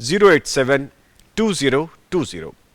087 2020।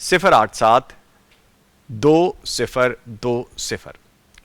087 2020।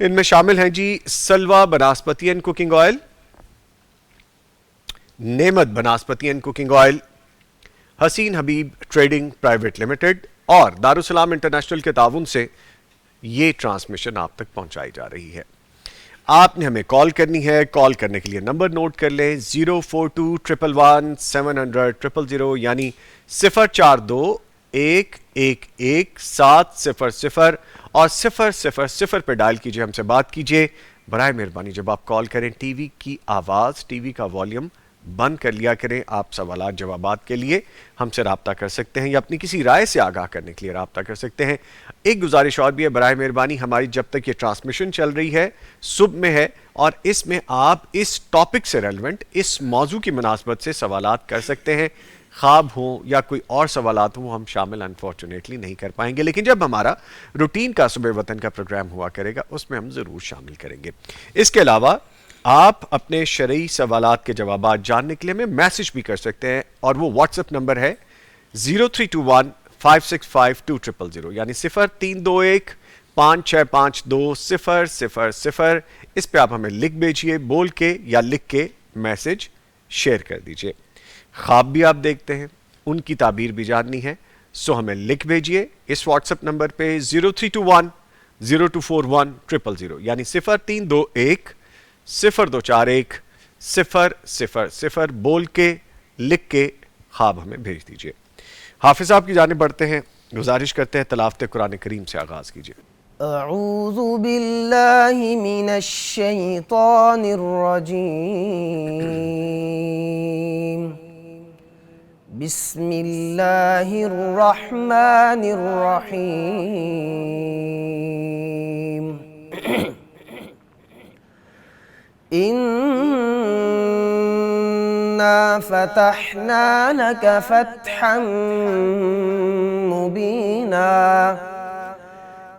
ان میں شامل ہیں جی سلوا banaspati and cooking oil, Nemat banaspati and cooking oil, Hussain Habib trading private limited اور دارالسلام انٹرنیشنل کے تعاون سے یہ ٹرانسمیشن آپ تک پہنچائی جا رہی ہے۔ آپ نے ہمیں کال کرنی ہے، کال کرنے کے لیے نمبر نوٹ کر لیں 042111700 یعنی 042111700 اور 000 پہ ڈائل کیجئے، ہم سے بات کیجئے۔ برائے مہربانی جب آپ کال کریں ٹی وی کی آواز، ٹی وی کا والیوم بند کر لیا کریں۔ آپ سوالات جوابات کے لیے ہم سے رابطہ کر سکتے ہیں یا اپنی کسی رائے سے آگاہ کرنے کے لیے رابطہ کر سکتے ہیں۔ ایک گزارش اور بھی ہے، برائے مہربانی ہماری جب تک یہ ٹرانسمیشن چل رہی ہے صبح میں ہے اور اس میں آپ اس ٹاپک سے ریلیونٹ، اس موضوع کی مناسبت سے سوالات کر سکتے ہیں، خواب ہوں یا کوئی اور سوالات ہوں، ہم شامل انفارچونیٹلی نہیں کر پائیں گے، لیکن جب ہمارا روٹین کا صبح وطن کا پروگرام ہوا کرے گا اس میں ہم ضرور شامل کریں گے۔ اس کے علاوہ آپ اپنے شرعی سوالات کے جوابات جاننے کے لیے ہمیں میسج بھی کر سکتے ہیں اور وہ واٹس ایپ نمبر ہے 0321565200 یعنی 0321565200۔ اس پہ آپ ہمیں لکھ بھیجیے، بول کے یا لکھ کے میسج شیئر کر دیجیے۔ خواب بھی آپ دیکھتے ہیں، ان کی تعبیر بھی جاننی ہے، سو ہمیں لکھ بھیجیے اس واٹس ایپ نمبر پہ 0321024100 یعنی 0321024100 بول کے لکھ کے خواب ہمیں بھیج دیجیے۔ حافظ صاحب کی جانب بڑھتے ہیں، گزارش کرتے ہیں تلاوت قرآن کریم سے آغاز کیجیے۔ اعوذ باللہ من الشیطان الرجیم، بسم اللہ الرحمن الرحیم، اِنَّا فَتَحْنَا لَكَ فَتْحًا مُبِينًا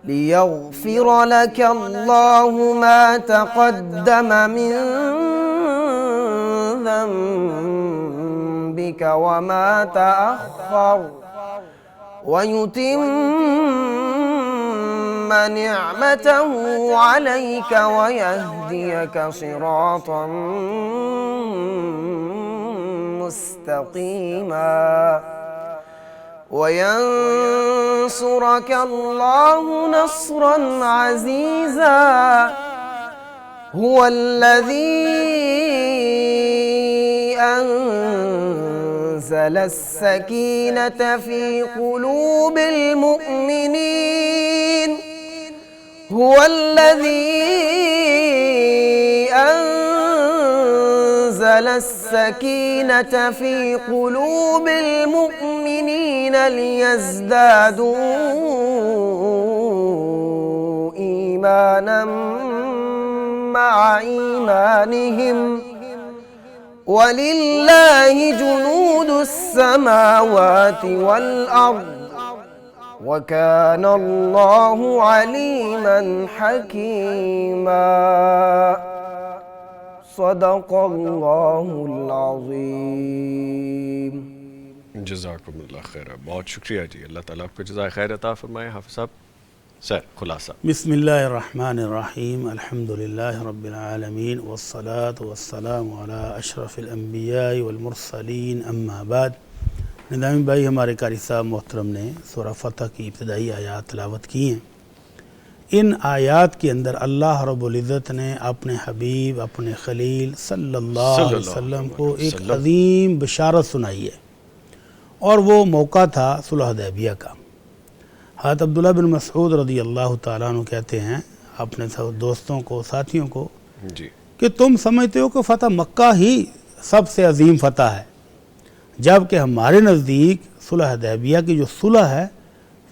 لِيَغْفِرَ لَكَ اللَّهُ مَا تَقَدَّمَ مِن ذَنبِكَ وَمَا تَأَخَّرَ وَيُتِمَّ نِعْمَتَهُ عَلَيْكَ وَيَهْدِيَكَ صِرَاطًا مُسْتَقِيمًا وَيَنصُرَكَ اللَّهُ نَصْرًا عَزِيزًا هُوَ الَّذِي أَنزَلَ السَّكِينَةَ فِي قُلُوبِ الْمُؤْمِنِينَ هُوَ الَّذِي أَنزَلَ السَّكِينَةَ فِي قُلُوبِ الْمُؤْمِنِينَ لِيَزْدَادُوا إِيمَانًا مَعَ إِيمَانِهِمْ وَلِلَّهِ جُنُودُ السَّمَاوَاتِ وَالْأَرْضِ وَكَانَ اللَّهُ عَلِيمًا حَكِيمًا۔ صدق اللہ العظیم۔ جزاکم اللہ خیر، بہت شکریہ جی، اللہ تعالیٰ آپ کو جزائے خیر عطا فرمائے۔ حافظ صاحب سر خلاصہ۔ بسم اللہ الرحمن الرحیم، الحمدللہ رب العالمین والصلاة والسلام علی اشرف الانبیاء والمرسلین، اما بعد۔ نظامی بھائی، ہمارے قاری صاحب محترم نے سورہ فتح کی ابتدائی آیات تلاوت کی ہیں۔ ان آیات کے اندر اللہ رب العزت نے اپنے حبیب، اپنے خلیل صلی اللہ علیہ وسلم کو ایک عظیم بشارت سنائی ہے، اور وہ موقع تھا صلح حدیبیہ کا۔ حضرت عبداللہ بن مسعود رضی اللہ تعالیٰ عنہ کہتے ہیں اپنے دوستوں کو، ساتھیوں کو، جی کہ تم سمجھتے ہو کہ فتح مکہ ہی سب سے عظیم فتح ہے، جبکہ ہمارے نزدیک صلح حدیبیہ کی جو صلح ہے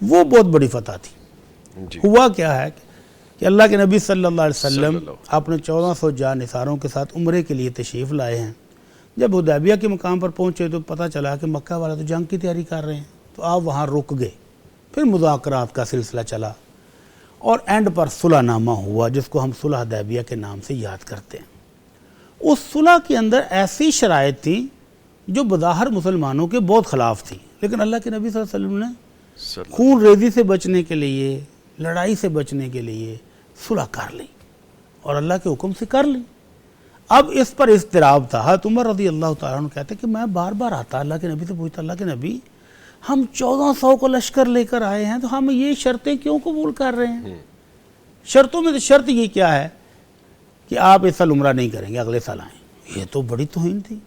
وہ بہت بڑی فتح تھی۔ جی ہوا کیا ہے کہ اللہ کے نبی صلی اللہ علیہ وسلم اپنے 1400 جانثاروں کے ساتھ عمرے کے لیے تشریف لائے ہیں۔ جب حدیبیہ کے مقام پر پہنچے تو پتہ چلا کہ مکہ والے تو جنگ کی تیاری کر رہے ہیں، تو آپ وہاں رک گئے۔ پھر مذاکرات کا سلسلہ چلا اور اینڈ پر صلح نامہ ہوا، جس کو ہم صلح حدیبیہ کے نام سے یاد کرتے ہیں۔ اس صلح کے اندر ایسی شرائط تھیں جو بظاہر مسلمانوں کے بہت خلاف تھی، لیکن اللہ کے نبی صلی اللہ علیہ وسلم نے خون ریزی سے بچنے کے لیے، لڑائی سے بچنے کے لیے صلح کر لی۔ اور اللہ کے حکم سے کر لی۔ اب اس پر اضطراب تھا۔ حضرت عمر رضی اللہ تعالیٰ عنہ کہتے کہ میں بار بار آتا اللہ کے نبی سے پوچھتا، اللہ کے نبی ہم 1400 کو لشکر لے کر آئے ہیں تو ہم یہ شرطیں کیوں قبول کر رہے ہیں؟ شرطوں میں تو شرط یہ کیا ہے کہ آپ اس سال عمرہ نہیں کریں گے، اگلے سال آئیں۔ یہ تو بڑی توہین تھی،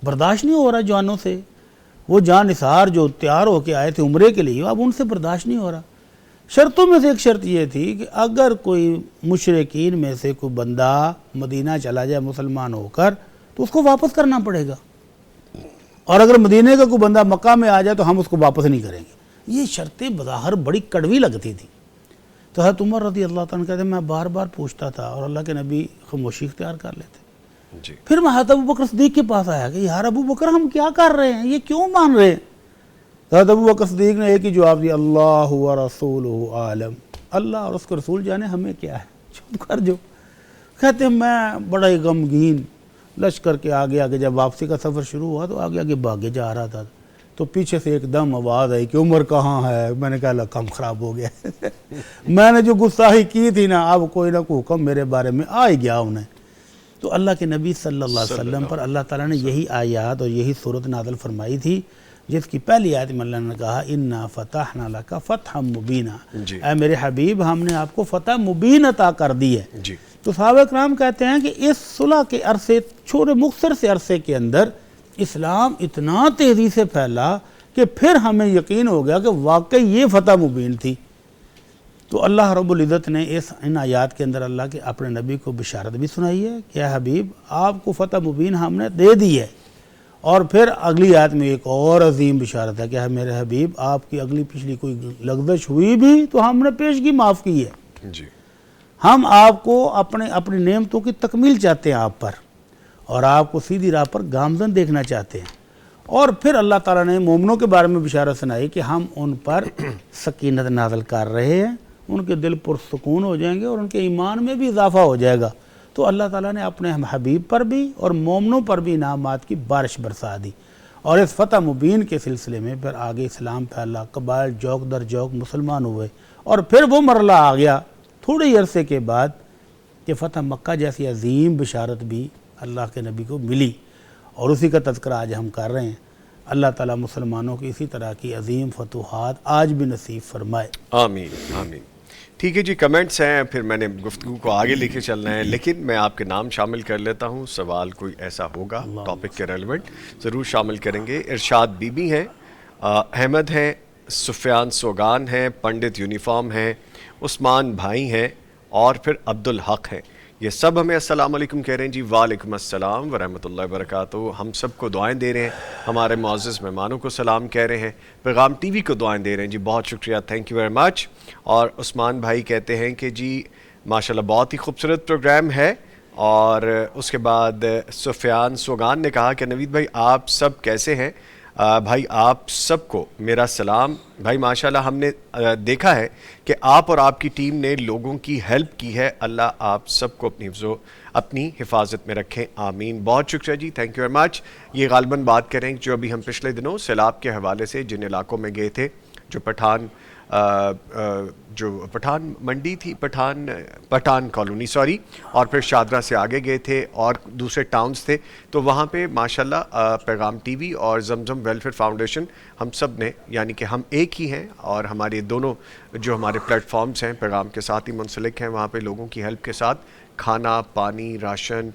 برداشت نہیں ہو رہا جوانوں سے۔ وہ جان نثار جو تیار ہو کے آئے تھے عمرے کے لیے، اب ان سے برداشت نہیں ہو رہا۔ شرطوں میں سے ایک شرط یہ تھی کہ اگر کوئی مشرکین میں سے کوئی بندہ مدینہ چلا جائے مسلمان ہو کر تو اس کو واپس کرنا پڑے گا، اور اگر مدینہ کا کوئی بندہ مکہ میں آ جائے تو ہم اس کو واپس نہیں کریں گے۔ یہ شرطیں بظاہر بڑی کڑوی لگتی تھی۔ تو حضرت عمر رضی اللہ تعالیٰ کہتے ہیں میں بار بار پوچھتا تھا اور اللہ کے نبی خاموشی اختیار کر لیتے۔ جی پھر میں حضرت ابو بکر صدیق کے پاس آیا کہ یار ابو بکر ہم کیا کر رہے ہیں، یہ کیوں مان رہے ہیں؟ حضرت ابو بکر صدیق نے ایک ہی جواب دیا، اللہ و رسولہ عالم، اللہ اور اس کے رسول جانے، ہمیں کیا ہے، چپ کر جو۔ کہتے ہیں میں بڑا ہی غمگین لشکر کے آگے آگے جب واپسی کا سفر شروع ہوا تو آگے آگے بھاگے جا رہا تھا، تو پیچھے سے ایک دم آواز آئی کہ عمر کہاں ہے؟ میں نے کہا اللہ کام خراب ہو گیا میں نے جو گستاخی کی تھی نا، اب کوئی نہ کوئی حکم میرے بارے میں آ ہی گیا انہیں۔ تو اللہ کے نبی صلی اللہ علیہ وسلم پر اللہ تعالیٰ نے یہی آیات اور یہی صورت نازل فرمائی تھی، جس کی پہلی آیت میں اللہ نے کہا اِنَّا فَتَحْنَا لَكَ فَتْحًا مُبِينًا، اے میرے حبیب ہم نے آپ کو فتح مبین عطا کر دی ہے۔ تو صحابہ کرام کہتے ہیں کہ اس صلح کے عرصے، چھوٹے مختصر سے عرصے کے اندر اسلام اتنا تیزی سے پھیلا کہ پھر ہمیں یقین ہو گیا کہ واقعی یہ فتح مبین تھی۔ تو اللہ رب العزت نے ان آیات کے اندر اللہ کے اپنے نبی کو بشارت بھی سنائی ہے کہ اے حبیب آپ کو فتح مبین ہم نے دے دی ہے، اور پھر اگلی آیت میں ایک اور عظیم بشارت ہے کہ اے میرے حبیب آپ کی اگلی پچھلی کوئی لغزش ہوئی بھی تو ہم نے پیشگی معاف کی ہے۔ جی ہم آپ کو اپنی نعمتوں کی تکمیل چاہتے ہیں آپ پر، اور آپ کو سیدھی راہ پر گامزن دیکھنا چاہتے ہیں۔ اور پھر اللہ تعالیٰ نے مومنوں کے بارے میں بشارت سنائی کہ ہم ان پر سکینت نازل کر رہے ہیں، ان کے دل پرسکون ہو جائیں گے اور ان کے ایمان میں بھی اضافہ ہو جائے گا۔ تو اللہ تعالیٰ نے اپنے حبیب پر بھی اور مومنوں پر بھی انعامات کی بارش برسا دی، اور اس فتح مبین کے سلسلے میں پھر آگے اسلام پھیلا، قبائل جوک در جوک مسلمان ہوئے، اور پھر وہ مرحلہ آ گیا تھوڑے عرصے کے بعد کہ فتح مکہ جیسی عظیم بشارت بھی اللہ کے نبی کو ملی، اور اسی کا تذکرہ آج ہم کر رہے ہیں۔ اللہ تعالیٰ مسلمانوں کی اسی طرح کی عظیم فتوحات آج بھی نصیب فرمائے، آمین آمین۔ ٹھیک ہے جی، کمنٹس ہیں، پھر میں نے گفتگو کو آگے لے کے چلنا ہے، لیکن میں آپ کے نام شامل کر لیتا ہوں۔ سوال کوئی ایسا ہوگا ٹاپک کے ریلیونٹ ضرور شامل کریں گے۔ ارشاد بی بی ہیں، احمد ہیں، سفیان سوگان ہیں، پنڈت یونیفارم ہیں، عثمان بھائی ہیں، اور پھر عبدالحق ہیں۔ یہ سب ہمیں السلام علیکم کہہ رہے ہیں جی۔ وعلیکم السلام ورحمۃ اللہ وبرکاتہ۔ ہم سب کو دعائیں دے رہے ہیں، ہمارے معزز مہمانوں کو سلام کہہ رہے ہیں، پیغام ٹی وی کو دعائیں دے رہے ہیں جی، بہت شکریہ، تھینک یو ویری مچ۔ اور عثمان بھائی کہتے ہیں کہ جی ماشاءاللہ بہت ہی خوبصورت پروگرام ہے۔ اور اس کے بعد سفیان سوگان نے کہا کہ نوید بھائی آپ سب کیسے ہیں؟ بھائی آپ سب کو میرا سلام۔ بھائی ماشاءاللہ ہم نے دیکھا ہے کہ آپ اور آپ کی ٹیم نے لوگوں کی ہیلپ کی ہے، اللہ آپ سب کو اپنی حفاظت میں رکھیں، آمین۔ بہت شکریہ جی، تھینک یو ویری مچ۔ یہ غالباً بات کریں جو ابھی ہم پچھلے دنوں سیلاب کے حوالے سے جن علاقوں میں گئے تھے، جو پٹھان منڈی تھی، پٹھان کالونی سوری، اور پھر شادرہ سے آگے گئے تھے اور دوسرے ٹاؤنز تھے، تو وہاں پہ ماشاءاللہ پیغام ٹی وی اور زمزم ویلفیئر فاؤنڈیشن ہم سب نے، یعنی کہ ہم ایک ہی ہیں، اور ہمارے دونوں جو ہمارے پلیٹ فارمز ہیں پیغام کے ساتھ ہی منسلک ہیں، وہاں پہ لوگوں کی ہیلپ کے ساتھ کھانا، پانی، راشن،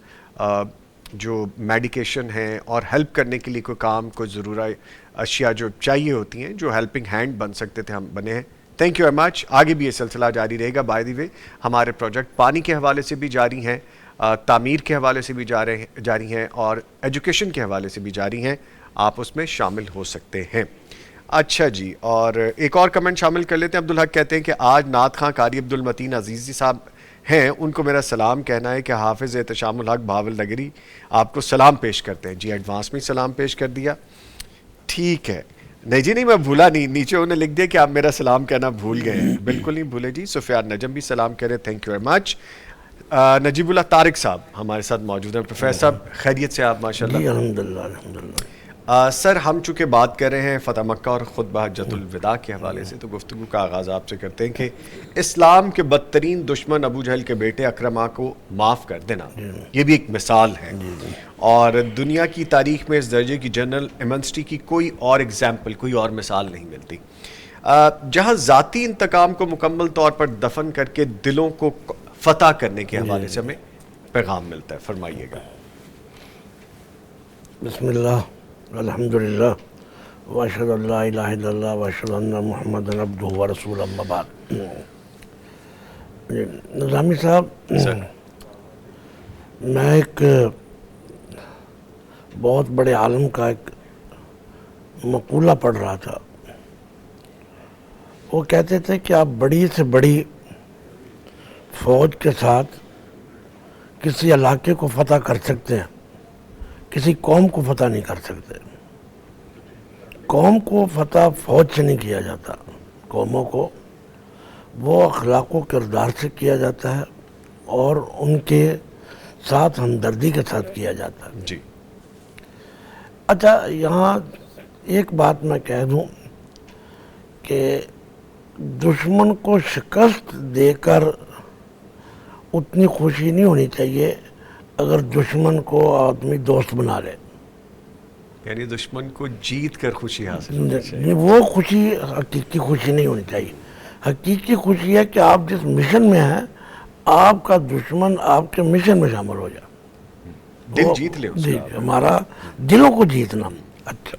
جو میڈیکیشن ہیں، اور ہیلپ کرنے کے لیے کوئی کام، کوئی ضروری اشیاء جو چاہیے ہوتی ہیں، جو ہیلپنگ ہینڈ بن سکتے تھے، ہم بنے ہیں۔ تھینک یو ویری مچ۔ آگے بھی یہ سلسلہ جاری رہے گا۔ بائی دی وے ہمارے پروجیکٹ پانی کے حوالے سے بھی جاری ہیں، تعمیر کے حوالے سے بھی جاری ہیں، اور ایجوکیشن کے حوالے سے بھی جاری ہیں، آپ اس میں شامل ہو سکتے ہیں۔ اچھا جی، اور ایک اور کمنٹ شامل کر لیتے ہیں۔ عبدالحق کہتے ہیں کہ آج نعت خواں قاری عبدالمتین عزیزی صاحب ہیں، ان کو میرا سلام کہنا ہے کہ حافظ احتشام الحق بہاول نگری آپ کو سلام پیش کرتے ہیں۔ جی ایڈوانس میں سلام پیش کر دیا، ٹھیک ہے۔ نہیں جی نہیں، میں بھولا نہیں، نیچے انہوں نے لکھ دیا کہ آپ میرا سلام کہنا بھول گئے ہیں، بالکل نہیں بھولے جی۔ سفیان نجم بھی سلام کہہ رہے ہیں، تھینک یو ویری مچ۔ نجیب اللہ طارق صاحب ہمارے ساتھ موجود ہیں۔ پروفیسر صاحب خیریت سے آپ؟ ماشاءاللہ جی الحمدللہ الحمدللہ۔ سر ہم چونکہ بات کر رہے ہیں فتح مکہ اور خطبہ حجۃ الوداع کے حوالے سے، تو گفتگو کا آغاز آپ سے کرتے ہیں کہ اسلام کے بدترین دشمن ابو جہل کے بیٹے اکرمہ کو معاف کر دینا، یہ بھی ایک مثال ہے، اور دنیا کی تاریخ میں اس درجے کی جنرل ایمنسٹی کی کوئی اور ایگزامپل، کوئی اور مثال نہیں ملتی، جہاں ذاتی انتقام کو مکمل طور پر دفن کر کے دلوں کو فتح کرنے کے حوالے سے ہمیں پیغام ملتا ہے. فرمائیے گا. بسم اللہ الحمدللہ واشہد ان لا الہ الا اللہ واشہد ان محمدًا عبدہ ورسولہ اما بعد. نظامی صاحب، میں ایک بہت بڑے عالم کا ایک مقولہ پڑھ رہا تھا. وہ کہتے تھے کہ آپ بڑی سے بڑی فوج کے ساتھ کسی علاقے کو فتح کر سکتے ہیں، کسی قوم کو فتح نہیں کر سکتے. قوم کو فتح فوج سے نہیں کیا جاتا، قوموں کو وہ اخلاق و کردار سے کیا جاتا ہے اور ان کے ساتھ ہمدردی کے ساتھ کیا جاتا ہے. جی. اچھا، یہاں ایک بات میں کہہ دوں کہ دشمن کو شکست دے کر اتنی خوشی نہیں ہونی چاہیے اگر دشمن کو آدمی دوست بنا لے. یعنی دشمن کو جیت کر خوشی حاصل ہونی چاہیے. نہیں، وہ خوشی حقیقی خوشی نہیں ہونی چاہیے. حقیقی خوشی ہے کہ آپ جس مشن میں ہیں آپ کا دشمن آپ کے مشن میں شامل ہو جائے، دل جیت لے اس جی، کا. ہمارا دلوں کو جیتنا. اچھا،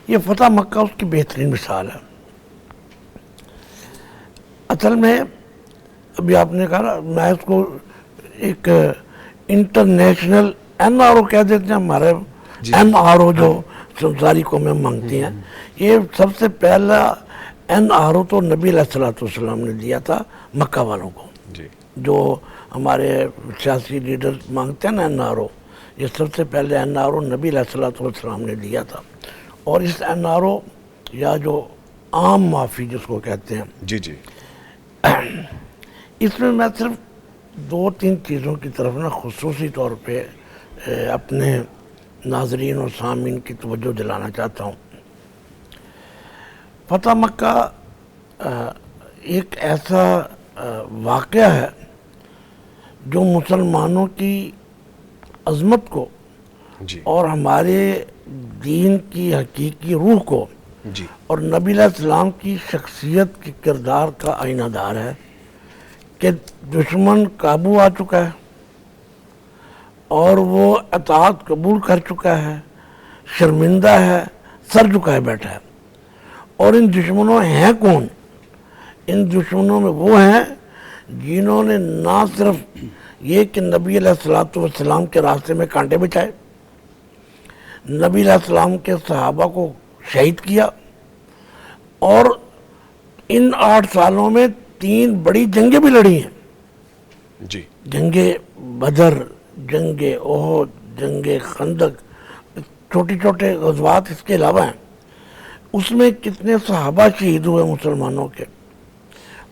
یہ فتح مکہ اس کی بہترین مثال ہے. اصل میں ابھی آپ نے کہا نا، میں اس کو ایک انٹرنیشنل این آر او کہہ دیتے ہیں. ہمارے این آر او جو ساری قومیں مانگتی ہیں، یہ سب سے پہلا این آر او تو نبی علیہ السلام نے دیا تھا مکہ والوں کو. جی. جو ہمارے سیاسی لیڈر مانگتے ہیں نا این آر او، یہ سب سے پہلے این آر او نبی علیہ السلام نے دیا تھا. اور اس این آر او یا جو عام معافی جس کو کہتے ہیں، جی جی، اس میں میں صرف دو تین چیزوں کی طرف نا خصوصی طور پہ اپنے ناظرین اور سامعین کی توجہ دلانا چاہتا ہوں. فتح مکہ ایک ایسا واقعہ ہے جو مسلمانوں کی عظمت کو جی اور ہمارے دین کی حقیقی روح کو جی اور نبی علیہ السلام کی شخصیت کی کردار کا آئینہ دار ہے کہ دشمن قابو آ چکا ہے اور وہ اطاعت قبول کر چکا ہے، شرمندہ ہے، سر جھکائے بیٹھا ہے. اور ان دشمنوں ہیں کون؟ ان دشمنوں میں وہ ہیں جنہوں نے نہ صرف یہ کہ نبی علیہ السلام کے راستے میں کانٹے بچھائے، نبی علیہ السلام کے صحابہ کو شہید کیا، اور ان 8 سالوں میں 3 بڑی جنگیں بھی لڑی ہیں. جی جنگ بدر، جنگ احد، جنگ خندق، چھوٹے چھوٹے غزوات اس کے علاوہ ہیں. اس میں کتنے صحابہ شہید ہوئے مسلمانوں کے،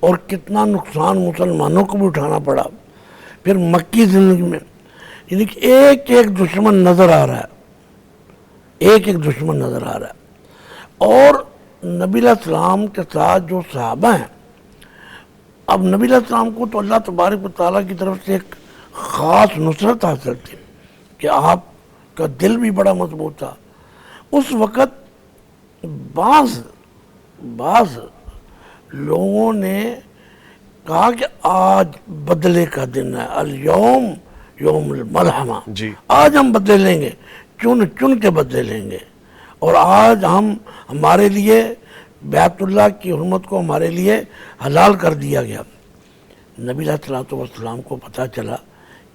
اور کتنا نقصان مسلمانوں کو بھی اٹھانا پڑا. پھر مکی زندگی میں یعنی کہ ایک ایک دشمن نظر آ رہا ہے، ایک ایک دشمن نظر آ رہا ہے. اور نبی علیہ السلام کے ساتھ جو صحابہ ہیں، اب نبی علیہ السلام کو تو اللہ تبارک و تعالیٰ کی طرف سے ایک خاص نصرت حاصل تھی کہ آپ کا دل بھی بڑا مضبوط تھا. اس وقت بعض لوگوں نے کہا کہ آج بدلے کا دن ہے، الیوم یوم الملحمہ، جی آج ہم بدلے لیں گے، چن کے بدلے لیں گے. اور آج ہمارے لیے بیت اللہ کی حرمت کو ہمارے لیے حلال کر دیا گیا. نبی علیہ السلام کو پتہ چلا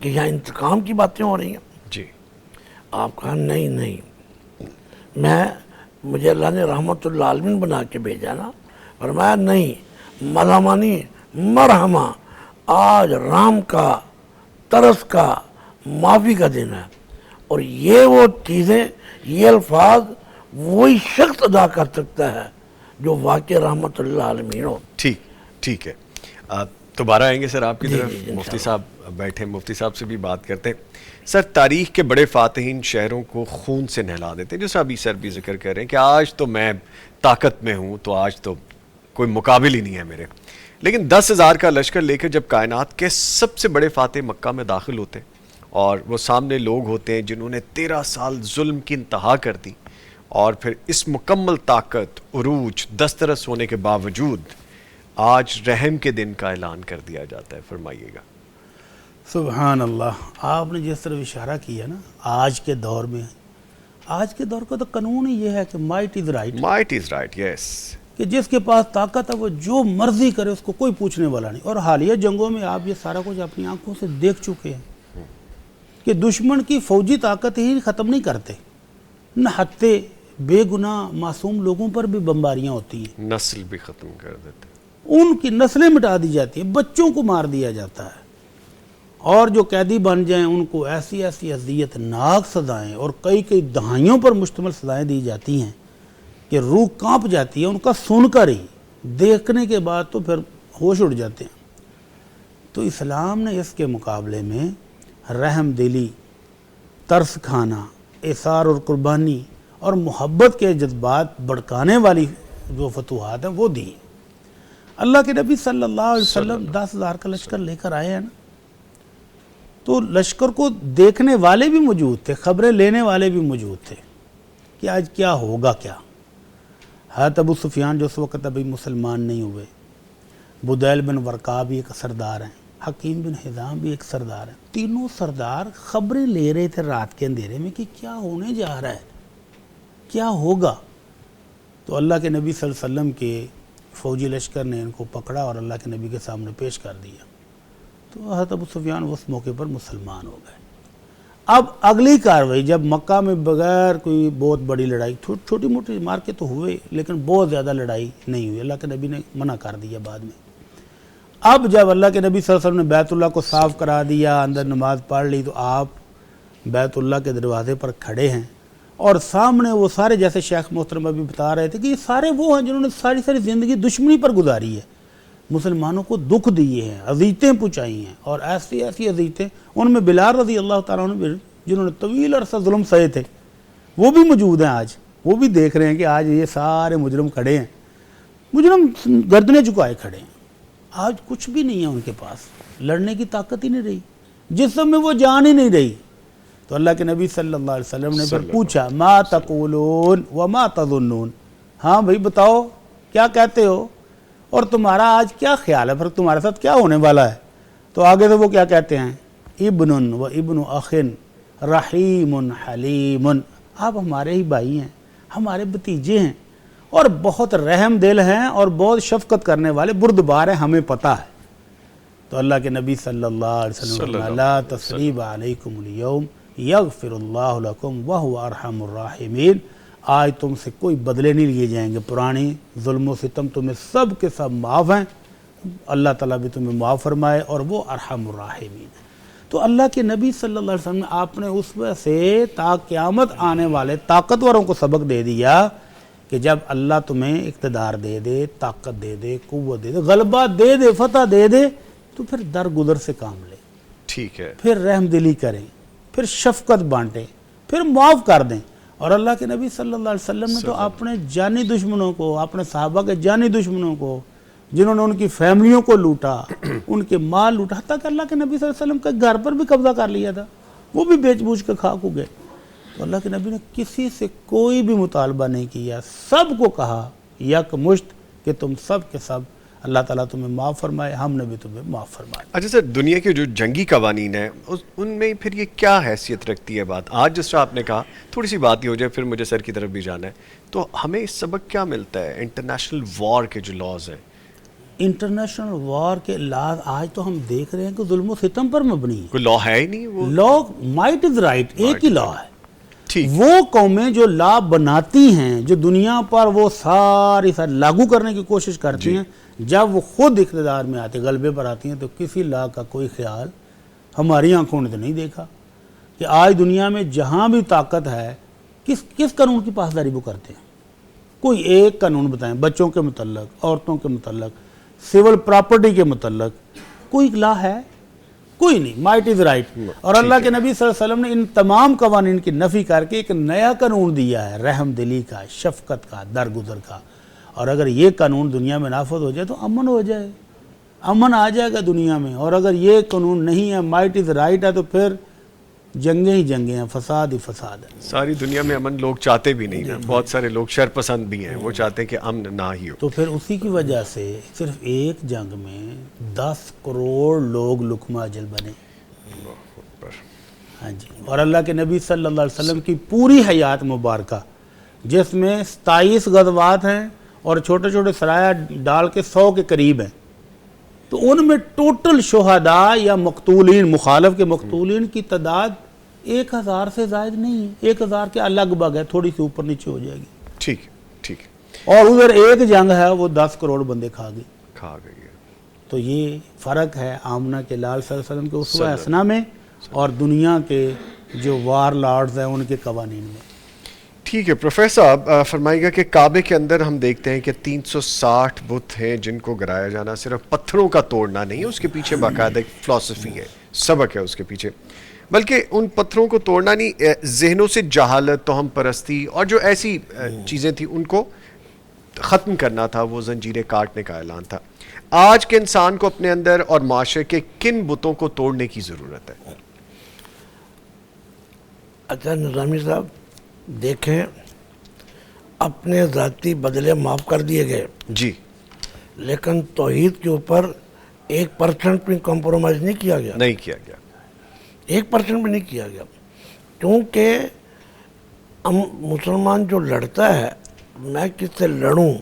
کہ یہاں انتقام کی باتیں ہو رہی ہیں. جی. آپ کہا نہیں، مجھے اللہ نے رحمت اللہ عالمین بنا کے بھیجا نا. فرمایا نہیں، ملحمہ نہیں، مرحمہ، آج رحم کا، ترس کا، معافی کا دن ہے. اور یہ وہ چیزیں، یہ الفاظ وہی شخص ادا کر سکتا ہے جو واقع رحمت اللہ عالمین ہو. ٹھیک ہے. دوبارہ آئیں گے سر آپ کی جی، طرف. جی، مفتی صاحب بیٹھے مفتی صاحب سے بھی بات کرتے ہیں. سر, تاریخ کے بڑے فاتحین شہروں کو خون سے نہلا دیتے ہیں, جیسا ابھی سر بھی ذکر کر رہے ہیں کہ آج تو میں طاقت میں ہوں, تو آج تو کوئی مقابل ہی نہیں ہے میرے. لیکن 10,000 کا لشکر لے کر جب کائنات کے سب سے بڑے فاتح مکہ میں داخل ہوتے ہیں اور وہ سامنے لوگ ہوتے ہیں جنہوں نے 13 سال ظلم کی انتہا کر دی, اور پھر اس مکمل طاقت, عروج, دسترس ہونے کے باوجود آج رحم کے دن کا اعلان کر دیا جاتا ہے. فرمائیے گا. سبحان اللہ. آپ نے جس طرح اشارہ کیا نا, آج کے دور میں, آج کے دور کا تو قانون ہی یہ ہے کہ might is right. Might is right, yes. کہ جس کے پاس طاقت ہے وہ جو مرضی کرے, اس کو کوئی پوچھنے والا نہیں. اور حالیہ جنگوں میں آپ یہ سارا کچھ اپنی آنکھوں سے دیکھ چکے ہیں کہ دشمن کی فوجی طاقت ہی ختم نہیں کرتے, نہتے بے گناہ معصوم لوگوں پر بھی بمباریاں ہوتی ہیں, نسل بھی ختم کر دیتے, ان کی نسلیں مٹا دی جاتی ہیں, بچوں کو مار دیا جاتا ہے, اور جو قیدی بن جائیں ان کو ایسی ایسی اذیت ناک سزائیں اور کئی کئی دہائیوں پر مشتمل سزائیں دی جاتی ہیں کہ روح کانپ جاتی ہے ان کا سن کر ہی, دیکھنے کے بعد تو پھر ہوش اڑ جاتے ہیں. تو اسلام نے اس کے مقابلے میں رحم دلی, ترس کھانا, اثار اور قربانی اور محبت کے جذبات بڑکانے والی جو فتوحات ہیں وہ دی. اللہ کے نبی صلی اللہ علیہ وسلم 10,000 کا لشکر لے کر آئے ہیں نا, تو لشکر کو دیکھنے والے بھی موجود تھے, خبریں لینے والے بھی موجود تھے کہ آج کیا ہوگا کیا. حضرت ابو سفیان جو اس وقت ابھی مسلمان نہیں ہوئے, بدیل بن ورقا بھی ایک سردار ہیں, حکیم بن حزام بھی ایک سردار ہیں, تینوں سردار خبریں لے رہے تھے رات کے اندھیرے میں کہ کیا ہونے جا رہا ہے, کیا ہوگا. تو اللہ کے نبی صلی اللہ علیہ وسلم کے فوجی لشکر نے ان کو پکڑا اور اللہ کے نبی کے سامنے پیش کر دیا. تو حضرت ابو سفیان اس موقع پر مسلمان ہو گئے. اب اگلی کاروائی, جب مکہ میں بغیر کوئی بہت بڑی لڑائی, چھوٹی موٹی مار کے تو ہوئے لیکن بہت زیادہ لڑائی نہیں ہوئی, اللہ کے نبی نے منع کر دیا بعد میں. اب جب اللہ کے نبی صلی اللہ علیہ وسلم نے بیت اللہ کو صاف کرا دیا, اندر نماز پڑھ لی, تو آپ بیت اللہ کے دروازے پر کھڑے ہیں اور سامنے وہ سارے, جیسے شیخ محترم ابھی بتا رہے تھے کہ یہ سارے وہ ہیں جنہوں نے ساری زندگی دشمنی پر گزاری ہے, مسلمانوں کو دکھ دیے ہیں, اذیتیں پہنچائی ہیں, اور ایسی ایسی اذیتیں, ان میں بلال رضی اللہ تعالیٰ عنہ بھی جنہوں نے طویل عرصہ ظلم سہے تھے وہ بھی موجود ہیں آج, وہ بھی دیکھ رہے ہیں کہ آج یہ سارے مجرم کھڑے ہیں, مجرم گردنیں جھکائے کھڑے ہیں, آج کچھ بھی نہیں ہے ان کے پاس, لڑنے کی طاقت ہی نہیں رہی, جسم میں وہ جان ہی نہیں رہی. تو اللہ کے نبی صلی اللہ علیہ وسلم نے پھر پوچھا, ما تقولون وما تظنون, ہاں بھائی بتاؤ کیا کہتے ہو اور تمہارا آج کیا خیال ہے, پھر تمہارے ساتھ کیا ہونے والا ہے. تو آگے سے وہ کیا کہتے ہیں, ابن و ابن اخن رحیم حلیم, آپ ہمارے ہی بھائی ہیں, ہمارے بھتیجے ہیں, اور بہت رحم دل ہیں اور بہت شفقت کرنے والے, بردبار ہیں, ہمیں پتہ ہے. تو اللہ کے نبی صلی اللہ علیہ وسلم, لا تثریب علیکم اليوم یغفر اللہ لکم وہو ارحم الراحمین, آج تم سے کوئی بدلے نہیں لیے جائیں گے, پرانی ظلم و ستم تمہیں سب کے سب معاف ہیں, اللہ تعالیٰ بھی تمہیں معاف فرمائے, اور وہ ارحم الراحمین ہے. تو اللہ کے نبی صلی اللہ علیہ وسلم نے آپ نے اس وجہ سے تا قیامت آنے والے طاقتوروں کو سبق دے دیا کہ جب اللہ تمہیں اقتدار دے دے, طاقت دے دے, قوت دے دے, غلبہ دے دے, فتح دے دے, تو پھر درگزر سے کام لے, ٹھیک ہے, پھر رحم دلی کریں, پھر شفقت بانٹیں, پھر معاف کر دیں. اور اللہ کے نبی صلی اللہ علیہ وسلم نے تو اپنے جانی دشمنوں کو, اپنے صحابہ کے جانی دشمنوں کو, جنہوں نے ان کی فیملیوں کو لوٹا, ان کے مال لوٹا, حتیٰ کہ اللہ کے نبی صلی اللہ علیہ وسلم کے گھر پر بھی قبضہ کر لیا تھا, وہ بھی بیچ بوجھ کے خاک ہو گئے. تو اللہ کے نبی نے کسی سے کوئی بھی مطالبہ نہیں کیا, سب کو کہا یک مشت کہ تم سب کے سب اللہ تعالیٰ تمہیں معاف فرمائے, ہم نے بھی تمہیں معاف فرمایا. اچھا سر, دنیا کے جو جنگی قوانین ہیں ان میں پھر یہ کیا حیثیت رکھتی ہے بات؟ آج جس طرح آپ نے کہا, تھوڑی سی بات ہی ہو جائے پھر مجھے سر کی طرف بھی جانا ہے, تو ہمیں اس سبق کیا ملتا ہے انٹرنیشنل وار کے جو لاز ہیں؟ انٹرنیشنل وار کے لاز آج تو ہم دیکھ رہے ہیں کہ ظلم و ستم پر مبنی ہے, کوئی لا ہے ہی نہیں, وہ لا مائٹ از رائٹ, ایک ہی لا ہے. ٹھیک, وہ قومیں جو لا بناتی ہیں, جو دنیا پر وہ ساری لاگو کرنے کی کوشش کرتی ہیں, جب وہ خود اقتدار میں آتے, غلبے پر آتی ہیں, تو کسی لا کا کوئی خیال ہماری آنکھوں نے تو نہیں دیکھا کہ آج دنیا میں جہاں بھی طاقت ہے کس قانون کی پاسداری وہ کرتے ہیں. کوئی ایک قانون بتائیں, بچوں کے متعلق, عورتوں کے متعلق, سول پراپرٹی کے متعلق, کوئی لا ہے؟ کوئی نہیں. Might is right. اور اللہ کے نبی صلی اللہ علیہ وسلم نے ان تمام قوانین کی نفی کر کے ایک نیا قانون دیا ہے، رحم دلی کا، شفقت کا، درگزر کا. اور اگر یہ قانون دنیا میں نافذ ہو جائے تو امن ہو جائے، امن آ جائے گا دنیا میں. اور اگر یہ قانون نہیں ہے، مائٹ از رائٹ ہے، تو پھر جنگیں ہی جنگیں ہیں، فساد ہی فساد ہے. ساری دنیا میں امن لوگ چاہتے بھی نہیں نا، بہت سارے لوگ شر پسند بھی ہیں، وہ چاہتے ہیں کہ امن نہ ہی ہو. تو پھر اسی کی وجہ سے صرف ایک جنگ میں 10 کروڑ لوگ لقمہ اجل بنے. ہاں جی. اور اللہ کے نبی صلی اللہ علیہ وسلم کی پوری حیات مبارکہ جس میں 27 غزوات ہیں اور چھوٹے چھوٹے سرایہ ڈال کے 100 کے قریب ہیں، تو ان میں ٹوٹل شہداء یا مقتولین، مخالف کے مقتولین کی تعداد 1000 سے زائد نہیں ہے. 1000 کے لگ بھگ ہے، تھوڑی سی اوپر نیچے ہو جائے گی. ٹھیک ٹھیک. اور ادھر ایک جنگ ہے وہ 10 کروڑ بندے کھا گئی. ہے. تو یہ فرق ہے آمنہ کے لال صلی اللہ علیہ وسلم کے اسوہ حسنہ میں اور دنیا کے جو وار لارڈز ہیں ان کے قوانین میں. ٹھیک ہے پروفیسر صاحب، فرمائے گا کہ کعبے کے اندر ہم دیکھتے ہیں کہ 360 بت ہیں جن کو گرایا جانا صرف پتھروں کا توڑنا نہیں ہے، اس کے پیچھے باقاعدہ ایک فلسفی ہے، سبق ہے اس کے پیچھے، بلکہ ان پتھروں کو توڑنا نہیں، ذہنوں سے جہالت، توہم پرستی اور جو ایسی چیزیں تھیں ان کو ختم کرنا تھا، وہ زنجیریں کاٹنے کا اعلان تھا. آج کے انسان کو اپنے اندر اور معاشرے کے کن بتوں کو توڑنے کی ضرورت ہے؟ اچھا نظامی صاحب دیکھیں، اپنے ذاتی بدلے معاف کر دیے گئے جی، لیکن توحید کے اوپر 1% بھی کمپرومائز نہیں کیا گیا. نہیں کیا گیا. 1% بھی نہیں کیا گیا، کیونکہ ہم مسلمان جو لڑتا ہے، میں کس سے لڑوں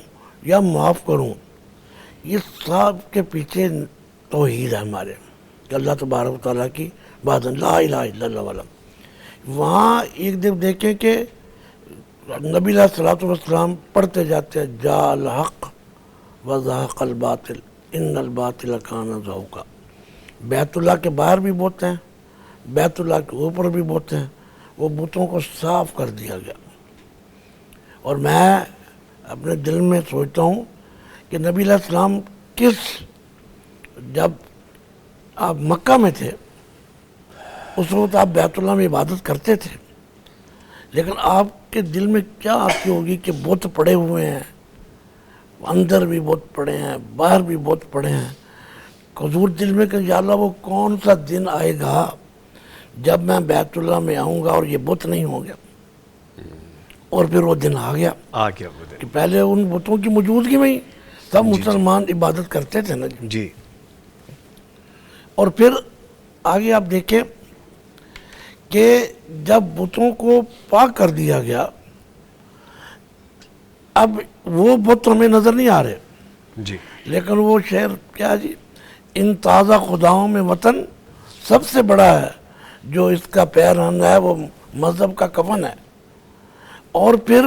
یا معاف کروں، یہ سب کے پیچھے توحید ہے ہمارے کہ اللہ تبارک و تعالیٰ کی بات، لا الہ الا اللہ والا. وہاں ایک دن دیکھیں کہ نبی علیہ الصلوۃ والسلام پڑھتے جاتے ہیں جاء الحق وزهق الباطل ان الباطل کان زہوقا. بیت اللہ کے باہر بھی بت ہیں، بیت اللہ کے اوپر بھی بت ہیں، وہ بتوں کو صاف کر دیا گیا. اور میں اپنے دل میں سوچتا ہوں کہ نبی علیہ السلام جب آپ مکہ میں تھے اس وقت آپ بیت اللہ میں عبادت کرتے تھے، لیکن آپ کے دل میں کیا آتی ہوگی کہ بت پڑے ہوئے ہیں، اندر بھی بت پڑے ہیں، باہر بھی بت پڑے ہیں. حضور دل میں کہ یا اللہ وہ کون سا دن آئے گا جب میں بیت اللہ میں آؤں گا اور یہ بت نہیں ہو گیا. اور پھر وہ دن آ گیا وہ دن. کہ پہلے ان بتوں کی موجودگی میں ہی سب مسلمان عبادت کرتے تھے نا جی. اور پھر آگے آپ دیکھیں کہ جب بتوں کو پاک کر دیا گیا، اب وہ بت ہمیں نظر نہیں آ رہے، جی. لیکن وہ شعر کیا جی، ان تازہ خداؤں میں وطن سب سے بڑا ہے، جو اس کا پیرہن ہے وہ مذہب کا کفن ہے. اور پھر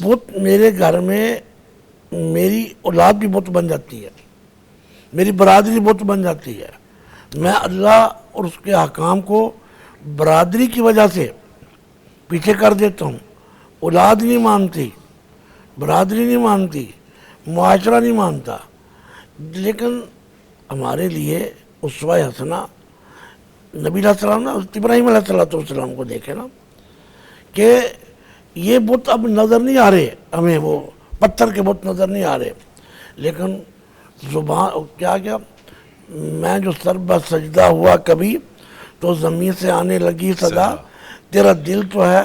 بت میرے گھر میں میری اولاد بھی بت بن جاتی ہے، میری برادری بت بن جاتی ہے. میں اللہ اور اس کے احکام کو برادری کی وجہ سے پیچھے کر دیتا ہوں. اولاد نہیں مانتی، برادری نہیں مانتی، معاشرہ نہیں مانتا. لیکن ہمارے لیے اسوہ حسنہ نبی علیہ السلام نے حضرت ابراہیم علیہ السلام کو دیکھے نا کہ یہ بت اب نظر نہیں آ رہے ہمیں، وہ پتھر کے بت نظر نہیں آ رہے، لیکن زبان کیا میں جو سر بہ سجدہ ہوا کبھی تو زمین سے آنے لگی صدا، تیرا دل تو ہے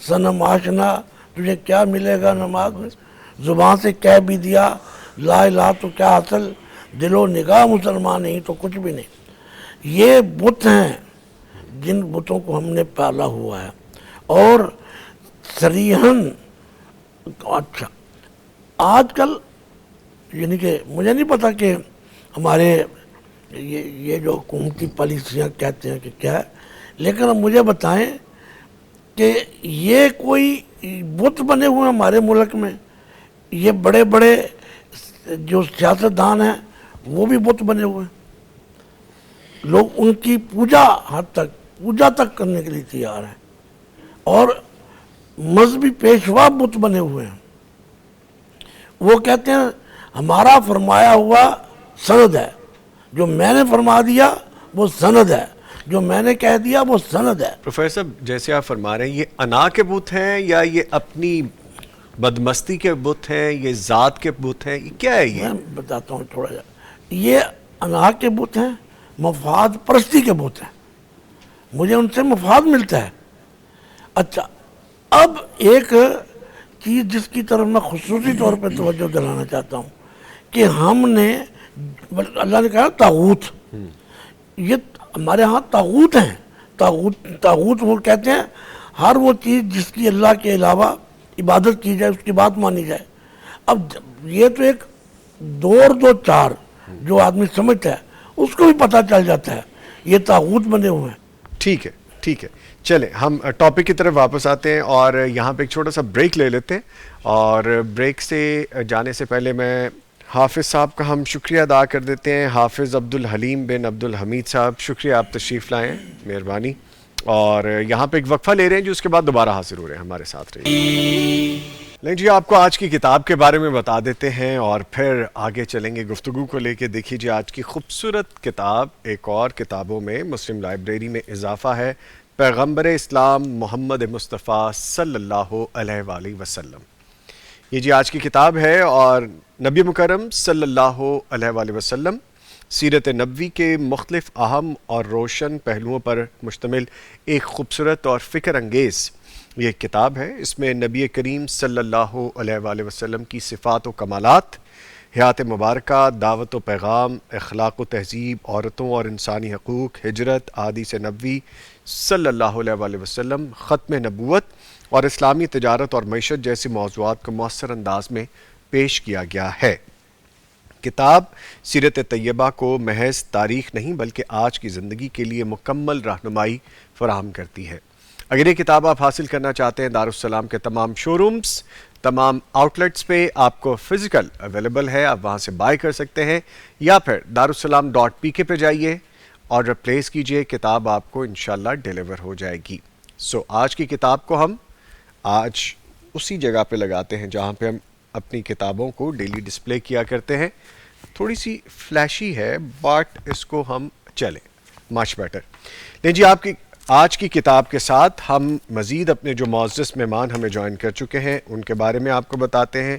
صنم آشنا، تجھے کیا ملے گا نماز میں. زبان سے کہہ بھی دیا لا الہ تو کیا حاصل، دل و نگاہ مسلمان نہیں تو کچھ بھی نہیں. یہ بت ہیں جن بتوں کو ہم نے پالا ہوا ہے. اور صریحاً اچھا آج کل یعنی کہ مجھے نہیں پتا کہ ہمارے یہ جو حکومتی پالیسیاں کہتے ہیں کہ کیا ہے، لیکن اب مجھے بتائیں کہ یہ کوئی بت بنے ہوئے ہیں ہمارے ملک میں، یہ بڑے بڑے جو سیاستدان ہیں وہ بھی بت بنے ہوئے ہیں، لوگ ان کی پوجا تک کرنے کے لیے تیار ہیں، اور مذہبی پیشوا بت بنے ہوئے ہیں. وہ کہتے ہیں ہمارا فرمایا ہوا سند ہے، جو میں نے فرما دیا وہ سند ہے، جو میں نے کہہ دیا وہ سند ہے۔ پروفیسر صاحب جیسے آپ فرما رہے ہیں یہ انا کے بت ہیں یا یہ اپنی بدمستی کے بت ہیں، یہ ذات کے بت ہیں، یہ کیا ہے یہ؟ میں بتاتا ہوں تھوڑا سا، یہ انا کے بت ہیں، مفاد پرستی کے بت ہیں، مجھے ان سے مفاد ملتا ہے۔ اچھا، اب ایک چیز جس کی طرف میں خصوصی طور پہ توجہ دلانا چاہتا ہوں کہ ہم نے، اللہ نے کہا طاغوت، یہ ہمارے ہاں طاغوت ہیں۔ طاغوت وہ کہتے ہیں ہر وہ چیز جس کی اللہ کے علاوہ عبادت کی جائے، اس کی بات مانی جائے۔ اب یہ تو ایک 2 اور 2 4 جو آدمی سمجھتا ہے اس کو بھی پتہ چل جاتا ہے، یہ طاغوت بنے ہوئے ہیں۔ ٹھیک ہے ٹھیک ہے، چلیں ہم ٹاپک کی طرف واپس آتے ہیں اور یہاں پہ ایک چھوٹا سا بریک لے لیتے ہیں، اور بریک سے جانے سے پہلے میں حافظ صاحب کا ہم شکریہ ادا کر دیتے ہیں۔ حافظ عبدالحلیم بن عبدالحمید صاحب، شکریہ آپ تشریف لائیں، مہربانی۔ اور یہاں پہ ایک وقفہ لے رہے ہیں جو اس کے بعد دوبارہ حاضر ہو رہے ہیں، ہمارے ساتھ رہیے۔ لیں جی، آپ کو آج کی کتاب کے بارے میں بتا دیتے ہیں اور پھر آگے چلیں گے گفتگو کو لے کے۔ دیکھیے جی، آج کی خوبصورت کتاب ایک اور کتابوں میں مسلم لائبریری میں اضافہ ہے، پیغمبر اسلام محمد مصطفیٰ صلی اللہ علیہ وآلہ وسلم۔ یہ جی آج کی کتاب ہے، اور نبی مکرم صلی اللہ علیہ وآلہ وسلم سیرت نبوی کے مختلف اہم اور روشن پہلوؤں پر مشتمل ایک خوبصورت اور فکر انگیز یہ کتاب ہے۔ اس میں نبی کریم صلی اللہ علیہ وآلہ وسلم کی صفات و کمالات، حیات مبارکہ، دعوت و پیغام، اخلاق و تہذیب، عورتوں اور انسانی حقوق، ہجرت، احادیث نبوی صلی اللہ علیہ وآلہ وسلم، ختم نبوت اور اسلامی تجارت اور معیشت جیسے موضوعات کو مؤثر انداز میں پیش کیا گیا ہے۔ کتاب سیرت طیبہ کو محض تاریخ نہیں بلکہ آج کی زندگی کے لیے مکمل رہنمائی فراہم کرتی ہے۔ اگر یہ کتاب آپ حاصل کرنا چاہتے ہیں، دارالسلام کے تمام شو رومز، تمام آؤٹ لیٹس پہ آپ کو فزیکل اویلیبل ہے، آپ وہاں سے بائی کر سکتے ہیں، یا پھر darussalam.pk پہ جائیے، آرڈر پلیس کیجئے، کتاب آپ کو انشاءاللہ ڈیلیور ہو جائے گی۔ آج کی کتاب کو ہم آج اسی جگہ پہ لگاتے ہیں جہاں پہ ہم اپنی کتابوں کو ڈیلی ڈسپلے کیا کرتے ہیں۔ تھوڑی سی فلیشی ہے بٹ اس کو ہم چلیں مچ بیٹر۔ لیکن جی، آپ کی آج کی کتاب کے ساتھ ہم مزید اپنے جو معزز مہمان ہمیں جوائن کر چکے ہیں ان کے بارے میں آپ کو بتاتے ہیں۔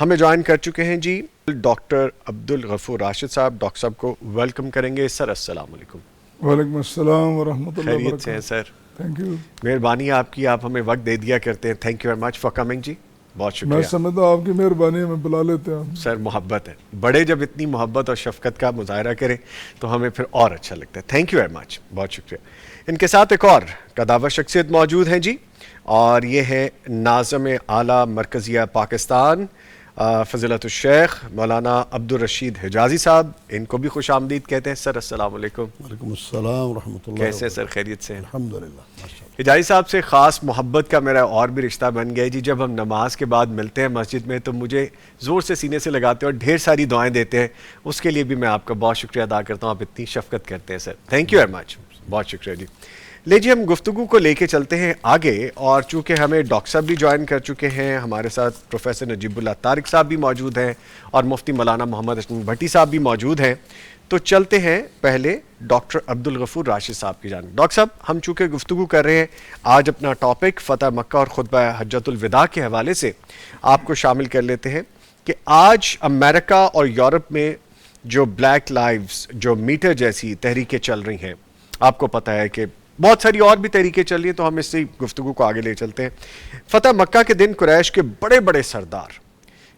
ہمیں جوائن کر چکے ہیں جی ڈاکٹر عبدالغفور راشد صاحب۔ ڈاکٹر صاحب کو ویلکم کریں گے۔ سر السلام علیکم۔ وعلیکم السلام ورحمۃ اللہ خیریت سے ہیں وبرکاتہ۔ سر؟ Thank you. مہربانی آپ کی، آپ ہمیں وقت دے دیا کرتے ہیں۔ Thank you very much for coming جی، بہت میں شکریہ سمجھتا ہوں آپ کی مہربانی ہمیں بلا لیتے ہیں۔ سر۔ محبت ہے، بڑے جب اتنی محبت اور شفقت کا مظاہرہ کریں تو ہمیں پھر اور اچھا لگتا ہے۔ تھینک یو ویری مچ، بہت شکریہ۔ ان کے ساتھ ایک اور قداور شخصیت موجود ہیں جی، اور یہ ہے ناظم اعلیٰ مرکزیہ پاکستان فضیلت الشیخ مولانا عبدالرشید حجازی صاحب۔ ان کو بھی خوش آمدید کہتے ہیں۔ سر السلام علیکم۔ وعلیکم السلام ورحمۃ اللہ کیسے ہیں سر؟ خیریت سے ہیں؟ الحمدللہ ماشاء اللہ۔ حجازی صاحب سے خاص محبت کا میرا اور بھی رشتہ بن گیا جی۔ جب ہم نماز کے بعد ملتے ہیں مسجد میں تو مجھے زور سے سینے سے لگاتے ہیں اور ڈھیر ساری دعائیں دیتے ہیں، اس کے لیے بھی میں آپ کا بہت شکریہ ادا کرتا ہوں۔ آپ اتنی شفقت کرتے ہیں سر، تھینک یو ویری مچ، بہت شکریہ جی۔ لے جی، ہم گفتگو کو لے کے چلتے ہیں آگے، اور چونکہ ہمیں ڈاکٹر صاحب بھی جوائن کر چکے ہیں، ہمارے ساتھ پروفیسر نجیب اللہ طارق صاحب بھی موجود ہیں، اور مفتی مولانا محمد اشرف بھٹی صاحب بھی موجود ہیں، تو چلتے ہیں پہلے ڈاکٹر عبدالغفور راشد صاحب کی جانب۔ ڈاکٹر صاحب، ہم چونکہ گفتگو کر رہے ہیں آج، اپنا ٹاپک فتح مکہ اور خطبہ حجۃ الوداع کے حوالے سے آپ کو شامل کر لیتے ہیں کہ آج امریکہ اور یورپ میں جو بلیک لائیوز، جو میٹر جیسی تحریکیں چل رہی ہیں، آپ کو پتہ ہے کہ بہت ساری اور بھی تحریکیں چل رہی ہیں، تو ہم اس سے گفتگو کو آگے لے چلتے ہیں۔ فتح مکہ کے دن قریش کے بڑے بڑے سردار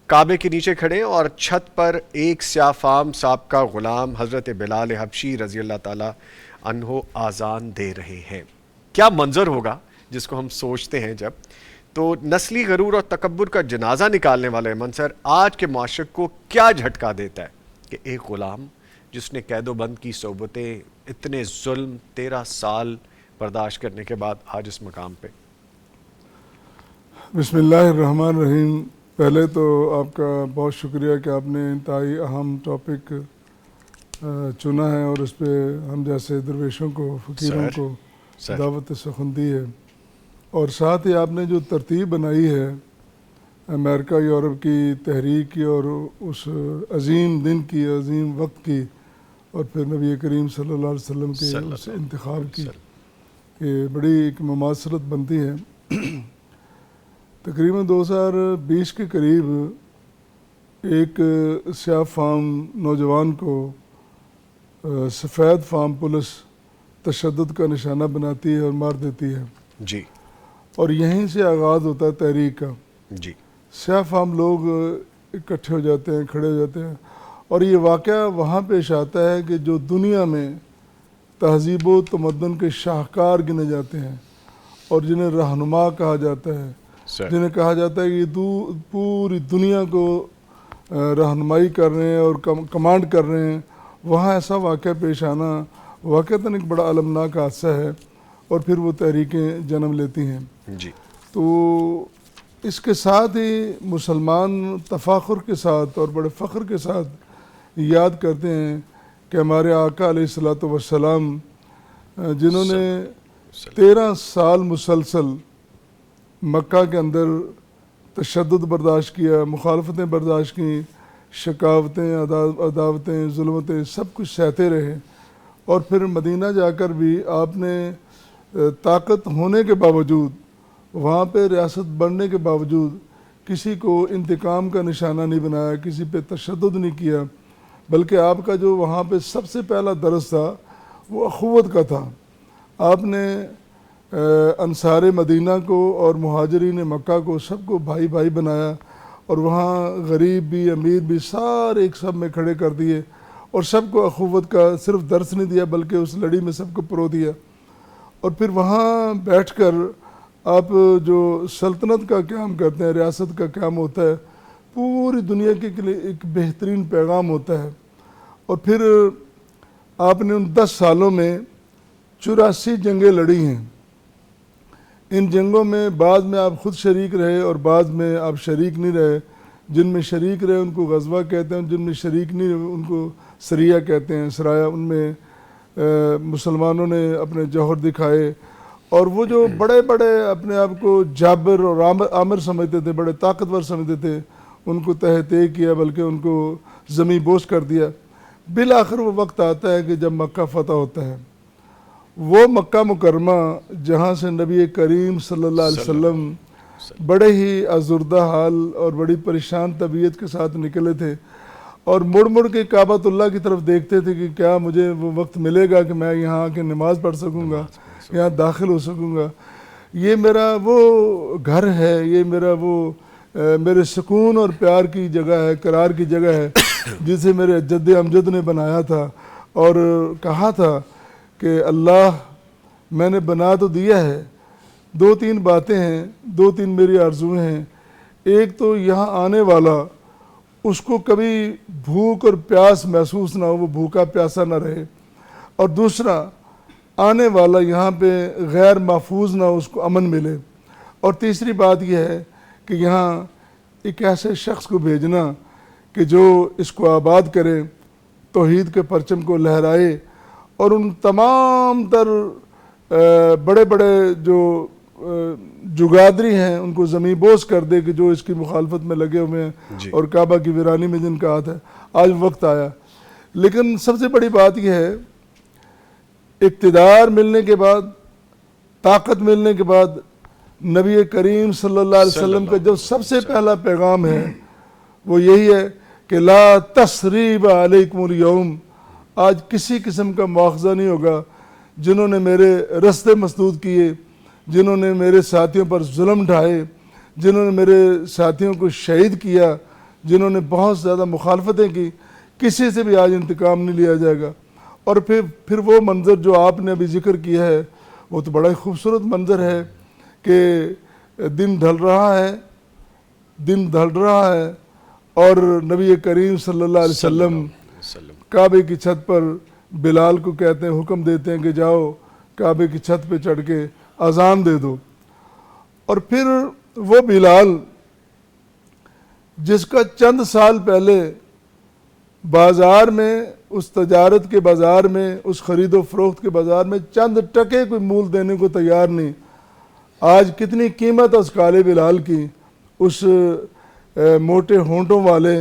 کعبے کے نیچے کھڑے اور چھت پر ایک سیاہ فام سابقہ غلام حضرت بلال حبشی رضی اللہ تعالیٰ عنہ آذان دے رہے ہیں۔ کیا منظر ہوگا جس کو ہم سوچتے ہیں جب، تو نسلی غرور اور تکبر کا جنازہ نکالنے والا منظر آج کے معاشرے کو کیا جھٹکا دیتا ہے کہ ایک غلام جس نے قید و بند کی صحبتیں، اتنے ظلم 13 سال برداشت کرنے کے بعد آج اس مقام پہ۔ بسم اللہ الرحمن الرحیم۔ پہلے تو آپ کا بہت شکریہ کہ آپ نے انتہائی اہم ٹاپک چنا ہے، اور اس پہ ہم جیسے درویشوں کو، فقیروں کو دعوت سخن دی ہے، اور ساتھ ہی آپ نے جو ترتیب بنائی ہے امریکہ یورپ کی تحریک کی، اور اس عظیم دن کی، عظیم وقت کی، اور پھر نبی کریم صلی اللہ علیہ وسلم کے اس انتخاب کی کہ بڑی ایک مماثلت بنتی ہے۔ تقریباً 2020 کے قریب ایک سیاہ فام نوجوان کو سفید فام پولیس تشدد کا نشانہ بناتی ہے اور مار دیتی ہے جی، اور یہیں سے آغاز ہوتا ہے تحریک کا۔ جی، سیاہ فام لوگ اکٹھے ہو جاتے ہیں، کھڑے ہو جاتے ہیں، اور یہ واقعہ وہاں پیش آتا ہے کہ جو دنیا میں تہذیب و تمدن کے شاہکار گنے جاتے ہیں اور جنہیں رہنما کہا جاتا ہے، جنہیں کہا جاتا ہے کہ یہ پوری دنیا کو رہنمائی کر رہے ہیں اور کمانڈ کر رہے ہیں، وہاں ایسا واقعہ پیش آنا واقعتاً ایک بڑا المناک حادثہ ہے، اور پھر وہ تحریکیں جنم لیتی ہیں۔ جی، تو اس کے ساتھ ہی مسلمان تفاخر کے ساتھ اور بڑے فخر کے ساتھ یاد کرتے ہیں کہ ہمارے آقا علیہ الصلوۃ والسلام جنہوں نے 13 سال مسلسل مکہ کے اندر تشدد برداشت کیا، مخالفتیں برداشت کیں، شکاوتیں، عداوتیں، ظلمتیں، سب کچھ سہتے رہے، اور پھر مدینہ جا کر بھی آپ نے طاقت ہونے کے باوجود، وہاں پہ ریاست بڑھنے کے باوجود کسی کو انتقام کا نشانہ نہیں بنایا، کسی پہ تشدد نہیں کیا، بلکہ آپ کا جو وہاں پہ سب سے پہلا درس تھا وہ اخوت کا تھا۔ آپ نے انصار مدینہ کو اور مہاجرین مکہ کو سب کو بھائی بھائی بنایا، اور وہاں غریب بھی امیر بھی سارے ایک سب میں کھڑے کر دیے، اور سب کو اخوت کا صرف درس نہیں دیا بلکہ اس لڑی میں سب کو پرو دیا۔ اور پھر وہاں بیٹھ کر آپ جو سلطنت کا قیام کرتے ہیں، ریاست کا قیام ہوتا ہے، پوری دنیا کے لیے ایک بہترین پیغام ہوتا ہے۔ اور پھر آپ نے ان 10 سالوں میں 84 جنگیں لڑی ہیں۔ ان جنگوں میں بعض میں آپ خود شریک رہے اور بعض میں آپ شریک نہیں رہے، جن میں شریک رہے ان کو غزوہ کہتے ہیں، جن میں شریک نہیں رہے ان کو سریہ کہتے ہیں، سرایا۔ ان میں مسلمانوں نے اپنے جوہر دکھائے، اور وہ جو بڑے بڑے اپنے آپ کو جابر اور عامر سمجھتے تھے، بڑے طاقتور سمجھتے تھے، ان کو تہہ کیا، بلکہ ان کو زمیں بوس کر دیا۔ بالآخر وہ وقت آتا ہے کہ جب مکہ فتح ہوتا ہے، وہ مکہ مکرمہ جہاں سے نبی کریم صلی اللہ علیہ وسلم بڑے ہی آزردہ حال اور بڑی پریشان طبیعت کے ساتھ نکلے تھے، اور مڑ مڑ کے کعبۃ اللہ کی طرف دیکھتے تھے کہ کیا مجھے وہ وقت ملے گا کہ میں یہاں آ کے نماز پڑھ سکوں گا، یہاں داخل ہو سکوں گا، یہ میرا وہ گھر ہے، یہ میرا وہ میرے سکون اور پیار کی جگہ ہے، قرار کی جگہ ہے، جسے میرے جد امجد نے بنایا تھا، اور کہا تھا کہ اللہ میں نے بنا تو دیا ہے، 2-3 باتیں ہیں، 2-3 میری آرزویں ہیں۔ ایک تو یہاں آنے والا اس کو کبھی بھوک اور پیاس محسوس نہ ہو، وہ بھوکا پیاسا نہ رہے، اور دوسرا آنے والا یہاں پہ غیر محفوظ نہ ہو، اس کو امن ملے، اور تیسری بات یہ ہے کہ یہاں ایک ایسے شخص کو بھیجنا کہ جو اس کو آباد کرے، توحید کے پرچم کو لہرائے، اور ان تمام تر بڑے بڑے جو جگادری ہیں ان کو زمین بوس کر دے کہ جو اس کی مخالفت میں لگے ہوئے ہیں، اور کعبہ کی ویرانی میں جن کا ہاتھ ہے۔ آج وقت آیا، لیکن سب سے بڑی بات یہ ہے، اقتدار ملنے کے بعد، طاقت ملنے کے بعد، نبی کریم صلی اللہ علیہ وسلم کا جو سب سے پہلا پیغام ہے وہ یہی ہے کہ لا تثریب علیکم اليوم، آج کسی قسم کا مواخذہ نہیں ہوگا۔ جنہوں نے میرے رستے مسدود کیے، جنہوں نے میرے ساتھیوں پر ظلم ڈھائے، جنہوں نے میرے ساتھیوں کو شہید کیا، جنہوں نے بہت زیادہ مخالفتیں کی، کسی سے بھی آج انتقام نہیں لیا جائے گا۔ اور پھر وہ منظر جو آپ نے ابھی ذکر کیا ہے، وہ تو بڑا ہی خوبصورت منظر ہے کہ دن ڈھل رہا ہے اور نبی کریم صلی اللہ علیہ وسلم کعبے کی چھت پر بلال کو کہتے ہیں، حکم دیتے ہیں کہ جاؤ کعبے کی چھت پہ چڑھ کے اذان دے دو۔ اور پھر وہ بلال جس کا چند سال پہلے بازار میں، اس تجارت کے بازار میں، اس خرید و فروخت کے بازار میں چند ٹکے کوئی مول دینے کو تیار نہیں، آج کتنی قیمت ہے اس کالے بلال کی، اس موٹے ہونٹوں والے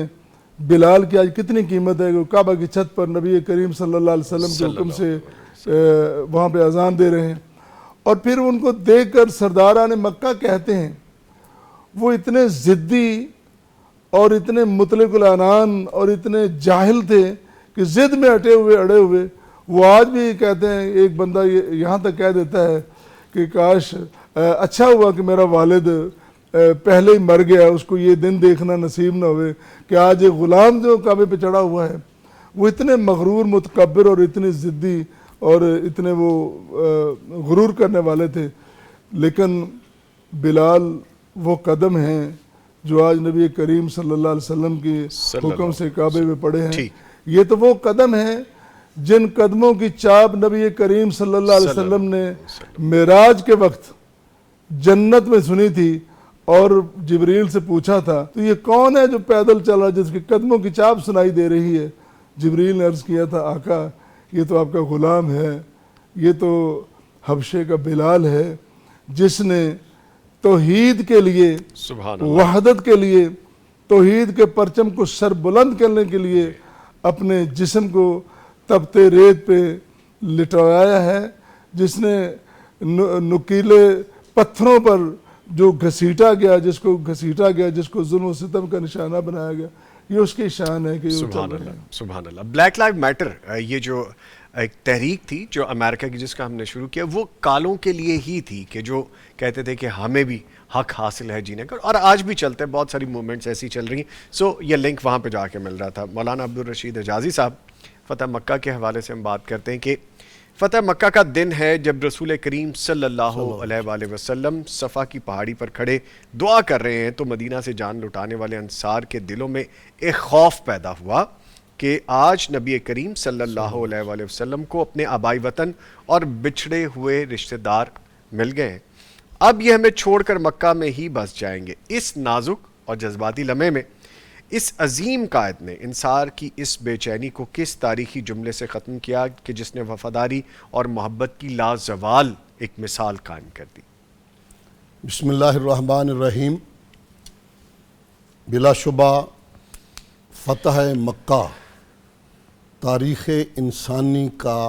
بلال کی آج کتنی قیمت ہے کہ کعبہ کی چھت پر نبی کریم صلی اللہ علیہ وسلم کے حکم سے وہاں پہ اذان دے رہے ہیں، اور پھر ان کو دیکھ کر سرداران مکہ کہتے ہیں وہ اتنے ضدی اور اتنے مطلق العنان اور اتنے جاہل تھے کہ ضد میں اڑے ہوئے وہ آج بھی کہتے ہیں، ایک بندہ یہاں تک کہہ دیتا ہے کہ کاش اچھا ہوا کہ میرا والد پہلے ہی مر گیا، اس کو یہ دن دیکھنا نصیب نہ ہوئے کہ آج ایک غلام جو کعبے پہ چڑھا ہوا ہے۔ وہ اتنے مغرور متکبر اور اتنے ضدی اور اتنے وہ غرور کرنے والے تھے، لیکن بلال وہ قدم ہیں جو آج نبی کریم صلی اللہ علیہ وسلم کی حکم سے کعبے میں پڑے ہیں۔ یہ تو وہ قدم ہیں جن قدموں کی چاپ نبی کریم صلی اللہ علیہ وسلم نے معراج کے وقت جنت میں سنی تھی اور جبریل سے پوچھا تھا تو یہ کون ہے جو پیدل چل رہا جس کے قدموں کی چاپ سنائی دے رہی ہے؟ جبریل نے عرض کیا تھا آقا یہ تو آپ کا غلام ہے، یہ تو حبشے کا بلال ہے جس نے توحید کے لیے، وحدت کے لیے، توحید کے پرچم کو سر بلند کرنے کے لیے اپنے جسم کو تپتے ریت پہ لٹایا ہے، جس نے نکیلے پتھروں پر جو گھسیٹا گیا، جس کو ظلم و ستم کا نشانہ بنایا گیا، یہ اس کی شان ہے کہ سبحان اللہ، سبحان اللہ۔ بلیک لائف میٹر یہ جو ایک تحریک تھی جو امریکہ کی جس کا ہم نے شروع کیا، وہ کالوں کے لیے ہی تھی کہ جو کہتے تھے کہ ہمیں بھی حق حاصل ہے جینے کا، اور آج بھی چلتے ہیں، بہت ساری موومنٹس ایسی چل رہی ہیں۔ سو یہ لنک وہاں پہ جا کے مل رہا تھا۔ مولانا عبدالرشید حجازی صاحب، فتح مکہ کے حوالے سے ہم بات کرتے ہیں کہ فتح مکہ کا دن ہے جب رسول کریم صلی اللہ علیہ وآلہ وسلم صفا کی پہاڑی پر کھڑے دعا کر رہے ہیں تو مدینہ سے جان لٹانے والے انصار کے دلوں میں ایک خوف پیدا ہوا کہ آج نبی کریم صلی اللہ علیہ وآلہ وسلم کو اپنے آبائی وطن اور بچھڑے ہوئے رشتہ دار مل گئے ہیں، اب یہ ہمیں چھوڑ کر مکہ میں ہی بس جائیں گے۔ اس نازک اور جذباتی لمحے میں اس عظیم قائد نے انصار کی اس بے چینی کو کس تاریخی جملے سے ختم کیا کہ جس نے وفاداری اور محبت کی لازوال ایک مثال قائم کر دی؟ بسم اللہ الرحمن الرحیم۔ بلا شبہ فتح مکہ تاریخ انسانی کا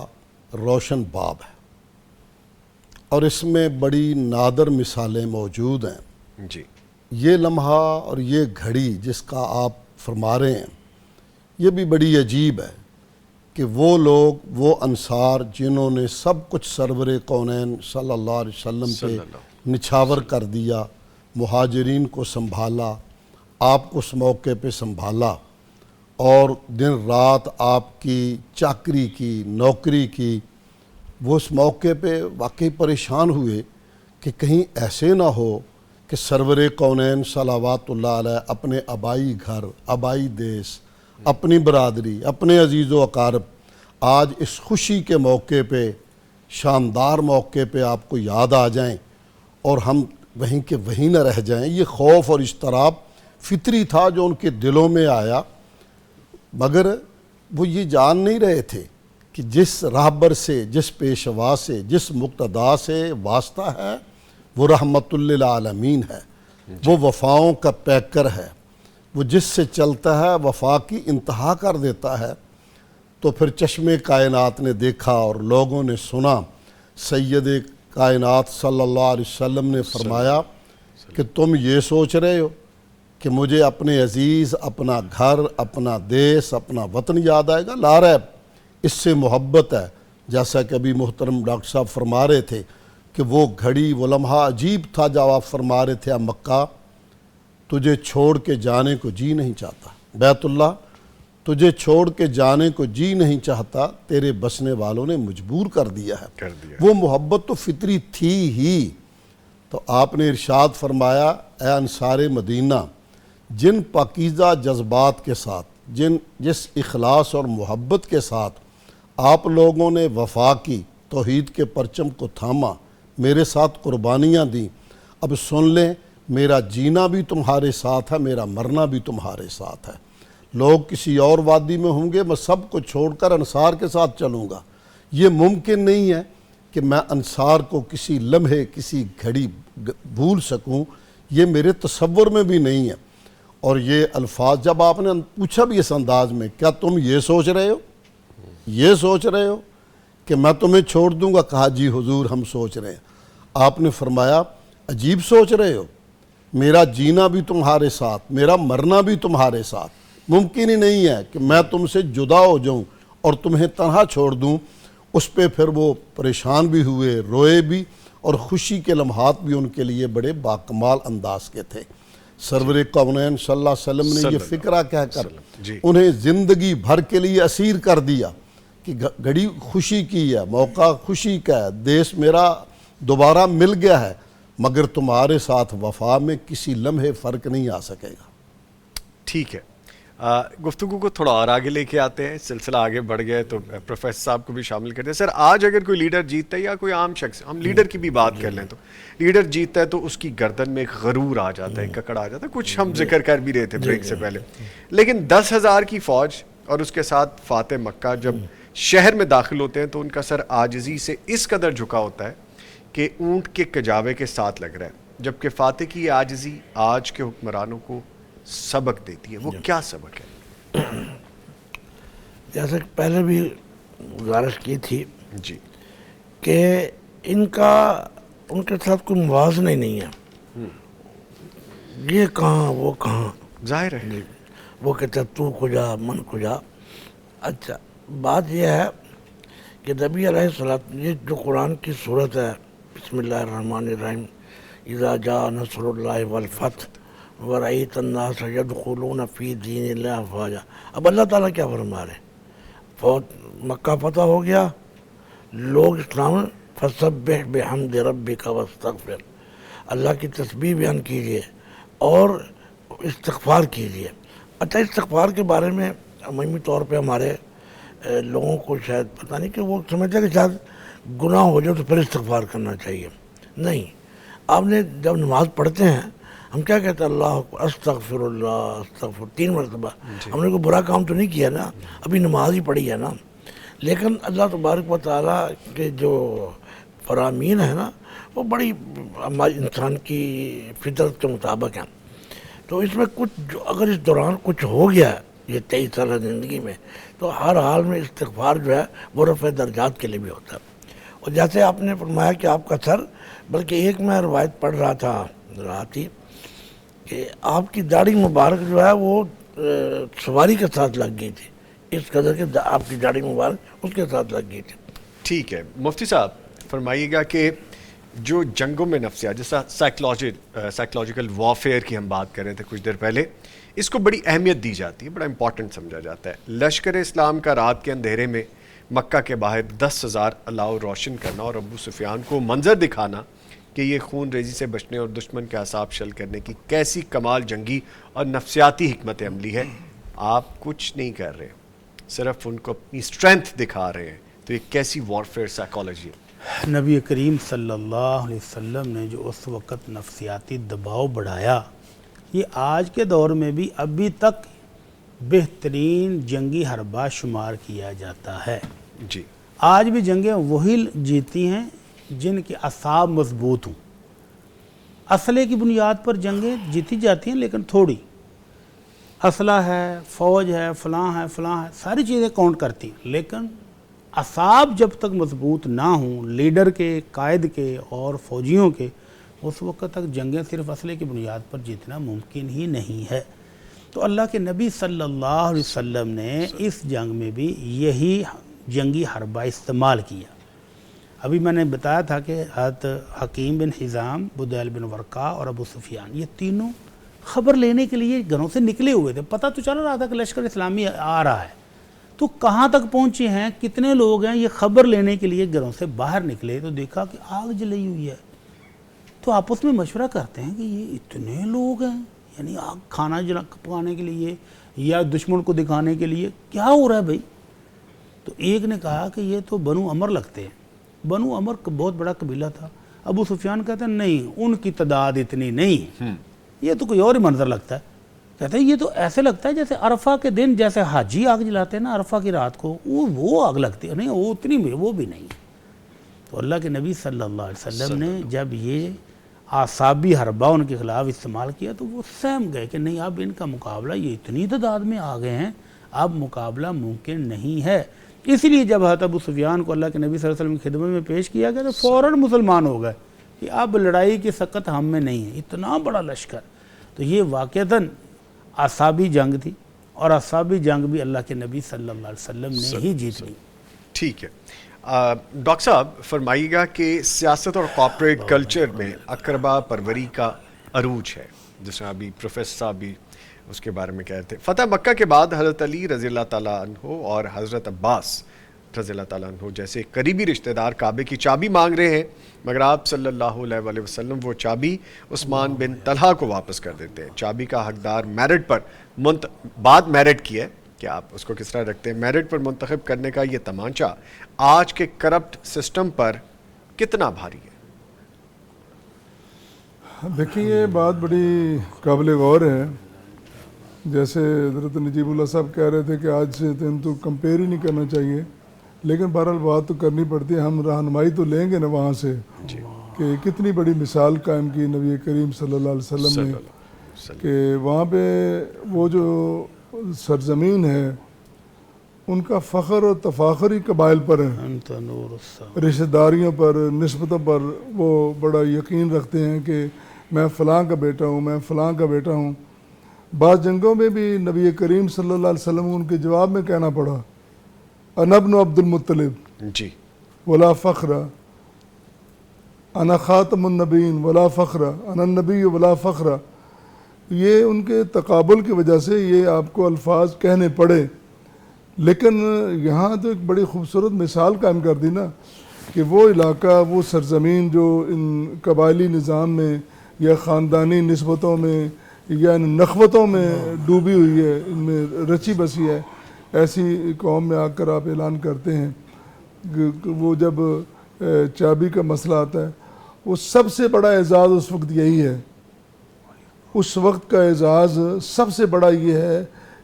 روشن باب ہے، اور اس میں بڑی نادر مثالیں موجود ہیں۔ جی، یہ لمحہ اور یہ گھڑی جس کا آپ فرما رہے ہیں یہ بھی بڑی عجیب ہے کہ وہ لوگ، وہ انصار جنہوں نے سب کچھ سرور کونین صلی اللہ علیہ وسلم پہ نچھاور کر دیا، مہاجرین کو سنبھالا، آپ کو اس موقع پہ سنبھالا اور دن رات آپ کی چاکری کی، نوکری کی، وہ اس موقع پہ واقعی پریشان ہوئے کہ کہیں ایسے نہ ہو کہ سرور کونین صلوات اللہ علیہ اپنے آبائی گھر، آبائی دیس، اپنی برادری، اپنے عزیز و اقارب آج اس خوشی کے موقع پہ، شاندار موقع پہ آپ کو یاد آ جائیں اور ہم وہیں کے وہیں نہ رہ جائیں۔ یہ خوف اور اضطراب فطری تھا جو ان کے دلوں میں آیا، مگر وہ یہ جان نہیں رہے تھے کہ جس راہبر سے، جس پیشوا سے، جس مقتدا سے واسطہ ہے وہ رحمت للعالمین ہے، وہ وفاؤں کا پیکر ہے، وہ جس سے چلتا ہے وفا کی انتہا کر دیتا ہے۔ تو پھر چشم کائنات نے دیکھا اور لوگوں نے سنا، سید کائنات صلی اللہ علیہ وسلم نے فرمایا کہ تم یہ سوچ رہے ہو کہ مجھے اپنے عزیز، اپنا گھر، اپنا دیس، اپنا وطن یاد آئے گا؟ لا ریب، اس سے محبت ہے۔ جیسا کہ ابھی محترم ڈاکٹر صاحب فرما رہے تھے کہ وہ گھڑی، وہ لمحہ عجیب تھا جب آپ فرما رہے تھے مکہ تجھے چھوڑ کے جانے کو جی نہیں چاہتا، بیت اللہ تجھے چھوڑ کے جانے کو جی نہیں چاہتا، تیرے بسنے والوں نے مجبور کر دیا ہے۔ وہ محبت تو فطری تھی ہی۔ تو آپ نے ارشاد فرمایا اے انصار مدینہ، جن پاکیزہ جذبات کے ساتھ، جس اخلاص اور محبت کے ساتھ آپ لوگوں نے وفا کی، توحید کے پرچم کو تھاما، میرے ساتھ قربانیاں دیں، اب سن لیں میرا جینا بھی تمہارے ساتھ ہے، میرا مرنا بھی تمہارے ساتھ ہے۔ لوگ کسی اور وادی میں ہوں گے، میں سب کو چھوڑ کر انصار کے ساتھ چلوں گا، یہ ممکن نہیں ہے کہ میں انصار کو کسی لمحے، کسی گھڑی بھول سکوں، یہ میرے تصور میں بھی نہیں ہے۔ اور یہ الفاظ جب آپ نے پوچھا بھی اس انداز میں، کیا تم یہ سوچ رہے ہو، یہ سوچ رہے ہو کہ میں تمہیں چھوڑ دوں گا؟ کہا جی حضور ہم سوچ رہے ہیں۔ آپ نے فرمایا عجیب سوچ رہے ہو، میرا جینا بھی تمہارے ساتھ، میرا مرنا بھی تمہارے ساتھ، ممکن ہی نہیں ہے کہ میں تم سے جدا ہو جاؤں اور تمہیں تنہا چھوڑ دوں۔ اس پہ پھر وہ پریشان بھی ہوئے، روئے بھی، اور خوشی کے لمحات بھی ان کے لیے بڑے باکمال انداز کے تھے۔ سرور کونین صلی اللہ علیہ وسلم نے یہ فکرہ کہہ کر انہیں زندگی بھر کے لیے اسیر کر دیا کہ گھڑی خوشی کی ہے، موقع خوشی کا ہے، دیس میرا دوبارہ مل گیا ہے، مگر تمہارے ساتھ وفا میں کسی لمحے فرق نہیں آ سکے گا۔ ٹھیک ہے، گفتگو کو تھوڑا اور آگے لے کے آتے ہیں، سلسلہ آگے بڑھ گیا تو پروفیسر صاحب کو بھی شامل کرتے ہیں۔ سر آج اگر کوئی لیڈر جیتتا ہے یا کوئی عام شخص، ہم لیڈر کی بھی بات کر لیں تو لیڈر جیتتا ہے تو اس کی گردن میں ایک غرور آ جاتا ہے، ککڑ آ جاتا ہے، کچھ ہم ذکر کر بھی رہے تھے بریک سے پہلے۔ لیکن 10,000 کی فوج اور اس کے ساتھ فاتح مکہ جب شہر میں داخل ہوتے ہیں تو ان کا سر عاجزی سے اس قدر جھکا ہوتا ہے کہ اونٹ کے کجاوے کے ساتھ لگ رہا ہے، جبکہ فاتح کی یہ عاجزی آج کے حکمرانوں کو سبق دیتی ہے۔ وہ کیا سبق ہے؟ جیسے کہ پہلے بھی گزارش کی تھی جی کہ ان کے ساتھ کوئی موازنہ ہی نہیں ہے، یہ کہاں وہ کہاں، ظاہر ہے وہ کہتا تو کجا من کجا۔ اچھا بات یہ ہے کہ نبی علیہ السلام، یہ جو قرآن کی صورت ہے بسم اللہ الرحمن الرحیم، اذا جاء نصر اللہ والفتح ورأیت الناس یدخلون فی دین اللہ افواجا۔ اب اللہ تعالیٰ کیا فرما رہے ہیں؟ مکہ فتح ہو گیا، لوگ اسلام، فسبح بحمد ربک واستغفر، اللہ کی تسبیح بیان کیجیے اور استغفار کیجیے۔ اچھا استغفار کے بارے میں عمومی طور پہ ہمارے لوگوں کو شاید پتہ نہیں کہ وہ سمجھتے ہیں کہ شاید گناہ ہو جائے تو پھر استغفار کرنا چاہیے۔ نہیں، آپ نے جب نماز پڑھتے ہیں ہم کیا کہتے ہیں؟ اللہ استغفر اللہ استغفر 3 مرتبہ۔ ہم نے کوئی برا کام تو نہیں کیا نا، ابھی نماز ہی پڑھی ہے نا۔ لیکن اللہ تبارک و تعالیٰ کے جو فرامین ہیں نا وہ بڑی ہماری انسان کی فطرت کے مطابق ہیں۔ تو اس میں کچھ اگر اس دوران کچھ ہو گیا یہ 23 سالہ زندگی میں تو ہر حال میں استغفار جو ہے وہ رفع درجات کے لیے بھی ہوتا ہے۔ اور جیسے آپ نے فرمایا کہ آپ کا سر، بلکہ ایک میں روایت پڑھ رہا تھی کہ آپ کی داڑھی مبارک جو ہے وہ سواری کے ساتھ لگ گئی تھی، اس قدر کہ آپ کی داڑھی مبارک اس کے ساتھ لگ گئی تھی۔ ٹھیک ہے مفتی صاحب، فرمائیے گا کہ جو جنگوں میں نفسیات، جیسا سائیکلوجیکل وارفیئر کی ہم بات کر رہے تھے کچھ دیر پہلے، اس کو بڑی اہمیت دی جاتی ہے، بڑا امپورٹنٹ سمجھا جاتا ہے۔ لشکر اسلام کا رات کے اندھیرے میں مکہ کے باہر 10,000 الاؤ روشن کرنا اور ابو سفیان کو منظر دکھانا کہ یہ خون ریزی سے بچنے اور دشمن کے اعصاب شل کرنے کی کیسی کمال جنگی اور نفسیاتی حکمت عملی ہے۔ آپ کچھ نہیں کر رہے، صرف ان کو اپنی اسٹرینتھ دکھا رہے ہیں، تو یہ کیسی وارفیئر سائیکالوجی ہے؟ نبی کریم صلی اللہ علیہ وسلم نے جو اس وقت نفسیاتی دباؤ بڑھایا، یہ آج کے دور میں بھی ابھی تک بہترین جنگی حربہ شمار کیا جاتا ہے۔ جی آج بھی جنگیں وہی جیتی ہیں جن کے اعصاب مضبوط ہوں۔ اسلحے کی بنیاد پر جنگیں جیتی جاتی ہیں لیکن تھوڑی، اسلحہ ہے، فوج ہے، فلاں ہے، ساری چیزیں کاؤنٹ کرتی ہیں، لیکن اعصاب جب تک مضبوط نہ ہوں لیڈر کے، قائد کے اور فوجیوں کے، اس وقت تک جنگیں صرف اسلحے کی بنیاد پر جیتنا ممکن ہی نہیں ہے۔ تو اللہ کے نبی صلی اللہ علیہ وسلم نے اس جنگ میں بھی یہی جنگی حربہ استعمال کیا۔ ابھی میں نے بتایا تھا کہ حضرت حکیم بن حزام، بدیل بن ورقا اور ابو سفیان، یہ تینوں خبر لینے کے لیے گھروں سے نکلے ہوئے تھے۔ پتہ تو چل رہا تھا کہ لشکر اسلامی آ رہا ہے، تو کہاں تک پہنچے ہیں، کتنے لوگ ہیں، یہ خبر لینے کے لیے گھروں سے باہر نکلے تو دیکھا کہ آگ جلی ہوئی ہے۔ تو آپس میں مشورہ کرتے ہیں کہ یہ اتنے لوگ ہیں، یعنی آگ کھانا پکانے کے لیے یا دشمن کو دکھانے کے لیے کیا ہو رہا ہے بھائی؟ تو ایک نے کہا کہ یہ تو بنو عمر لگتے ہیں۔ بنو عمر بہت بڑا قبیلہ تھا۔ ابو سفیان کہتے ہیں نہیں، ان کی تعداد اتنی نہیں ہے، یہ تو کوئی اور ہی منظر لگتا ہے۔ کہتے ہیں یہ تو ایسے لگتا ہے جیسے عرفہ کے دن جیسے حاجی آگ جلاتے ہیں نا عرفہ کی رات کو، وہ آگ لگتی ہے، نہیں وہ اتنی وہ بھی نہیں۔ تو اللہ کے نبی صلی اللہ علیہ وسلم نے جب یہ اعصابی حربہ ان کے خلاف استعمال کیا تو وہ سہم گئے کہ نہیں اب ان کا مقابلہ یہ اتنی تعداد میں آ گئے ہیں، اب مقابلہ ممکن نہیں ہے۔ اسی لیے جب حضرت ابو سفیان کو اللہ کے نبی صلی اللہ علیہ وسلم کی خدمت میں پیش کیا گیا تو فوراً مسلمان ہو گئے کہ اب لڑائی کی سکت ہم میں نہیں ہے، اتنا بڑا لشکر۔ تو یہ واقعتاً اعصابی جنگ تھی، اور اعصابی جنگ بھی اللہ کے نبی صلی اللہ علیہ وسلم نے ہی جیت لی۔ ٹھیک ہے ڈاکٹر صاحب فرمائیے گا کہ سیاست اور کارپوریٹ کلچر میں اقربا پروری کا عروج ہے، جس میں ابھی پروفیسر صاحب بھی اس کے بارے میں کہہ رہے تھے۔ فتح مکہ کے بعد حضرت علی رضی اللہ تعالیٰ عنہ اور حضرت عباس رضی اللہ تعالیٰ عنہ جیسے قریبی رشتہ دار کعبے کی چابی مانگ رہے ہیں، مگر آپ صلی اللہ علیہ وآلہ وسلم وہ چابی عثمان بن طلحہ کو واپس کر دیتے ہیں۔ چابی کا حقدار میرٹ پر بات میرٹ کی ہے کہ آپ اس کو کس طرح رکھتے ہیں، میرٹ پر منتخب کرنے کا یہ تمانچہ آج کے کرپٹ سسٹم پر کتنا بھاری ہے؟ دیکھیں یہ بات بڑی قابل غور ہے۔ جیسے حضرت نجیب اللہ صاحب کہہ رہے تھے کہ آج سے تو کمپیئر ہی نہیں کرنا چاہیے، لیکن بہرحال بات تو کرنی پڑتی ہے۔ ہم رہنمائی تو لیں گے نا وہاں سے کہ کتنی بڑی مثال قائم کی نبی کریم صلی اللہ علیہ وسلم نے، کہ وہاں پہ وہ جو سرزمین ہے ان کا فخر اور تفاخر ہی قبائل پر ہے، رشتہ داریوں پر، نسبتوں پر وہ بڑا یقین رکھتے ہیں کہ میں فلاں کا بیٹا ہوں، میں فلاں کا بیٹا ہوں۔ بعض جنگوں میں بھی نبی کریم صلی اللہ علیہ وسلم ان کے جواب میں کہنا پڑا انا ابن عبد المطلب جی ولا فخر، انا خاتم النبیین ولا فخر، انا النبی ولا فخر۔ یہ ان کے تقابل کی وجہ سے یہ آپ کو الفاظ کہنے پڑے، لیکن یہاں تو ایک بڑی خوبصورت مثال قائم کر دی نا کہ وہ علاقہ، وہ سرزمین جو ان قبائلی نظام میں یا خاندانی نسبتوں میں یا ان نخوتوں میں ڈوبی ہوئی ہے، ان میں رچی بسی ہے، ایسی قوم میں آ کر آپ اعلان کرتے ہیں کہ وہ جب چابی کا مسئلہ آتا ہے، وہ سب سے بڑا اعزاز اس وقت یہی ہے۔ اس وقت کا اعزاز سب سے بڑا یہ ہے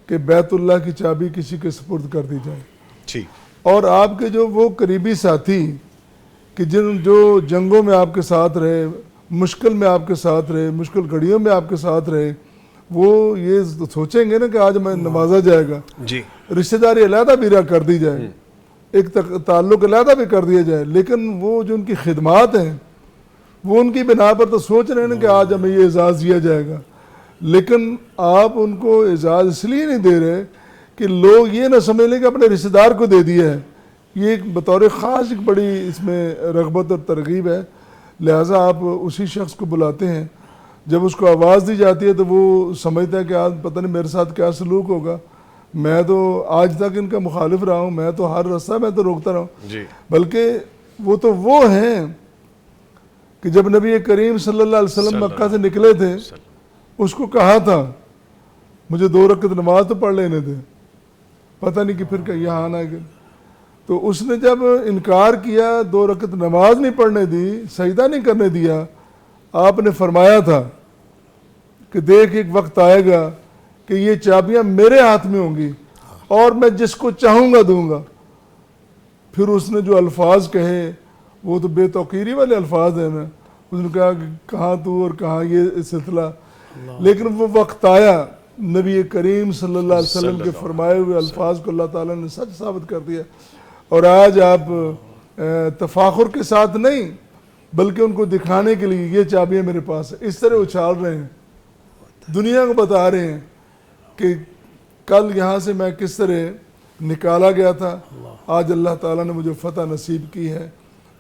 کہ بیت اللہ کی چابی کسی کے سپرد کر دی جائے۔ جی اور آپ کے جو وہ قریبی ساتھی کہ جو جنگوں میں آپ کے ساتھ رہے، مشکل میں آپ کے ساتھ رہے، مشکل گھڑیوں میں آپ کے ساتھ رہے، وہ یہ سوچیں گے نا کہ آج میں نوازا جائے گا، جی رشتہ داری علیحدہ بھی کر دی جائے، ایک تعلق علیحدہ بھی کر دیا جائے، لیکن وہ جو ان کی خدمات ہیں وہ ان کی بنا پر تو سوچ رہے ہیں کہ آج ہمیں یہ اعزاز دیا جائے گا، لیکن آپ ان کو اعزاز اس لیے نہیں دے رہے کہ لوگ یہ نہ سمجھ لیں کہ اپنے رشتہ دار کو دے دیا ہے۔ یہ ایک بطور خاص ایک بڑی اس میں رغبت اور ترغیب ہے، لہٰذا آپ اسی شخص کو بلاتے ہیں، جب اس کو آواز دی جاتی ہے تو وہ سمجھتا ہے کہ آج پتہ نہیں میرے ساتھ کیا سلوک ہوگا، میں تو آج تک ان کا مخالف رہا ہوں، میں تو ہر رستہ میں تو روکتا رہا ہوں، جی بلکہ وہ ہیں کہ جب نبی کریم صلی اللہ علیہ وسلم مکہ سے نکلے تھے اس کو کہا تھا مجھے 2 رکعت نماز تو پڑھ لینے دے، پتہ نہیں کہ پھر کہ یہاں آنا ہے، تو اس نے جب انکار کیا، 2 رکعت نماز نہیں پڑھنے دی، سجدہ نہیں کرنے دیا، آپ نے فرمایا تھا کہ دیکھ ایک وقت آئے گا کہ یہ چابیاں میرے ہاتھ میں ہوں گی اور میں جس کو چاہوں گا دوں گا۔ پھر اس نے جو الفاظ کہے وہ تو بے توقیری والے الفاظ ہیں نا، اس نے کہا کہ کہاں تو اور کہاں یہ سلسلہ، لیکن وہ وقت آیا، نبی کریم صلی اللہ علیہ وسلم کے فرمائے ہوئے الفاظ کو اللہ تعالیٰ نے سچ ثابت کر دیا، اور آج آپ تفاخر کے ساتھ نہیں بلکہ ان کو دکھانے کے لیے یہ چابیاں میرے پاس ہیں، اس طرح اچھال رہے ہیں، دنیا کو بتا رہے ہیں کہ کل یہاں سے میں کس طرح نکالا گیا تھا، آج اللہ تعالیٰ نے مجھے فتح نصیب کی ہے،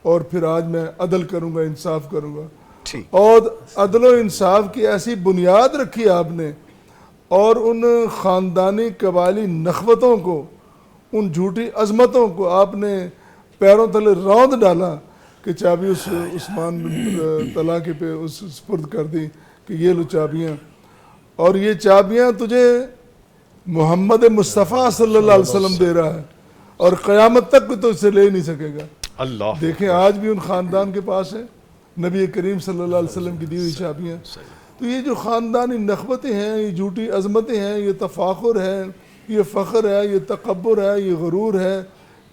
اور پھر آج میں عدل کروں گا، انصاف کروں گا، اور عدل و انصاف کی ایسی بنیاد رکھی آپ نے، اور ان خاندانی قبائلی نخوتوں کو، ان جھوٹی عظمتوں کو آپ نے پیروں تلے روند ڈالا کہ چابی اس عثمان بن طلحہ کے پہ اس سپرد کر دی کہ یہ لو چابیاں، اور یہ چابیاں تجھے محمد مصطفیٰ صلی اللہ علیہ وسلم دے رہا ہے، اور قیامت تک تو اسے لے نہیں سکے گا۔ اللہ دیکھیں آج بھی ان خاندان کے پاس ہے نبی کریم صلی اللہ علیہ وسلم کی دی ہوئی چابیاں۔ تو یہ جو خاندانی نخوتیں ہیں، یہ جھوٹی عظمتیں ہیں، یہ تفاخر ہے، یہ فخر ہے، یہ تکبر ہے، یہ غرور ہے،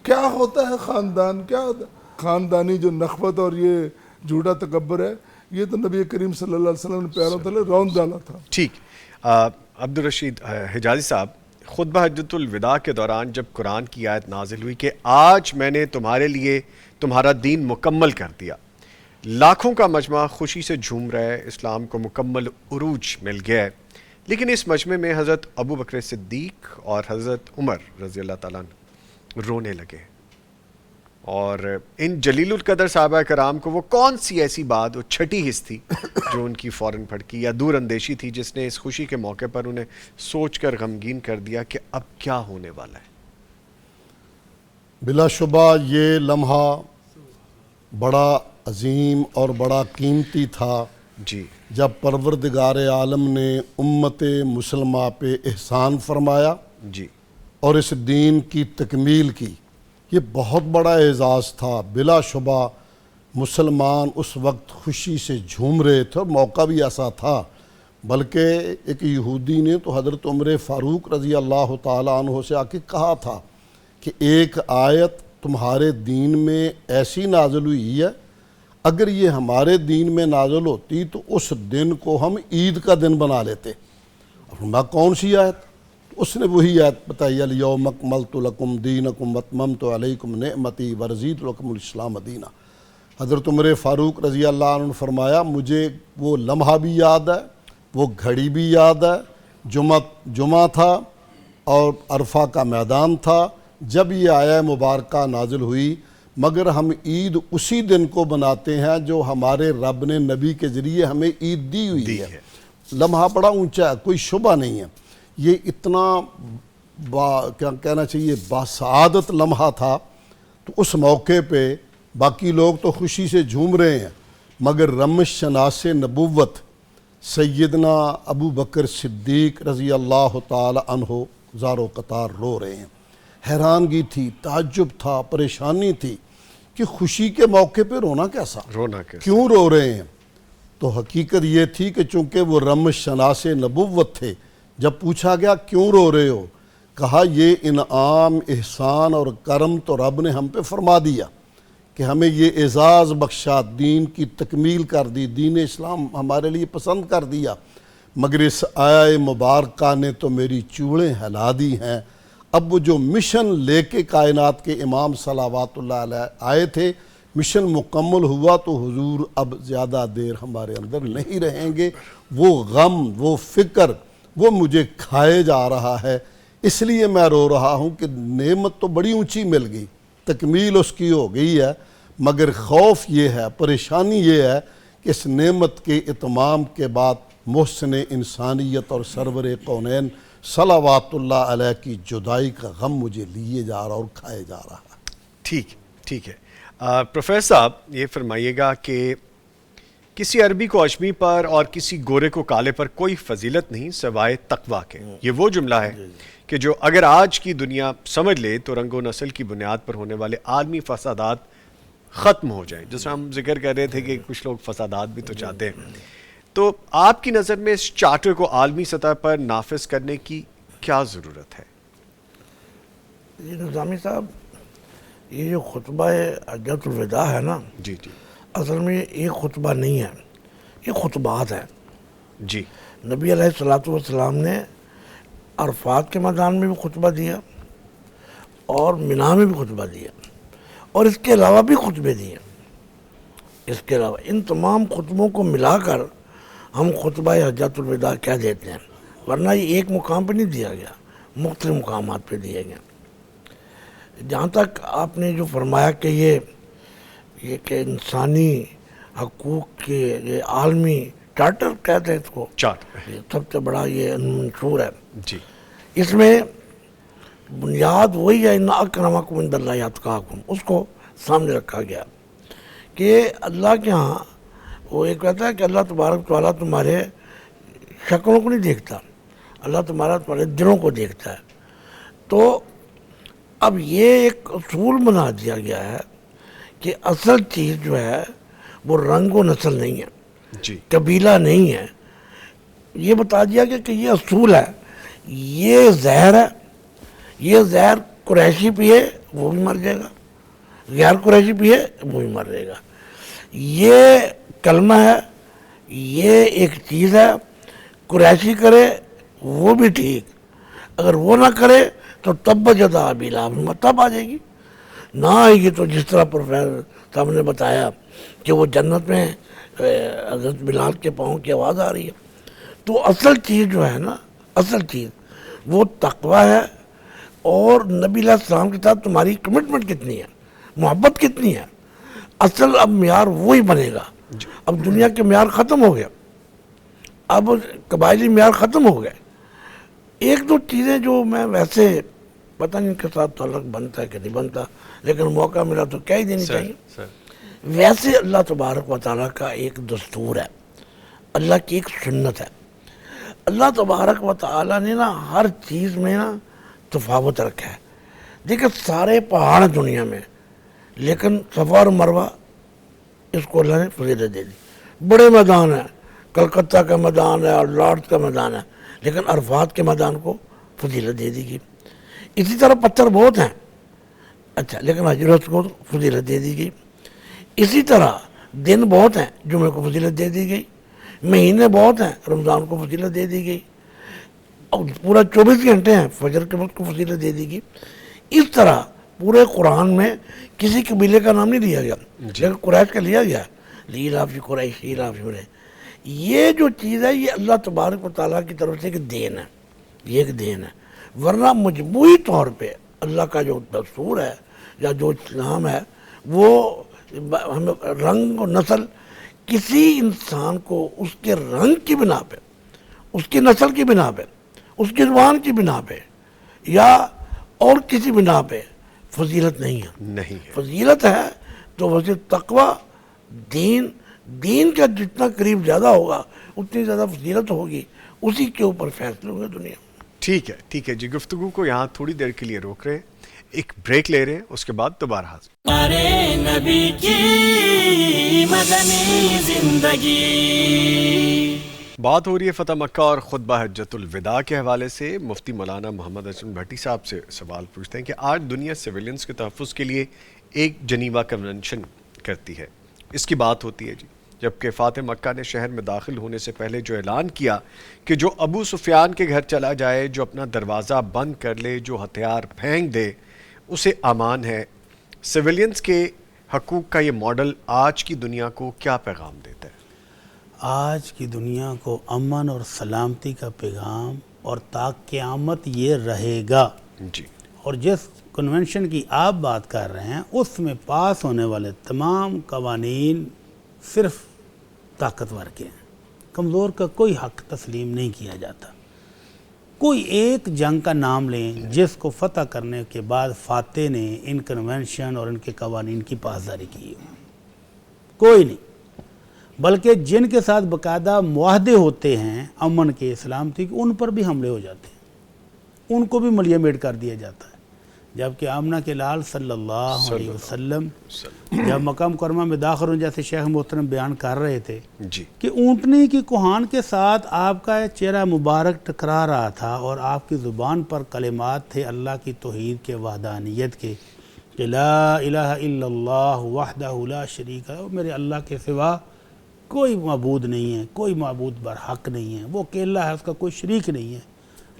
کیا ہوتا ہے خاندان، کیا ہوتا ہے خاندانی جو نخوت اور یہ جھوٹا تکبر ہے، یہ تو نبی کریم صلی اللہ علیہ وسلم نے پیاروں تلے رون ڈالا تھا. ٹھیک. عبدالرشید حجازی صاحب، خطبہ حجۃ الوداع کے دوران جب قرآن کی آیت نازل ہوئی کہ آج میں نے تمہارے لیے تمہارا دین مکمل کر دیا، لاکھوں کا مجمع خوشی سے جھوم رہا ہے، اسلام کو مکمل عروج مل گیا ہے، لیکن اس مجمع میں حضرت ابو بکر صدیق اور حضرت عمر رضی اللہ تعالیٰ عنہ رونے لگے. اور ان جلیل القدر صحابہ کرام کو وہ کون سی ایسی بات، وہ چھٹی حس تھی جو ان کی فوراً پھڑکی، یا دور اندیشی تھی جس نے اس خوشی کے موقع پر انہیں سوچ کر غمگین کر دیا کہ اب کیا ہونے والا ہے؟ بلا شبہ یہ لمحہ بڑا عظیم اور بڑا قیمتی تھا جی. جب پروردگار عالم نے امت مسلمہ پہ احسان فرمایا جی. اور اس دین کی تکمیل کی. یہ بہت بڑا اعزاز تھا. بلا شبہ مسلمان اس وقت خوشی سے جھوم رہے تھے، اور موقع بھی ایسا تھا. بلکہ ایک یہودی نے تو حضرت عمر فاروق رضی اللہ تعالیٰ عنہ سے آ کے کہا تھا کہ ایک آیت تمہارے دین میں ایسی نازل ہوئی ہے، اگر یہ ہمارے دین میں نازل ہوتی تو اس دن کو ہم عید کا دن بنا لیتے. فرمایا کون سی آیت؟ اس نے وہی آیت بتائی، الیوم اکملت لکم دینکم واتممت علیکم نعمتی ورضیت لکم الاسلام دینا. حضرت عمر فاروق رضی اللہ عنہ نے فرمایا مجھے وہ لمحہ بھی یاد ہے، وہ گھڑی بھی یاد ہے، جمعہ تھا اور عرفہ کا میدان تھا جب یہ آیہ مبارکہ نازل ہوئی. مگر ہم عید اسی دن کو بناتے ہیں جو ہمارے رب نے نبی کے ذریعے ہمیں عید دی ہوئی ہے. لمحہ بڑا اونچا ہے، کوئی شبہ نہیں ہے. یہ اتنا کیا کہنا چاہیے باسعادت لمحہ تھا. تو اس موقع پہ باقی لوگ تو خوشی سے جھوم رہے ہیں، مگر رمش شناس نبوت سیدنا ابو بکر صدیق رضی اللہ تعالی عنہ زار و قطار رو رہے ہیں. حیرانگی تھی، تعجب تھا، پریشانی تھی کہ خوشی کے موقع پہ رونا کیسا، کیوں رو رہے ہیں؟ تو حقیقت یہ تھی کہ چونکہ وہ رمش شناس نبوت تھے. جب پوچھا گیا کیوں رو رہے ہو، کہا یہ انعام، احسان اور کرم تو رب نے ہم پہ فرما دیا کہ ہمیں یہ اعزاز بخشا، دین کی تکمیل کر دی، دین اسلام ہمارے لیے پسند کر دیا، مگر اس آیہ مبارکہ نے تو میری چوڑیں ہلا دی ہیں. اب وہ جو مشن لے کے کائنات کے امام صلوات اللہ علیہ آئے تھے، مشن مکمل ہوا تو حضور اب زیادہ دیر ہمارے اندر نہیں رہیں گے. وہ غم، وہ فکر، وہ مجھے کھائے جا رہا ہے. اس لیے میں رو رہا ہوں کہ نعمت تو بڑی اونچی مل گئی، تکمیل اس کی ہو گئی ہے، مگر خوف یہ ہے، پریشانی یہ ہے کہ اس نعمت کے اتمام کے بعد محسن انسانیت اور سرور کونین صلوات اللہ علیہ کی جدائی کا غم مجھے لیے جا رہا اور کھائے جا رہا. ٹھیک ہے. پروفیسر صاحب یہ فرمائیے گا کہ کسی عربی کو اجمی پر اور کسی گورے کو کالے پر کوئی فضیلت نہیں سوائے تقویٰ کے. یہ وہ جملہ ہے کہ جو اگر آج کی دنیا سمجھ لے تو رنگ و نسل کی بنیاد پر ہونے والے عالمی فسادات ختم ہو جائیں. جس ہم ذکر کر رہے تھے کہ کچھ لوگ فسادات بھی تو چاہتے ہیں. تو آپ کی نظر میں اس چارٹر کو عالمی سطح پر نافذ کرنے کی کیا ضرورت ہے؟ جی نظامی صاحب، یہ جو خطبہ حجۃ الوداع ہے نا، جی اصل میں یہ خطبہ نہیں ہے، یہ خطبات ہیں. جی. نبی علیہ الصلوۃ والسلام نے عرفات کے میدان میں بھی خطبہ دیا اور مینا میں بھی خطبہ دیا، اور اس کے علاوہ بھی خطبے دیے. اس کے علاوہ ان تمام خطبوں کو ملا کر ہم خطبہ حجۃ الوداع کہہ دیتے ہیں، ورنہ یہ ایک مقام پہ نہیں دیا گیا، مختلف مقامات پہ دیے گئے. جہاں تک آپ نے جو فرمایا کہ یہ کہ انسانی حقوق کے یہ عالمی چارٹر کہتے ہیں اس کو، سب سے بڑا یہ منشور ہے. جی. اس میں بنیاد وہی ہے، ان اکرمکم عند اللہ اتقاکم، اس کو سامنے رکھا گیا کہ اللہ کے ہاں وہ ایک کہتا ہے کہ اللہ تبارک تعالیٰ تمہارے شکلوں کو نہیں دیکھتا، اللہ تمہارے دلوں کو دیکھتا ہے. تو اب یہ ایک اصول بنا دیا گیا ہے کہ اصل چیز جو ہے وہ رنگ و نسل نہیں ہے، جی، قبیلہ نہیں ہے. یہ بتا دیا گیا کہ یہ اصول ہے، یہ زہر ہے، یہ زہر قریشی پیے وہ بھی مر جائے گا، غیر قریشی پیے وہ بھی مر جائے گا. یہ کلمہ ہے، یہ ایک چیز ہے، قریشی کرے وہ بھی ٹھیک، اگر وہ نہ کرے تو تب جدا ابی لہب، تب آ جائے گی، نہ آئے گی تو جس طرح پروفیسر صاحب نے بتایا کہ وہ جنت میں حضرت بلال کے پاؤں کی آواز آ رہی ہے۔ تو اصل چیز جو ہے نا، اصل چیز وہ تقوی ہے، اور نبی علیہ السلام کے ساتھ تمہاری کمٹمنٹ کتنی ہے، محبت کتنی ہے۔ اصل اب معیار وہی بنے گا۔ اب دنیا کے معیار ختم ہو گیا، اب قبائلی معیار ختم ہو گئے۔ ایک دو چیزیں جو میں ویسے پتہ نہیں ان کے ساتھ تعلق بنتا ہے کہ نہیں بنتا، لیکن موقع ملا تو کہہ ہی دینی چاہیے۔ ویسے اللہ تبارک و تعالیٰ کا ایک دستور ہے، اللہ کی ایک سنت ہے۔ اللہ تبارک و تعالیٰ نے نا ہر چیز میں نا تفاوت رکھا ہے۔ دیکھیں سارے پہاڑ دنیا میں، لیکن صفا اور مروہ اس کو اللہ نے فضیلت دے دی۔ بڑے میدان ہیں، کلکتہ کا میدان ہے اور لارڈس کا میدان ہے، لیکن عرفات کے میدان کو فضیلت دے دی گئی۔ اسی طرح پتھر بہت ہیں، اچھا، لیکن حجر کو فضیلت دے دی گئی۔ اسی طرح دن بہت ہیں، جمعے کو فضیلت دے دی گئی۔ مہینے بہت ہیں، رمضان کو فضیلت دے دی گئی۔ اور پورا 24 گھنٹے ہیں، فجر کے وقت کو فضیلت دے دی گئی۔ اس طرح پورے قرآن میں کسی قبیلے کا نام نہیں لیا گیا، لیکن قریش کا لیا گیا، لیلاف قریش ایلاف قریش۔ یہ جو چیز ہے یہ اللہ تبارک و تعالیٰ کی طرف سے ایک دین ہے، یہ ایک دین ہے۔ ورنہ مجموعی طور پہ اللہ کا جو دستور ہے یا جو اسلام ہے وہ ہمیں رنگ و نسل، کسی انسان کو اس کے رنگ کی بنا پہ، اس کی نسل کی بنا پہ، اس کی زبان کی بنا پہ یا اور کسی بنا پہ فضیلت نہیں ہے۔ فضیلت ہے تو وجہ تقوی، دین کا جتنا قریب زیادہ ہوگا اتنی زیادہ فضیلت ہوگی، اسی کے اوپر فیصلے ہوں گے دنیا میں۔ ٹھیک ہے جی، گفتگو کو یہاں تھوڑی دیر کے لیے روک رہے ہیں، ایک بریک لے رہے ہیں، اس کے بعد دوبارہ حاضر۔ نبی کی مدنی زندگی، بات ہو رہی ہے فتح مکہ اور خطبہ حجۃ الوداع کے حوالے سے۔ مفتی مولانا محمد حسن بھٹی صاحب سے سوال پوچھتے ہیں کہ آج دنیا سویلینز کے تحفظ کے لیے ایک جنیوا کنونشن کرتی ہے، اس کی بات ہوتی ہے جی، جبکہ فاتح مکہ نے شہر میں داخل ہونے سے پہلے جو اعلان کیا کہ جو ابو سفیان کے گھر چلا جائے، جو اپنا دروازہ بند کر لے، جو ہتھیار پھینک دے، اسے امان ہے۔ سویلینز کے حقوق کا یہ ماڈل آج کی دنیا کو کیا پیغام دیتا ہے؟ آج کی دنیا کو امن اور سلامتی کا پیغام، اور تا قیامت یہ رہے گا۔ جی، اور جس کنونشن کی آپ بات کر رہے ہیں اس میں پاس ہونے والے تمام قوانین صرف طاقتور کے ہیں، کمزور کا کوئی حق تسلیم نہیں کیا جاتا۔ کوئی ایک جنگ کا نام لیں جس کو فتح کرنے کے بعد فاتح نے ان کنونشن اور ان کے قوانین کی پاسداری کی ہو، کوئی نہیں۔ بلکہ جن کے ساتھ باقاعدہ معاہدے ہوتے ہیں امن کے، سلامتی کے، ان پر بھی حملے ہو جاتے ہیں، ان کو بھی ملیہ میٹ کر دیا جاتا ہے۔ جبکہ آمنہ کے لال صلی اللہ علیہ وسلم جب مکہ مکرمہ میں داخل ہوں، جیسے شیخ محترم بیان کر رہے تھے جی، کہ اونٹنی کی کوہان کے ساتھ آپ کا چہرہ مبارک ٹکرا رہا تھا اور آپ کی زبان پر کلمات تھے اللہ کی توحید کے، وحدانیت کے، کہ لا الہ الا اللہ وحدہ لا شریک ہے، میرے اللہ کے سوا کوئی معبود نہیں ہے، کوئی معبود برحق نہیں ہے، وہ اکیلا ہے، اس کا کوئی شریک نہیں ہے۔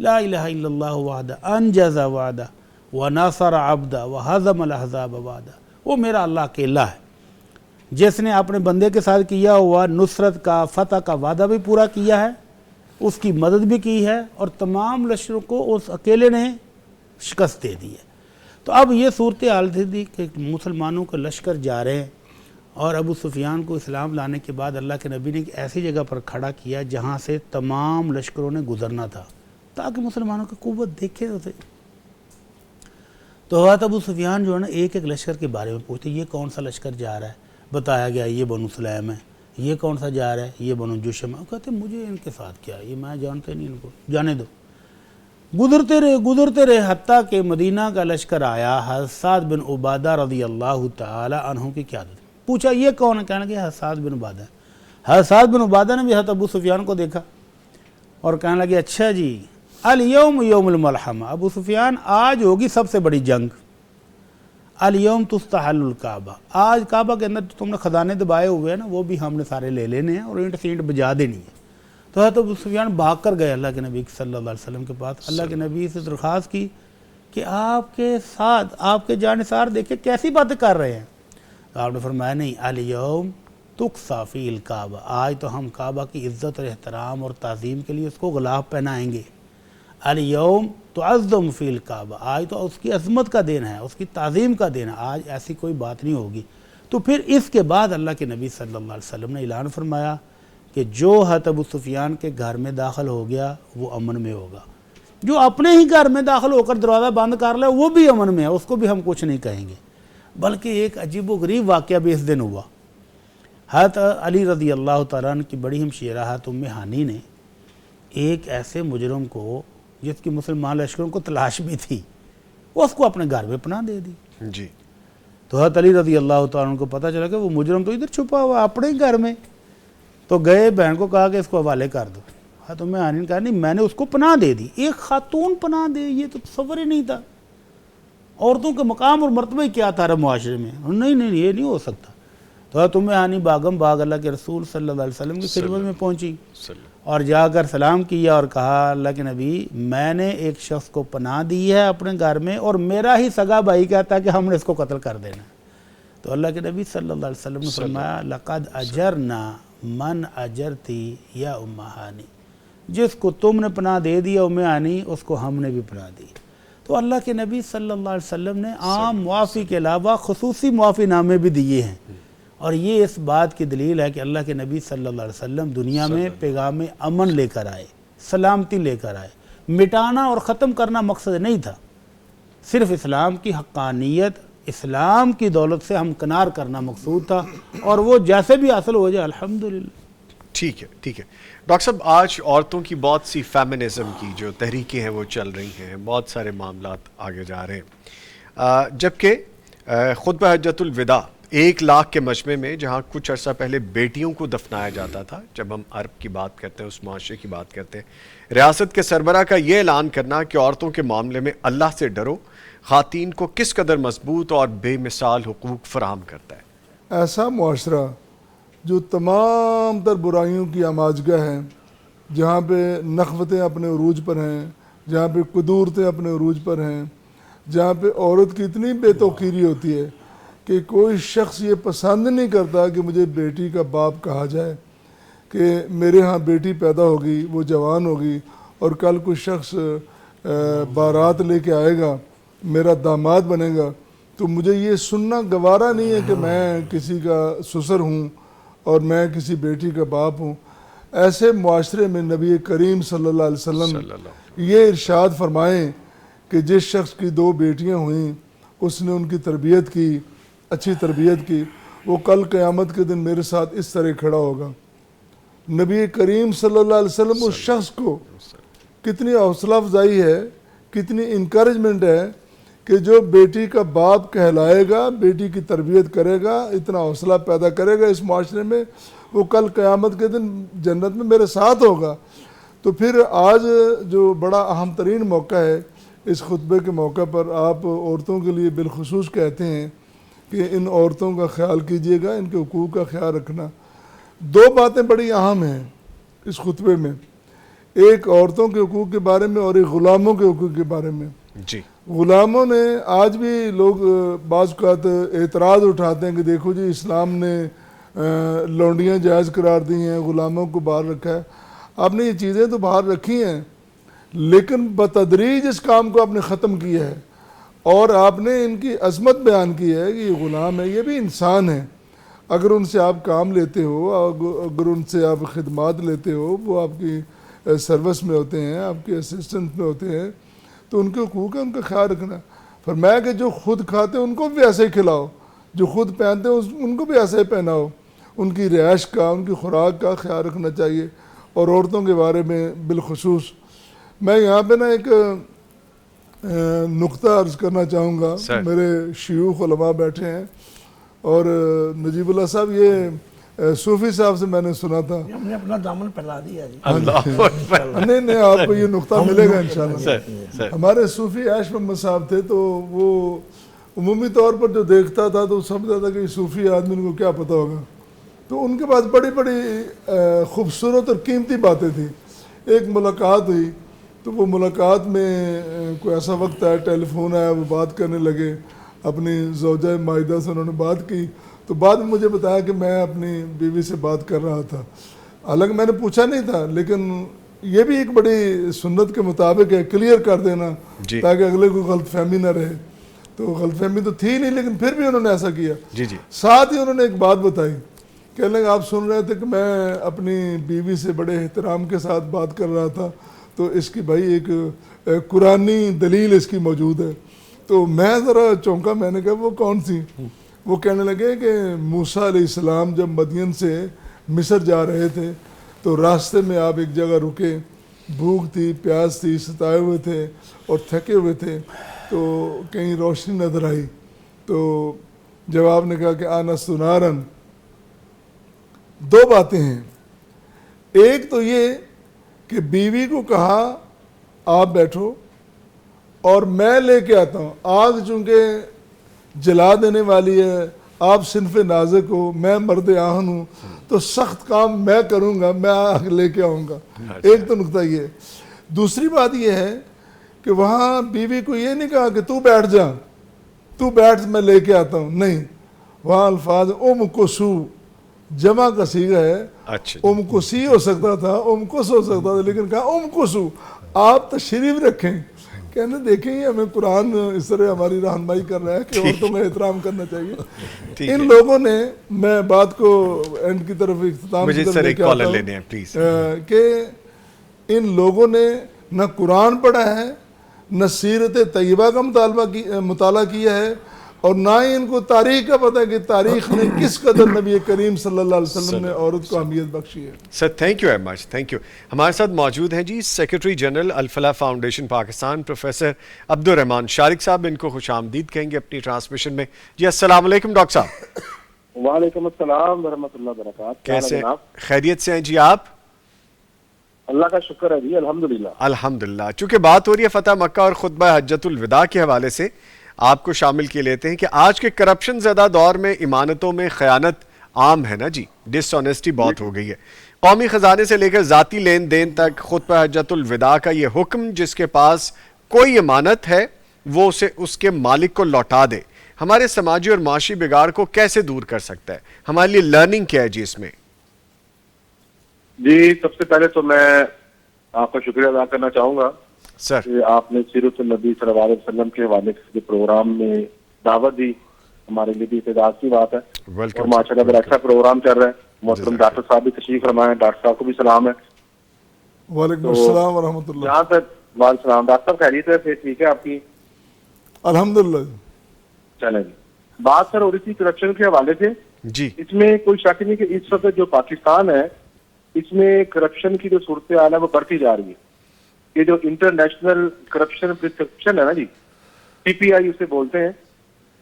لا الہ الا اللہ وحدہ انجز وعدہ ونصر عبدہ وہزم الاحزاب وعدہ، وہ میرا اللہ اکیلا ہے جس نے اپنے بندے کے ساتھ کیا ہوا نصرت کا، فتح کا وعدہ بھی پورا کیا ہے، اس کی مدد بھی کی ہے، اور تمام لشکروں کو اس اکیلے نے شکست دے دی ہے۔ تو اب یہ صورتحال تھی کہ مسلمانوں کے لشکر جا رہے ہیں، اور ابو سفیان کو اسلام لانے کے بعد اللہ کے نبی نے ایک ایسی جگہ پر کھڑا کیا جہاں سے تمام لشکروں نے گزرنا تھا تاکہ مسلمانوں کی قوت دیکھے اسے۔ تو حضرت ابو سفیان جو ہے نا ایک ایک لشکر کے بارے میں پوچھتے، یہ کون سا لشکر جا رہا ہے؟ بتایا گیا یہ بنو سلیم ہے۔ یہ کون سا جا رہا ہے؟ یہ بنو جشم ہے۔ وہ کہتے ہیں مجھے ان کے ساتھ کیا، یہ میں جانتے نہیں ان کو، جانے دو۔ گزرتے رہے حتیٰ کہ مدینہ کا لشکر آیا، حساد بن عبادہ رضی اللہ تعالی عنہ کی قیادت۔ پوچھا یہ کون ہے؟ کہنے لگے حساد بن عبادہ۔ حساد بن عبادہ نے بھی حضرت ابو سفیان کو دیکھا اور کہنے لگے اچھا جی الیوم یوم الملحمہ، ابو سفیان آج ہوگی سب سے بڑی جنگ، الیوم تستحل الکعبہ، آج کعبہ کے اندر جو تم نے خزانے دبائے ہوئے ہیں نا وہ بھی ہم نے سارے لے لینے ہیں اور اینٹ سے اینٹ بجا دینی ہے۔ تو حضرت ابو سفیان بھاگ کر گئے اللہ کے نبی صلی اللہ علیہ وسلم کے پاس، اللہ کے نبی سے درخواست کی کہ آپ کے ساتھ آپ کے جانثار دیکھیں کیسی باتیں کر رہے ہیں۔ تو آپ نے فرمایا نہیں، الیوم تکسیٰ فی الکعبہ، آج تو ہم کعبہ کی عزت اور احترام اور تعظیم کے لیے اس کو غلاف پہنائیں گے۔ الیوم تعظم فی الکعبہ، آج تو اس کی عظمت کا دن ہے، اس کی تعظیم کا دن ہے، آج ایسی کوئی بات نہیں ہوگی۔ تو پھر اس کے بعد اللہ کے نبی صلی اللہ علیہ وسلم نے اعلان فرمایا کہ جو حضرت ابو سفیان کے گھر میں داخل ہو گیا وہ امن میں ہوگا، جو اپنے ہی گھر میں داخل ہو کر دروازہ بند کر لے وہ بھی امن میں ہے، اس کو بھی ہم کچھ نہیں کہیں گے۔ بلکہ ایک عجیب و غریب واقعہ بھی اس دن ہوا۔ حضرت علی رضی اللہ تعالیٰ عنہ کی بڑی ہمشیرہ حضرت ام ہانی نے ایک ایسے مجرم کو جس کی مسلمان لشکروں کو تلاش بھی تھی اس کو اپنے گھر میں پناہ دے دی۔ جی تو حضرت علی رضی اللہ تعالیٰ عنہ کو پتہ چلا کہ وہ مجرم تو ادھر چھپا ہوا اپنے ہی گھر میں، تو گئے بہن کو کہا کہ اس کو حوالے کر دو۔ حضرت ام ہانی نے کہا نہیں میں نے اس کو پناہ دے دی، ایک خاتون پناہ دے، یہ تو تصور ہی نہیں تھا، عورتوں کے مقام اور مرتبہ کیا تھا عرب معاشرے میں، نہیں نہیں یہ نہیں ہو سکتا۔ تو حضرت ام ہانی باغم باغ اللہ کے رسول صلی اللہ علیہ وسلم کی خدمت میں پہنچی اور جا کر سلام کیا اور کہا اللہ کے نبی میں نے ایک شخص کو پناہ دی ہے اپنے گھر میں اور میرا ہی سگا بھائی کہتا ہے کہ ہم نے اس کو قتل کر دینا۔ تو اللہ کے نبی صلی اللہ علیہ وسلم نے فرمایا لقد اجرنا من اجرتی یا ام ہانی، جس کو تم نے پناہ دے دیا ام ہانی اس کو ہم نے بھی پناہ دی۔ تو اللہ کے نبی صلی اللہ علیہ وسلم نے عام معافی کے علاوہ خصوصی معافی نامے بھی دیے ہیں، اور یہ اس بات کی دلیل ہے کہ اللہ کے نبی صلی اللہ علیہ وسلم دنیا میں پیغام امن لے کر آئے، سلامتی لے کر آئے، مٹانا اور ختم کرنا مقصد نہیں تھا، صرف اسلام کی حقانیت، اسلام کی دولت سے ہمکنار کرنا مقصود تھا، اور وہ جیسے بھی حاصل ہو جائے الحمدللہ۔ ٹھیک ہے ٹھیک ہے ڈاکٹر صاحب، آج عورتوں کی بہت سی فیمنزم کی جو تحریکیں ہیں وہ چل رہی ہیں، بہت سارے معاملات آگے جا رہے ہیں، جبکہ خطبہ حجۃ الوداع 1 لاکھ کے مجمع میں جہاں کچھ عرصہ پہلے بیٹیوں کو دفنایا جاتا تھا، جب ہم عرب کی بات کرتے ہیں، اس معاشرے کی بات کرتے ہیں، ریاست کے سربراہ کا یہ اعلان کرنا کہ عورتوں کے معاملے میں اللہ سے ڈرو خواتین کو کس قدر مضبوط اور بے مثال حقوق فراہم کرتا ہے۔ ایسا معاشرہ جو تمام تر برائیوں کی آماجگاہ ہے، جہاں پہ نخوتیں اپنے عروج پر ہیں، جہاں پہ قدورتیں اپنے عروج پر ہیں، جہاں پہ عورت کی اتنی بے توقیری ہوتی ہے کہ کوئی شخص یہ پسند نہیں کرتا کہ مجھے بیٹی کا باپ کہا جائے، کہ میرے ہاں بیٹی پیدا ہوگی، وہ جوان ہوگی اور کل کوئی شخص بارات لے کے آئے گا، میرا داماد بنے گا، تو مجھے یہ سننا گوارا نہیں ہے کہ میں کسی کا سسر ہوں اور میں کسی بیٹی کا باپ ہوں۔ ایسے معاشرے میں نبی کریم صلی اللہ علیہ وسلم یہ ارشاد فرمائیں کہ جس شخص کی 2 بیٹیاں ہوئیں اس نے ان کی تربیت کی، اچھی تربیت کی، وہ کل قیامت کے دن میرے ساتھ اس طرح کھڑا ہوگا۔ نبی کریم صلی اللہ علیہ وسلم اس شخص کو کتنی حوصلہ افزائی ہے، کتنی انکریجمنٹ ہے کہ جو بیٹی کا باپ کہلائے گا، بیٹی کی تربیت کرے گا، اتنا حوصلہ پیدا کرے گا اس معاشرے میں، وہ کل قیامت کے دن جنت میں میرے ساتھ ہوگا۔ تو پھر آج جو بڑا اہم ترین موقع ہے، اس خطبے کے موقع پر آپ عورتوں کے لیے بالخصوص کہتے ہیں کہ ان عورتوں کا خیال کیجیے گا، ان کے حقوق کا خیال رکھنا۔ 2 باتیں بڑی اہم ہیں اس خطبے میں، ایک عورتوں کے حقوق کے بارے میں اور ایک غلاموں کے حقوق کے بارے میں۔ جی غلاموں نے آج بھی لوگ بعض اوقات اعتراض اٹھاتے ہیں کہ دیکھو جی اسلام نے لونڈیاں جائز قرار دی ہیں، غلاموں کو باہر رکھا ہے۔ آپ نے یہ چیزیں تو باہر رکھی ہیں لیکن بتدریج اس کام کو آپ نے ختم کیا ہے، اور آپ نے ان کی عظمت بیان کی ہے کہ یہ غلام ہے، یہ بھی انسان ہے۔ اگر ان سے آپ کام لیتے ہو، اگر ان سے آپ خدمات لیتے ہو، وہ آپ کی سروس میں ہوتے ہیں، آپ کے اسسٹنٹ میں ہوتے ہیں، تو ان کے حقوق ہے، ان کا خیال رکھنا۔ فرمایا کہ جو خود کھاتے ہیں ان کو بھی ایسے ہی کھلاؤ، جو خود پہنتے ہیں ان کو بھی ایسے ہی پہناؤ، ان کی رہائش کا، ان کی خوراک کا خیال رکھنا چاہیے۔ اور عورتوں کے بارے میں بالخصوص میں یہاں پہ نا ایک نقطہ عرض کرنا چاہوں گا۔ میرے شیوخ علماء بیٹھے ہیں، اور نجیب اللہ صاحب یہ صوفی صاحب سے میں نے سنا تھا، ہم نے اپنا دامن پھیلا دیا جی۔ نہیں آپ کو یہ نقطہ ملے گا انشاءاللہ۔ ہمارے صوفی عیش محمد صاحب تھے، تو وہ عمومی طور پر جو دیکھتا تھا تو سمجھتا تھا کہ صوفی آدمی کو کیا پتہ ہوگا. تو ان کے پاس بڑی بڑی خوبصورت اور قیمتی باتیں تھیں. ایک ملاقات ہوئی تو وہ ملاقات میں کوئی ایسا وقت آیا, ٹیلی فون آیا, وہ بات کرنے لگے, اپنی زوجہ مائدہ سے انہوں نے بات کی. تو بعد میں مجھے بتایا کہ میں اپنی بیوی سے بات کر رہا تھا, حالانکہ میں نے پوچھا نہیں تھا, لیکن یہ بھی ایک بڑی سنت کے مطابق ہے کلیئر کر دینا تاکہ اگلے کو غلط فہمی نہ رہے. تو غلط فہمی تو تھی نہیں, لیکن پھر بھی انہوں نے ایسا کیا. ساتھ ہی انہوں نے ایک بات بتائی, کہنے لگے آپ سن رہے تھے کہ میں اپنی بیوی سے بڑے احترام کے ساتھ بات کر رہا تھا, تو اس کی بھائی ایک قرآنی دلیل اس کی موجود ہے. تو میں ذرا چونکا, میں نے کہا وہ کون سی؟ وہ کہنے لگے کہ موسیٰ علیہ السلام جب مدین سے مصر جا رہے تھے تو راستے میں آپ ایک جگہ رکے, بھوک تھی, پیاس تھی, ستائے ہوئے تھے اور تھکے ہوئے تھے, تو کہیں روشنی نظر آئی. تو جب آپ نے کہا کہ آنست نارن, دو باتیں ہیں. ایک تو یہ کہ بیوی کو کہا آپ بیٹھو اور میں لے کے آتا ہوں, آگ چونکہ جلا دینے والی ہے, آپ صنف نازک ہو, میں مرد آہن ہوں, تو سخت کام میں کروں گا, میں آگ لے کے آؤں گا. ایک تو نقطہ یہ ہے. دوسری بات یہ ہے کہ وہاں بیوی کو یہ نہیں کہا کہ تو بیٹھ جا, تو بیٹھ میں لے کے آتا ہوں, نہیں, وہاں الفاظ ام کسو, جمع کا صیغہ ہے. ام کسی ہو سکتا تھا, ام کس ہو سکتا تھا, لیکن کہا ام کسو, آپ تشریف رکھیں. کہنے دیکھیں یہ ہمیں قرآن اس طرح ہماری رہنمائی کر رہا ہے کہ عورتوں کا احترام کرنا چاہیے. ان لوگوں نے, میں بات کو اینڈ کی طرف اختتام کی طرف لے کے آتا ہوں, کہ ان لوگوں نے نہ قرآن پڑھا ہے, نہ سیرت طیبہ کا مطالعہ کیا ہے, اور نہ ہی ان کو تاریخ کا پتہ ہے کہ تاریخ نے کس قدر نبی کریم صلی اللہ علیہ وسلم نے عورت کو اہمیت بخشی ہے. سر thank you very much, thank you. ہمارے ساتھ موجود ہیں جی سیکرٹری جنرل الفلاح فاؤنڈیشن پاکستان پروفیسر عبد الرحمان شارق صاحب, ان کو خوش آمدید کہیں گے اپنی ٹرانسمیشن میں. جی السلام علیکم ڈاکٹر صاحب. وعلیکم السلام ورحمۃ اللہ وبرکاتہ. کیسے خیریت سے ہیں جی آپ؟ اللہ کا شکر ہے جی, الحمدللہ. الحمدللہ. چونکہ بات ہو رہی ہے فتح مکہ اور خطبہ حجۃ الوداع کے حوالے سے, آپ کو شامل کیے لیتے ہیں کہ آج کے کرپشن زدہ دور میں امانتوں میں خیانت عام ہے نا جی, ڈس آنیسٹی بہت ہو گئی ہے. قومی خزانے سے لے کر ذاتی لین دین تک خطبہ حجۃ الوداع کا یہ حکم, جس کے پاس کوئی امانت ہے وہ اسے اس کے مالک کو لوٹا دے, ہمارے سماجی اور معاشی بگاڑ کو کیسے دور کر سکتا ہے؟ ہمارے لیے لرننگ کیا ہے جی اس میں؟ جی سب سے پہلے تو میں آپ کا شکریہ ادا کرنا چاہوں گا سر کہ آپ نے سیرت النبی صلی اللہ علیہ وسلم کے حوالے سے پروگرام میں دعوت دی, ہمارے لیے بھی اعتزاز کی بات ہے. اور ماشاء اللہ بڑا اچھا پروگرام چل رہا ہے. محترم ڈاکٹر صاحب بھی تشریف فرمائے, ڈاکٹر صاحب کو بھی سلام ہے. وعلیکم السلام ورحمۃ اللہ. جہاں تک وعلیکم السلام. ڈاکٹر صاحب خیریت ہے؟ پھر ٹھیک ہے آپ کی؟ الحمدللہ. چلیں جی, بات سر ہو رہی تھی کرپشن کے حوالے سے. جی اس میں کوئی شک نہیں کہ اس وقت جو پاکستان ہے اس میں کرپشن کی جو صورتحال ہے وہ بڑھتی جا رہی ہے. یہ جو انٹرنیشنل کرپشن پرسپشن ہے نا جی, PPI اسے بولتے ہیں,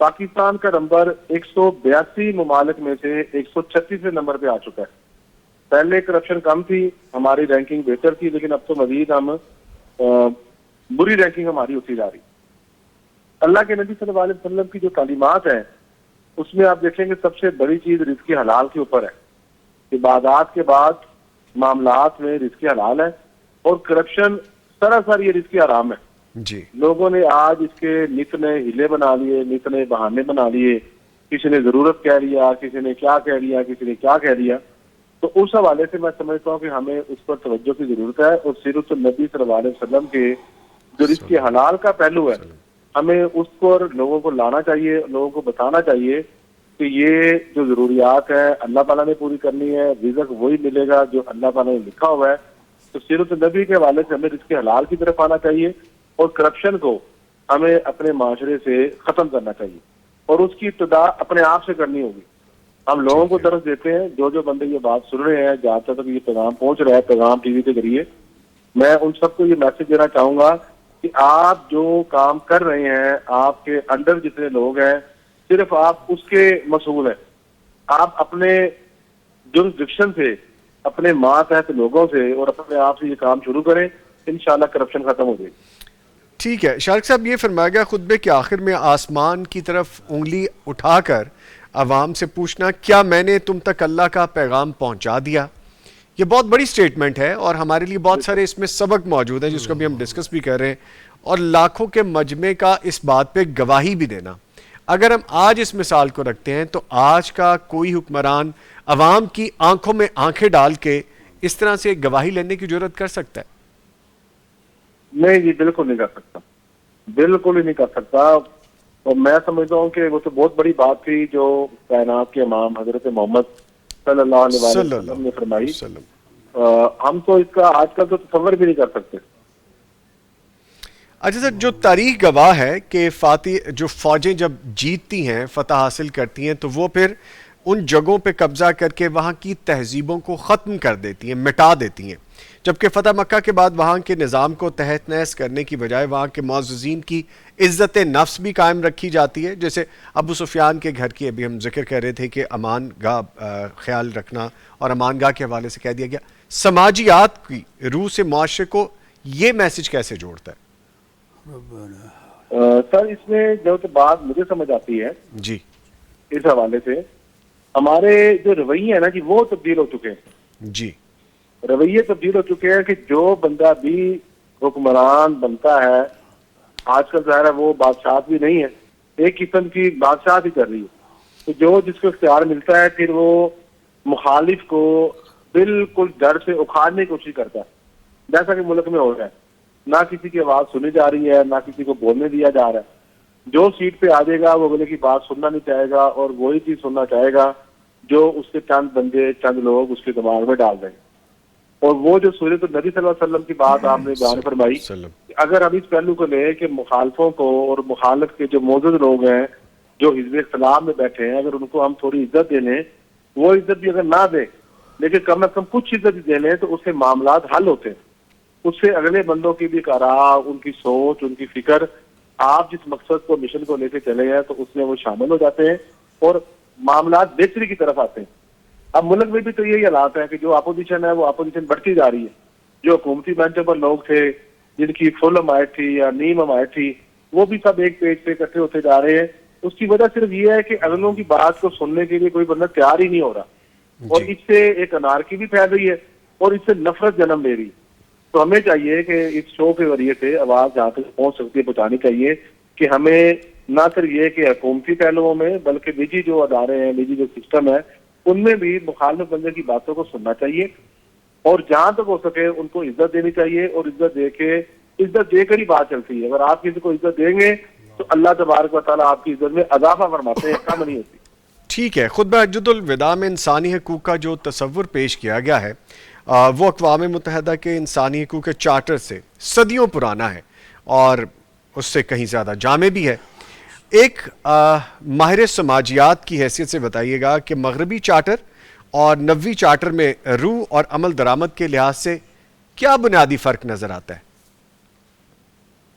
پاکستان کا نمبر 182 ممالک میں سے 136 نمبر پہ آ چکا ہے. پہلے کرپشن کم تھی, ہماری رینکنگ بہتر تھی, لیکن اب تو مزید ہم بری رینکنگ ہماری ہوتی جا رہی. اللہ کے نبی صلی اللہ علیہ وسلم کی جو تعلیمات ہیں اس میں آپ دیکھیں گے سب سے بڑی چیز رزق حلال کے اوپر ہے. عبادات کے بعد معاملات میں رزق حلال ہے, اور کرپشن سراسر یہ رزق حرام ہے. جی لوگوں نے آج اس کے نت نئے ہیلے بنا لیے, نت نئے بہانے بنا لیے, کسی نے ضرورت کہہ لیا, کسی نے کیا کہہ لیا, کسی نے کیا کہہ لیا. تو اس حوالے سے میں سمجھتا ہوں کہ ہمیں اس پر توجہ کی ضرورت ہے, اور سیرت النبی صلی اللہ علیہ وسلم کے جو رزق حلال کا پہلو ہے ہمیں اس پر لوگوں کو لانا چاہیے, لوگوں کو بتانا چاہیے کہ یہ جو ضروریات ہیں اللہ تعالیٰ نے پوری کرنی ہے, رزق وہی ملے گا جو اللہ تعالیٰ نے لکھا ہوا ہے. تو سیرت النبی کے حوالے سے ہمیں رزق حلال کی طرف آنا چاہیے, اور کرپشن کو ہمیں اپنے معاشرے سے ختم کرنا چاہیے, اور اس کی ابتدا اپنے آپ سے کرنی ہوگی. ہم لوگوں کو درس دیتے ہیں, جو بندے یہ بات سن رہے ہیں, جہاں تک یہ پیغام پہنچ رہا ہے پیغام ٹی وی کے ذریعے, میں ان سب کو یہ میسج دینا چاہوں گا کہ آپ جو کام کر رہے ہیں, آپ کے انڈر جتنے لوگ ہیں, صرف آپ اس کے مسئول ہیں. آپ اپنے جورسڈکشن سے, اپنے ماتحت لوگوں سے اور اپنے آپ سے یہ کام شروع کریں, انشاءاللہ کرپشن ختم ہو جائے گی. ٹھیک ہے شارق صاحب، یہ فرمایا گیا خطبے کے آخر میں آسمان کی طرف انگلی اٹھا کر عوام سے پوچھنا کیا میں نے تم تک اللہ کا پیغام پہنچا دیا. یہ بہت بڑی سٹیٹمنٹ ہے اور ہمارے لیے بہت سارے اس میں سبق موجود ہیں جس کو بھی ہم ڈسکس بھی کر رہے ہیں، اور لاکھوں کے مجمع کا اس بات پہ گواہی بھی دینا. اگر ہم آج اس مثال کو رکھتے ہیں تو آج کا کوئی حکمران عوام کی آنکھوں میں آنکھیں ڈال کے اس طرح سے گواہی لینے کی جرات کر سکتا ہے؟ نہیں جی، بالکل نہیں کر سکتا، بالکل ہی نہیں کر سکتا. اور میں سمجھتا ہوں کہ وہ تو بہت بڑی بات تھی جو کائنات کے امام حضرت محمد صلی اللہ علیہ وسلم نے فرمائی. ہم تو اس کا آج کل تو تصور بھی نہیں کر سکتے. اچھا سر، جو تاریخ گواہ ہے کہ جو فوجیں جب جیتتی ہیں، فتح حاصل کرتی ہیں، تو وہ پھر ان جگہوں پہ قبضہ کر کے وہاں کی تہذیبوں کو ختم کر دیتی ہیں، مٹا دیتی ہیں، جبکہ فتح مکہ کے بعد وہاں کے نظام کو تحت نحس کرنے کی بجائے وہاں کے معززین کی عزت نفس بھی قائم رکھی جاتی ہے. جیسے ابو سفیان کے گھر کی ابھی ہم ذکر کر رہے تھے کہ امان گاہ خیال رکھنا، اور امان گاہ کے حوالے سے کہہ دیا گیا. سماجیات کی روح سے معاشرے کو یہ میسج کیسے جوڑتا ہے؟ سر اس میں جو تو بات مجھے سمجھ آتی ہے جی اس حوالے سے، ہمارے جو رویے ہیں نا جی وہ تبدیل ہو چکے ہیں. جی رویے تبدیل ہو چکے ہیں کہ جو بندہ بھی حکمران بنتا ہے آج کل ظاہر ہے وہ بادشاہت بھی نہیں ہے، ایک قسم کی بادشاہت ہی کر رہی ہے. تو جو جس کو اختیار ملتا ہے پھر وہ مخالف کو بالکل ڈر سے اکھاڑنے کی کوشش کرتا ہے، جیسا کہ ملک میں ہو رہا ہے. نہ کسی کی آواز سنی جا رہی ہے، نہ کسی کو بولنے دیا جا رہا ہے. جو سیٹ پہ آ جائے گا وہ بولے کی بات سننا نہیں چاہے گا، اور وہی چیز سننا چاہے گا جو اس کے چند بندے چند لوگ اس کے دماغ میں ڈال دیں گے. اور وہ جو سورۃ النبی صلی اللہ علیہ وسلم کی بات آپ نے بیان فرمائی، اگر ہم اس پہلو کو لیں کہ مخالفوں کو اور مخالف کے جو معزز لوگ ہیں جو حزب اختلاف میں بیٹھے ہیں، اگر ان کو ہم تھوڑی عزت دے لیں، وہ عزت بھی اگر نہ دیں لیکن کم از کم کچھ عزت دے لیں تو اس سے معاملات حل ہوتے ہیں. اس سے اگلے بندوں کی بھی آراء، ان کی سوچ، ان کی فکر، آپ جس مقصد کو مشن کو لے کے چلے ہیں تو اس میں وہ شامل ہو جاتے ہیں اور معاملات بہتری کی طرف آتے ہیں. اب ملک میں بھی تو یہی حالات ہے کہ جو اپوزیشن ہے وہ اپوزیشن بڑھتی جا رہی ہے. جو حکومتی بینچوں پر لوگ تھے جن کی فل حمایت تھی یا نیم حمایت تھی، وہ بھی سب ایک پیج پہ اکٹھے ہوتے جا رہے ہیں. اس کی وجہ صرف یہ ہے کہ اگلوں کی بات کو سننے کے لیے کوئی بندہ تیار ہی نہیں ہو رہا، اور اس سے ایک انارکی بھی پھیل رہی ہے اور اس سے نفرت جنم لے رہی ہے. تو ہمیں چاہیے کہ اس شو کے ذریعے سے آواز جہاں تک پہنچ سکتی ہے پہنچانی چاہیے کہ ہمیں نہ صرف یہ کہ حکومتی پہلوؤں میں بلکہ نجی جو ادارے ہیں، نجی جو سسٹم ہے، ان میں بھی مخالف بندے کی باتوں کو سننا چاہیے اور جہاں تک ہو سکے ان کو عزت دینی چاہیے. اور عزت دے کر ہی بات چلتی ہے. اگر آپ کسی کو عزت دیں گے تو اللہ تبارک و تعالیٰ آپ کی عزت میں اضافہ فرماتے ہیں، کم نہیں ہوتی. ٹھیک ہے. خطبہ حجۃ الوداع میں انسانی حقوق کا جو تصور پیش کیا گیا ہے وہ اقوام متحدہ کے انسانی حقوق کے چارٹر سے صدیوں پرانا ہے اور اس سے کہیں زیادہ جامع بھی ہے. ایک ماہر سماجیات کی حیثیت سے بتائیے گا کہ مغربی چارٹر اور نبوی چارٹر میں روح اور عمل درآمد کے لحاظ سے کیا بنیادی فرق نظر آتا ہے؟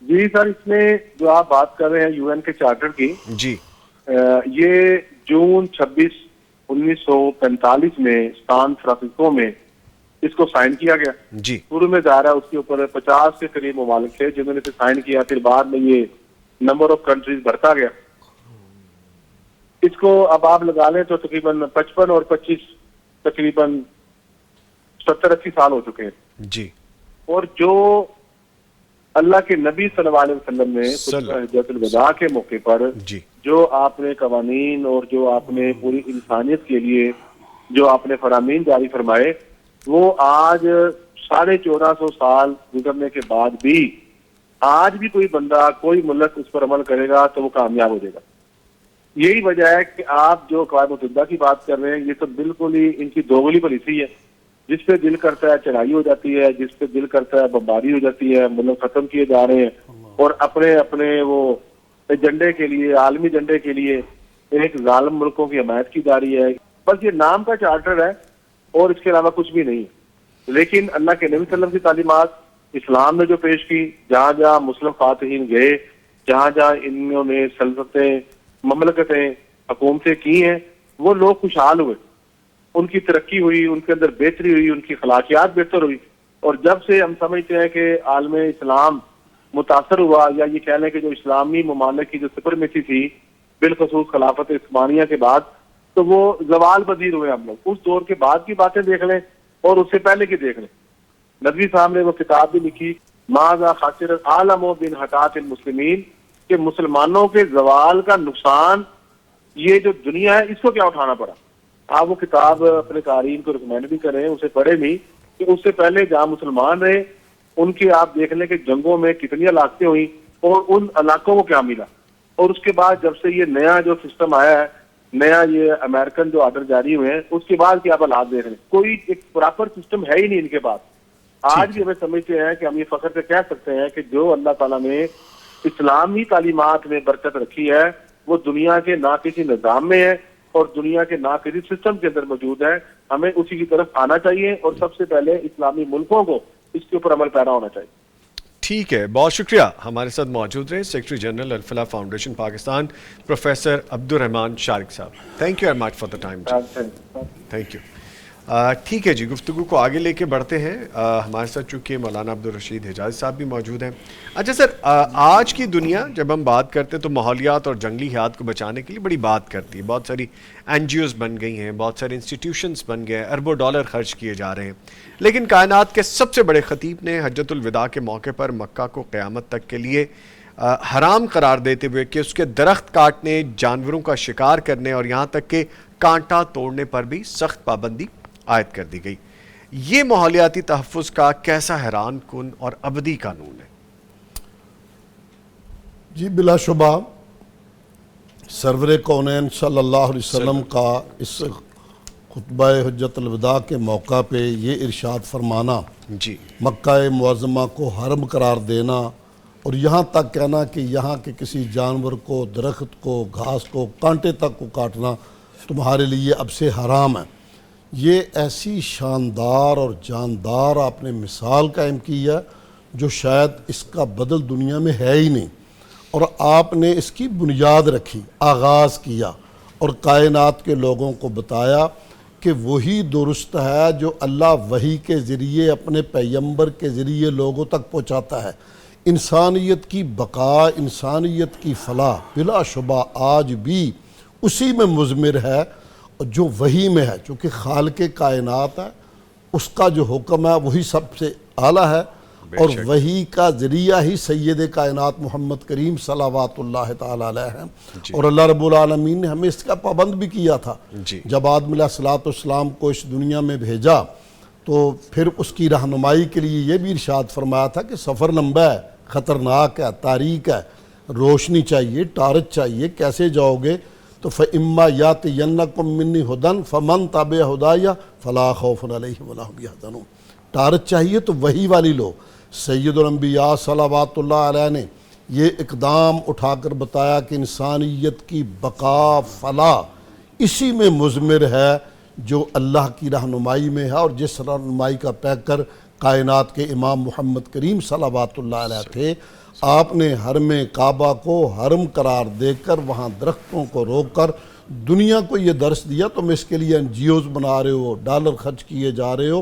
جی سر، اس میں جو آپ بات کر رہے ہیں یو این کے چارٹر کی، جی یہ جون 26 1945 میں سان فرانسسکو میں اس کو سائن کیا گیا. جی شروع میں ظاہر ہے اس کے اوپر 50 کے قریب ممالک تھے جنہوں نے اسے سائن کیا، پھر بعد میں یہ نمبر آف کنٹریز بڑھتا گیا. اس کو اب آپ لگا لیں تو تقریباً 55 اور 25 تقریباً 70-80 سال ہو چکے ہیں. جی اور جو اللہ کے نبی صلی اللہ علیہ وسلم نے حجۃ الوداع کے موقع پر جی جو آپ نے قوانین اور جو آپ نے پوری انسانیت کے لیے جو آپ نے فرامین جاری فرمائے، وہ آج 1450 سال گزرنے کے بعد بھی آج بھی کوئی بندہ، کوئی ملک اس پر عمل کرے گا تو وہ کامیاب ہو جائے گا. یہی وجہ ہے کہ آپ جو اقوام متحدہ کی بات کر رہے ہیں، یہ تو بالکل ہی ان کی دوغلی پالیسی ہے. جس پہ دل کرتا ہے چڑھائی ہو جاتی ہے، جس پہ دل کرتا ہے بمباری ہو جاتی ہے، ملک ختم کیے جا رہے ہیں اور اپنے وہ ایجنڈے کے لیے، عالمی ایجنڈے کے لیے ایک ظالم ملکوں کی حمایت کی جا رہی ہے. بس یہ نام کا چارٹر ہے اور اس کے علاوہ کچھ بھی نہیں. لیکن اللہ کے نبی صلی اللہ علیہ وسلم کی تعلیمات اسلام نے جو پیش کی، جہاں جہاں مسلم فاتحین گئے، جہاں جہاں انہوں نے سلطنتیں، مملکتیں، حکومتیں کی ہیں، وہ لوگ خوشحال ہوئے، ان کی ترقی ہوئی، ان کے اندر بہتری ہوئی، ان کی اخلاقیات بہتر ہوئی. اور جب سے ہم سمجھتے ہیں کہ عالم اسلام متاثر ہوا، یا یہ کہہ لیں کہ جو اسلامی ممالک کی جو سپرمیسی تھی بالخصوص خلافت عثمانیہ کے بعد، تو وہ زوال پذیر ہوئے ہم لوگ. اس دور کے بعد کی باتیں دیکھ لیں اور اس سے پہلے کی دیکھ لیں. ندوی صاحب نے وہ کتاب بھی لکھی ماذا خاسر العالم بن حطات المسلمین، کہ مسلمانوں کے زوال کا نقصان یہ جو دنیا ہے اس کو کیا اٹھانا پڑا. آپ وہ کتاب اپنے قارئین کو ریکمینڈ بھی کریں، اسے پڑھیں بھی، کہ اس سے پہلے جہاں مسلمان رہے ان کی آپ دیکھ لیں کہ جنگوں میں کتنی ہلاکتیں ہوئی اور ان علاقوں کو کیا ملا. اور اس کے بعد جب سے یہ نیا جو سسٹم آیا ہے، نیا یہ امریکن جو آرڈر جاری ہوئے ہیں، اس کے بعد کیا حالات دیکھ رہے ہیں. کوئی ایک پراپر سسٹم ہے ہی نہیں ان کے پاس. آج بھی ہمیں سمجھتے ہیں کہ ہم یہ فخر سے کہہ سکتے ہیں کہ جو اللہ تعالیٰ نے اسلامی تعلیمات میں برکت رکھی ہے وہ دنیا کے نہ کسی نظام میں ہے اور دنیا کے نہ کسی سسٹم کے اندر موجود ہے. ہمیں اسی کی طرف آنا چاہیے اور سب سے پہلے اسلامی ملکوں کو اس کے اوپر عمل پیرا ہونا چاہیے. ٹھیک ہے، بہت شکریہ ہمارے ساتھ موجود رہے سیکرٹری جنرل الفلاح فاؤنڈیشن پاکستان پروفیسر عبدالرحمان شارق صاحب. Thank you very much for the time. Thank you. ٹھیک ہے جی، گفتگو کو آگے لے کے بڑھتے ہیں. ہمارے ساتھ چونکہ مولانا عبدالرشید حجازی صاحب بھی موجود ہیں. اچھا سر، آج کی دنیا جب ہم بات کرتے ہیں تو ماحولیات اور جنگلی حیات کو بچانے کے لیے بڑی بات کرتی ہے. بہت ساری NGOs بن گئی ہیں، بہت سارے انسٹیٹیوشنز بن گئے ہیں، اربوں ڈالر خرچ کیے جا رہے ہیں. لیکن کائنات کے سب سے بڑے خطیب نے حجۃ الوداع کے موقع پر مکہ کو قیامت تک کے لیے حرام قرار دیتے ہوئے کہ اس کے درخت کاٹنے، جانوروں کا شکار کرنے اور یہاں تک کہ کانٹا توڑنے پر بھی سخت پابندی عائد کر دی گئی. یہ ماحولیاتی تحفظ کا کیسا حیران کن اور ابدی قانون ہے؟ جی بلا شبہ سرور کونین صلی اللہ علیہ وسلم کا اس خطبہ حجۃ الوداع کے موقع پہ یہ ارشاد فرمانا، جی، مکہ معظمہ کو حرم قرار دینا اور یہاں تک کہنا کہ یہاں کے کسی جانور کو، درخت کو، گھاس کو، کانٹے تک کو کاٹنا تمہارے لیے اب سے حرام ہے. یہ ایسی شاندار اور جاندار آپ نے مثال قائم کی ہے جو شاید اس کا بدل دنیا میں ہے ہی نہیں. اور آپ نے اس کی بنیاد رکھی، آغاز کیا اور کائنات کے لوگوں کو بتایا کہ وہی درست ہے جو اللہ وحی کے ذریعے اپنے پیغمبر کے ذریعے لوگوں تک پہنچاتا ہے. انسانیت کی بقا، انسانیت کی فلاح بلا شبہ آج بھی اسی میں مضمر ہے جو وحی میں ہے، چونکہ خالق کائنات ہے، اس کا جو حکم ہے وہی سب سے اعلیٰ ہے اور وحی کا ذریعہ ہی سید کائنات محمد کریم صلوات اللہ تعالیٰ علیہ ہیں. اور اللہ رب العالمین نے ہمیں اس کا پابند بھی کیا تھا. جب آدم علیہ السلام کو اس دنیا میں بھیجا تو پھر اس کی رہنمائی کے لیے یہ بھی ارشاد فرمایا تھا کہ سفر لمبا ہے، خطرناک ہے، تاریک ہے، روشنی چاہیے، ٹارچ چاہیے، کیسے جاؤ گے؟ تو فَإِمَّا يَأْتِيَنَّكُم مِّنِّي هُدًى فَمَن تَبِعَ هُدَايَ فَلَا خَوْفٌ عَلَيْهِمْ وَلَا هُمْ يَحْزَنُونَ. ٹارچ چاہیے تو وہی والی لو. سید الانبیاء صلوات اللہ علیہ نے یہ اقدام اٹھا کر بتایا کہ انسانیت کی بقا فلاح اسی میں مضمر ہے جو اللہ کی رہنمائی میں ہے، اور جس رہنمائی کا پیکر کائنات کے امام محمد کریم صلوات اللہ علیہ تھے. آپ نے حرم کعبہ کو حرم قرار دے کر وہاں درختوں کو روک کر دنیا کو یہ درس دیا. تم اس کے لیے NGOs بنا رہے ہو، ڈالر خرچ کیے جا رہے ہو،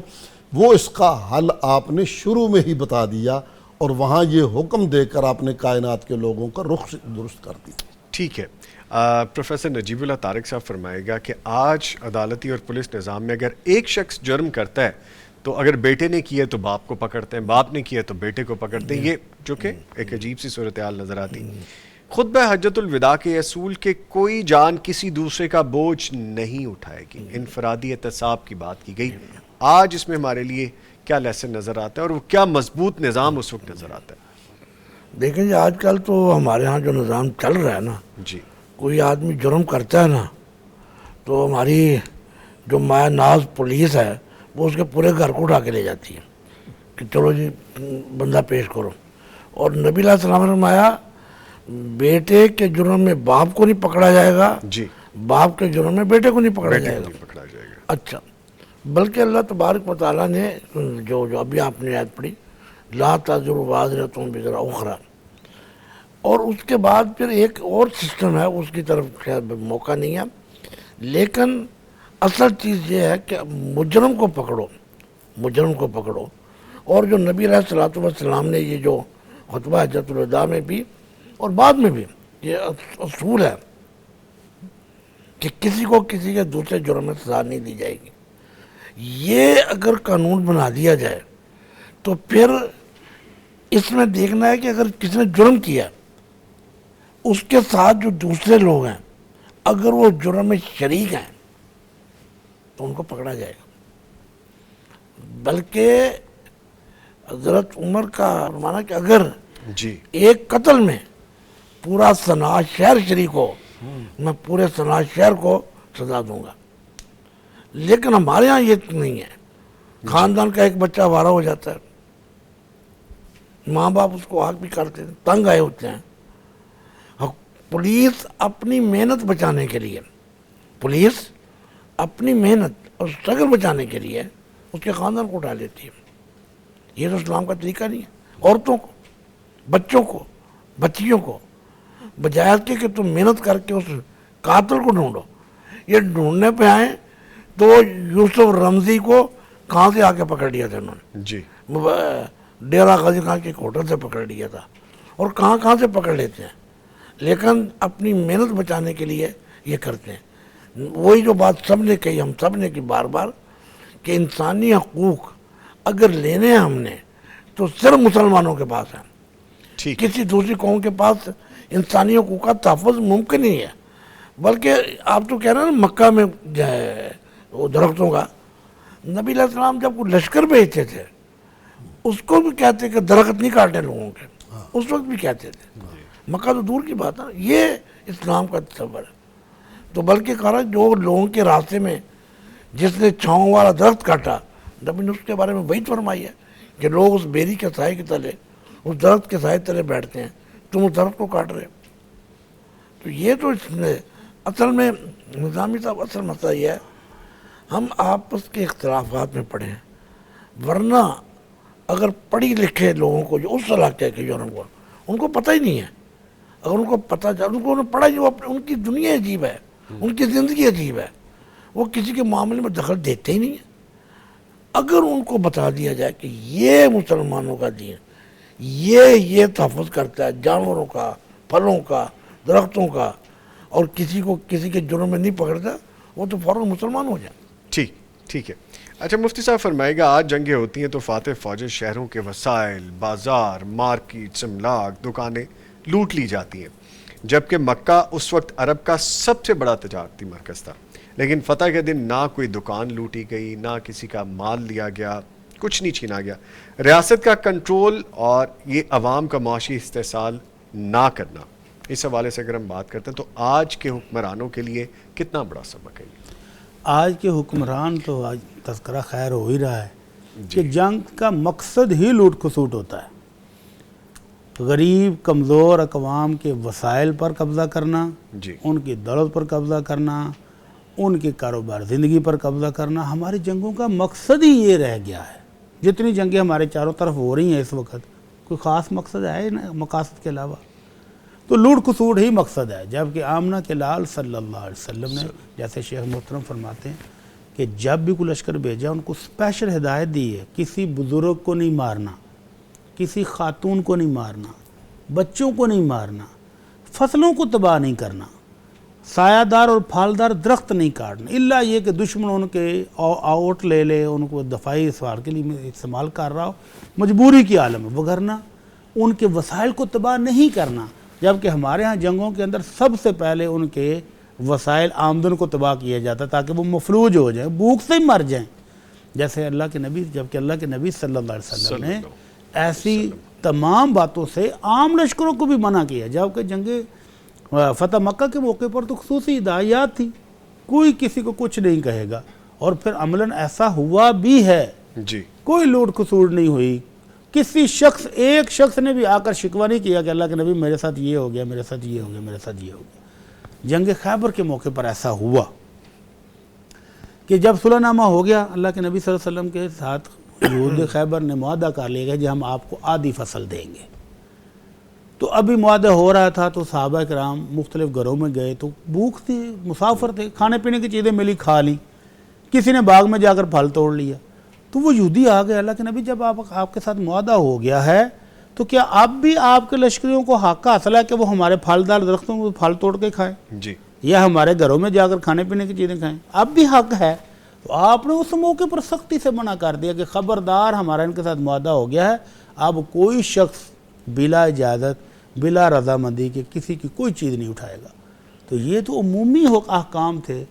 وہ اس کا حل آپ نے شروع میں ہی بتا دیا اور وہاں یہ حکم دے کر آپ نے کائنات کے لوگوں کا رخ درست کر دیا. ٹھیک ہے. پروفیسر نجیب اللہ طارق صاحب فرمائے گا کہ آج عدالتی اور پولیس نظام میں اگر ایک شخص جرم کرتا ہے تو اگر بیٹے نے کیا تو باپ کو پکڑتے ہیں، باپ نے کیا تو بیٹے کو پکڑتے ہیں. یہ جو کہ ایک عجیب سی صورتحال نظر آتی. خطبہ حجۃ الوداع کے اصول کے کوئی جان کسی دوسرے کا بوجھ نہیں اٹھائے گی، انفرادی احتساب کی بات کی گئی. آج اس میں ہمارے لیے کیا لیسن نظر آتا ہے اور وہ کیا مضبوط نظام اس وقت نظر آتا ہے؟ دیکھیں جی، آج کل تو ہمارے ہاں جو نظام چل رہا ہے نا، جی، کوئی آدمی جرم کرتا ہے نا تو ہماری جو مایا ناز پولیس ہے وہ اس کے پورے گھر کو اٹھا کے لے جاتی ہے کہ چلو جی بندہ پیش کرو. اور نبی علیہ السلام نے فرمایا بیٹے کے جرم میں باپ کو نہیں پکڑا جائے گا، جی، باپ کے جرم میں بیٹے کو نہیں پکڑا جائے گا. پکڑا جائے گا. اچھا، بلکہ اللہ تبارک و تعالیٰ نے جو ابھی آپ نے آیت پڑھی لا تزر وازرۃ وزر اخری، اور اس کے بعد پھر ایک اور سسٹم ہے، اس کی طرف خیر موقع نہیں ہے، لیکن اصل چیز یہ ہے کہ مجرم کو پکڑو، مجرم کو پکڑو. اور جو نبی علیہ السلام نے یہ جو خطبہ حجۃ الوداع میں بھی اور بعد میں بھی یہ اصول ہے کہ کسی کو کسی کے دوسرے جرم میں سزا نہیں دی جائے گی. یہ اگر قانون بنا دیا جائے تو پھر اس میں دیکھنا ہے کہ اگر کسی نے جرم کیا اس کے ساتھ جو دوسرے لوگ ہیں اگر وہ جرم میں شریک ہیں تو ان کو پکڑا جائے گا. بلکہ حضرت عمر کا فرمانا کہ اگر جی ایک قتل میں پورا صنعا شہر شریک ہو میں پورے صنعا شہر کو سزا دوں گا. لیکن ہمارے ہاں یہ نہیں ہے. خاندان کا ایک بچہ آوارہ ہو جاتا ہے, ماں باپ اس کو حق بھی کرتے ہیں, تنگ آئے ہوتے ہیں. پولیس اپنی محنت بچانے کے لیے اپنی محنت اور اسٹرگل بچانے کے لیے اس کے خاندان کو اٹھا لیتی ہے. یہ تو اسلام کا طریقہ نہیں ہے. عورتوں کو, بچوں کو, بچیوں کو بجائے کہ تم محنت کر کے اس قاتل کو ڈھونڈو, یہ ڈھونڈنے پہ آئیں تو یوسف رمزی کو کہاں سے آ کے پکڑ لیا تھا انہوں نے, جی ڈیرہ غازی خان کے ایک ہوٹل سے پکڑ لیا تھا. اور کہاں سے پکڑ لیتے ہیں, لیکن اپنی محنت بچانے کے لیے یہ کرتے ہیں. وہی جو بات سب نے کہی, ہم سب نے کی بار بار, کہ انسانی حقوق اگر لینے ہیں ہم نے تو صرف مسلمانوں کے پاس ہیں. ٹھیک, کسی دوسری قوم کے پاس انسانی حقوق کا تحفظ ممکن نہیں ہے. بلکہ آپ تو کہہ رہے ہیں نا مکہ میں جو ہے وہ درختوں کا, نبی علیہ السلام جب وہ لشکر بھیجتے تھے اس کو بھی کہتے کہ درخت نہیں کاٹے لوگوں کے, اس وقت بھی کہتے تھے. مکہ تو دور کی بات ہے, یہ اسلام کا تصور ہے. تو بلکہ کہا جو لوگوں کے راستے میں جس نے چھاؤں والا درخت کاٹا, نبی نے اس کے بارے میں وہی فرمائی ہے کہ لوگ اس بیری کے سائے کے تلے, اس درخت کے سائے تلے بیٹھتے ہیں, تم اس درخت کو کاٹ رہے. تو یہ تو اس نے اصل میں نظامی صاحب اصل مسئلہ یہ ہے ہم آپس کے اختلافات میں پڑے ہیں. ورنہ اگر پڑھی لکھے لوگوں کو جو اس علاقے کے جو ان کو پتہ ہی نہیں ہے, اگر ان کو پتہ چل, ان کو پڑھا جو ان کی دنیا عجیب ہے, ان کی زندگی عجیب ہے, وہ کسی کے معاملے میں دخل دیتے ہی نہیں ہیں. اگر ان کو بتا دیا جائے کہ یہ مسلمانوں کا دین یہ تحفظ کرتا ہے جانوروں کا, پھلوں کا, درختوں کا, اور کسی کو کسی کے جرم میں نہیں پکڑتا, وہ تو فوراً مسلمان ہو جائیں. ٹھیک ہے. اچھا مفتی صاحب فرمائے گا, آج جنگیں ہوتی ہیں تو فاتح فوجیں شہروں کے وسائل, بازار, مارکیٹس, املاک, دکانیں لوٹ لی جاتی ہیں, جبکہ مکہ اس وقت عرب کا سب سے بڑا تجارتی مرکز تھا. لیکن فتح کے دن نہ کوئی دکان لوٹی گئی, نہ کسی کا مال لیا گیا, کچھ نہیں چھینا گیا. ریاست کا کنٹرول اور یہ عوام کا معاشی استحصال نہ کرنا, اس حوالے سے اگر ہم بات کرتے ہیں تو آج کے حکمرانوں کے لیے کتنا بڑا سبق ہے؟ آج کے حکمران تو آج تذکرہ خیر ہو ہی رہا ہے کہ جنگ کا مقصد ہی لوٹ کھسوٹ ہوتا ہے. غریب کمزور اقوام کے وسائل پر قبضہ کرنا, ان کی دولت پر قبضہ کرنا, ان کے کاروبار زندگی پر قبضہ کرنا. ہماری جنگوں کا مقصد ہی یہ رہ گیا ہے. جتنی جنگیں ہمارے چاروں طرف ہو رہی ہیں اس وقت, کوئی خاص مقصد ہے نا مقاصد کے علاوہ, تو لوٹ کھسوٹ ہی مقصد ہے. جبکہ آمنہ کے لال صلی اللہ علیہ وسلم نے, جیسے شیخ محترم فرماتے ہیں کہ جب بھی کوئی لشکر بھیجا ان کو اسپیشل ہدایت دی ہے, کسی بزرگ کو نہیں مارنا, کسی خاتون کو نہیں مارنا, بچوں کو نہیں مارنا, فصلوں کو تباہ نہیں کرنا, سایہ دار اور پھالدار درخت نہیں کاٹنا, الا یہ کہ دشمن ان کے آؤٹ لے لے, ان کو دفاعی سوار کے لیے استعمال کر رہا ہو, مجبوری کی عالم ہے, وگرنہ ان کے وسائل کو تباہ نہیں کرنا. جبکہ ہمارے ہاں جنگوں کے اندر سب سے پہلے ان کے وسائل آمدن کو تباہ کیا جاتا تاکہ وہ مفلوج ہو جائیں, بھوک سے ہی مر جائیں. جیسے جبکہ اللہ کے نبی صلی اللہ علیہ وسلم نے ایسی تمام باتوں سے عام لشکروں کو بھی منع کیا. جبکہ جنگ فتح مکہ کے موقع پر تو خصوصی ہدایات تھی, کوئی کسی کو کچھ نہیں کہے گا, اور پھر عملاً ایسا ہوا بھی ہے. کوئی لوٹ کھسوٹ نہیں ہوئی, کسی ایک شخص نے بھی آ کر شکوہ نہیں کیا کہ اللہ کے نبی میرے ساتھ یہ ہو گیا, میرے ساتھ یہ ہو گیا, میرے ساتھ یہ ہو گیا. جنگ خیبر کے موقع پر ایسا ہوا کہ جب صلح نامہ ہو گیا, اللہ کے نبی صلی اللہ علیہ وسلم کے ساتھ یہود خیبر نے معاہدہ کر لیا کہ جی ہم آپ کو آدھی فصل دیں گے. تو ابھی معاہدہ ہو رہا تھا تو صحابہ کرام مختلف گھروں میں گئے, تو بھوک تھی, مسافر تھے, کھانے پینے کی چیزیں ملی, کھا لی, کسی نے باغ میں جا کر پھل توڑ لیا. تو وہ یہودی آ گئے, اللہ کے نبی جب آپ کے ساتھ معاہدہ ہو گیا ہے تو کیا اب بھی آپ کے لشکریوں کو حق حاصل ہے کہ وہ ہمارے پھلدار درختوں کو پھل توڑ کے کھائیں جی یا ہمارے گھروں میں جا کر کھانے پینے کی چیزیں کھائیں؟ اب بھی حق ہے. تو آپ نے اس موقع پر سختی سے منع کر دیا کہ خبردار ہمارا ان کے ساتھ معاہدہ ہو گیا ہے، اب کوئی شخص بلا اجازت بلا رضامندی کے کسی کی کوئی چیز نہیں اٹھائے گا. تو یہ تو عمومی احکام تھے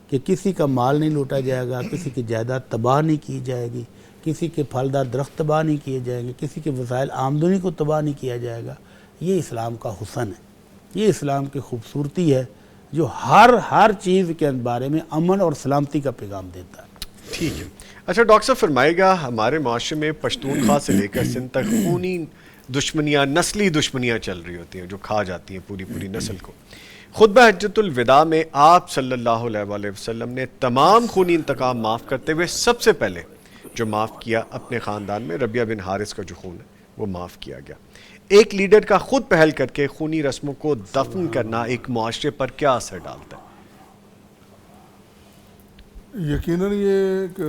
کہ کسی کا مال نہیں لوٹا جائے گا، کسی کی جائیداد تباہ نہیں کی جائے گی، کسی کے پھلدار درخت تباہ نہیں کیے جائیں گے، کسی کے وسائل آمدنی کو تباہ نہیں کیا جائے گا. یہ اسلام کا حسن ہے، یہ اسلام کی خوبصورتی ہے جو ہر چیز کے بارے میں امن اور سلامتی کا پیغام دیتا ہے. ٹھیک ہے. اچھا ڈاکٹر صاحب فرمائے گا، ہمارے معاشرے میں پشتونخوا سے لے کر سندھ تک خونی دشمنیاں، نسلی دشمنیاں چل رہی ہوتی ہیں جو کھا جاتی ہیں پوری نسل کو. خطبہ حجۃ الوداع میں آپ صلی اللہ علیہ وآلہ وسلم نے تمام خونی انتقام معاف کرتے ہوئے سب سے پہلے جو معاف کیا اپنے خاندان میں ربیعہ بن حارث کا جو خون ہے وہ معاف کیا گیا. ایک لیڈر کا خود پہل کر کے خونی رسموں کو دفن کرنا ایک معاشرے پر کیا اثر ڈالتا ہے؟ یقیناً یہ ایک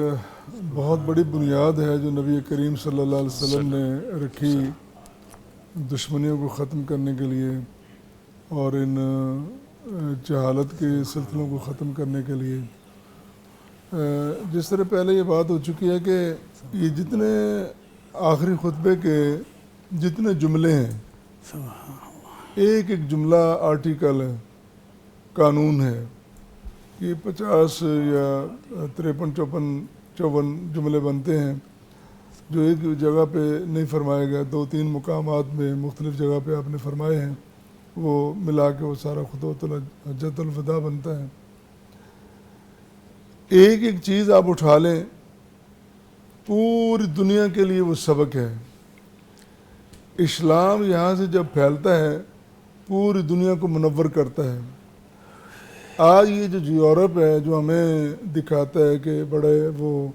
بہت بڑی بنیاد ہے جو نبی کریم صلی اللہ علیہ وسلم نے رکھی دشمنیوں کو ختم کرنے کے لیے اور ان جہالت کے سلسلوں کو ختم کرنے کے لیے. جس طرح پہلے یہ بات ہو چکی ہے کہ یہ جتنے آخری خطبے کے جتنے جملے ہیں، ایک جملہ آرٹیکل ہے، قانون ہے. یہ 50 یا 53-54 جملے بنتے ہیں جو ایک جگہ پہ نہیں فرمائے گئے، 2-3 مقامات میں مختلف جگہ پہ آپ نے فرمائے ہیں، وہ ملا کے وہ سارا خطبہ حجۃ الوداع بنتا ہے. ایک چیز آپ اٹھا لیں، پوری دنیا کے لیے وہ سبق ہے. اسلام یہاں سے جب پھیلتا ہے پوری دنیا کو منور کرتا ہے. آج یہ جو یورپ ہے جو ہمیں دکھاتا ہے کہ بڑے وہ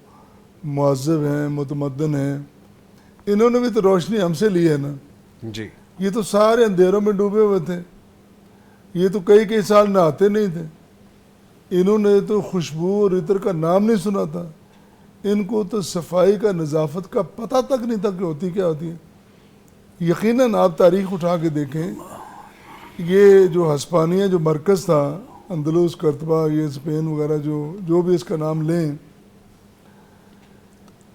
مہذب ہیں، متمدن ہیں، انہوں نے بھی تو روشنی ہم سے لی ہے نا. جی یہ تو سارے اندھیروں میں ڈوبے ہوئے تھے، یہ تو کئی سال نہاتے نہیں تھے، انہوں نے تو خوشبو اور عطر کا نام نہیں سنا تھا، ان کو تو صفائی کا، نظافت کا پتہ تک نہیں تھا کہ ہوتی کیا ہوتی ہے. یقیناً آپ تاریخ اٹھا کے دیکھیں، یہ جو ہسپانیہ جو مرکز تھا، اندلس، قرطبہ، یہ اسپین وغیرہ جو بھی اس کا نام لیں،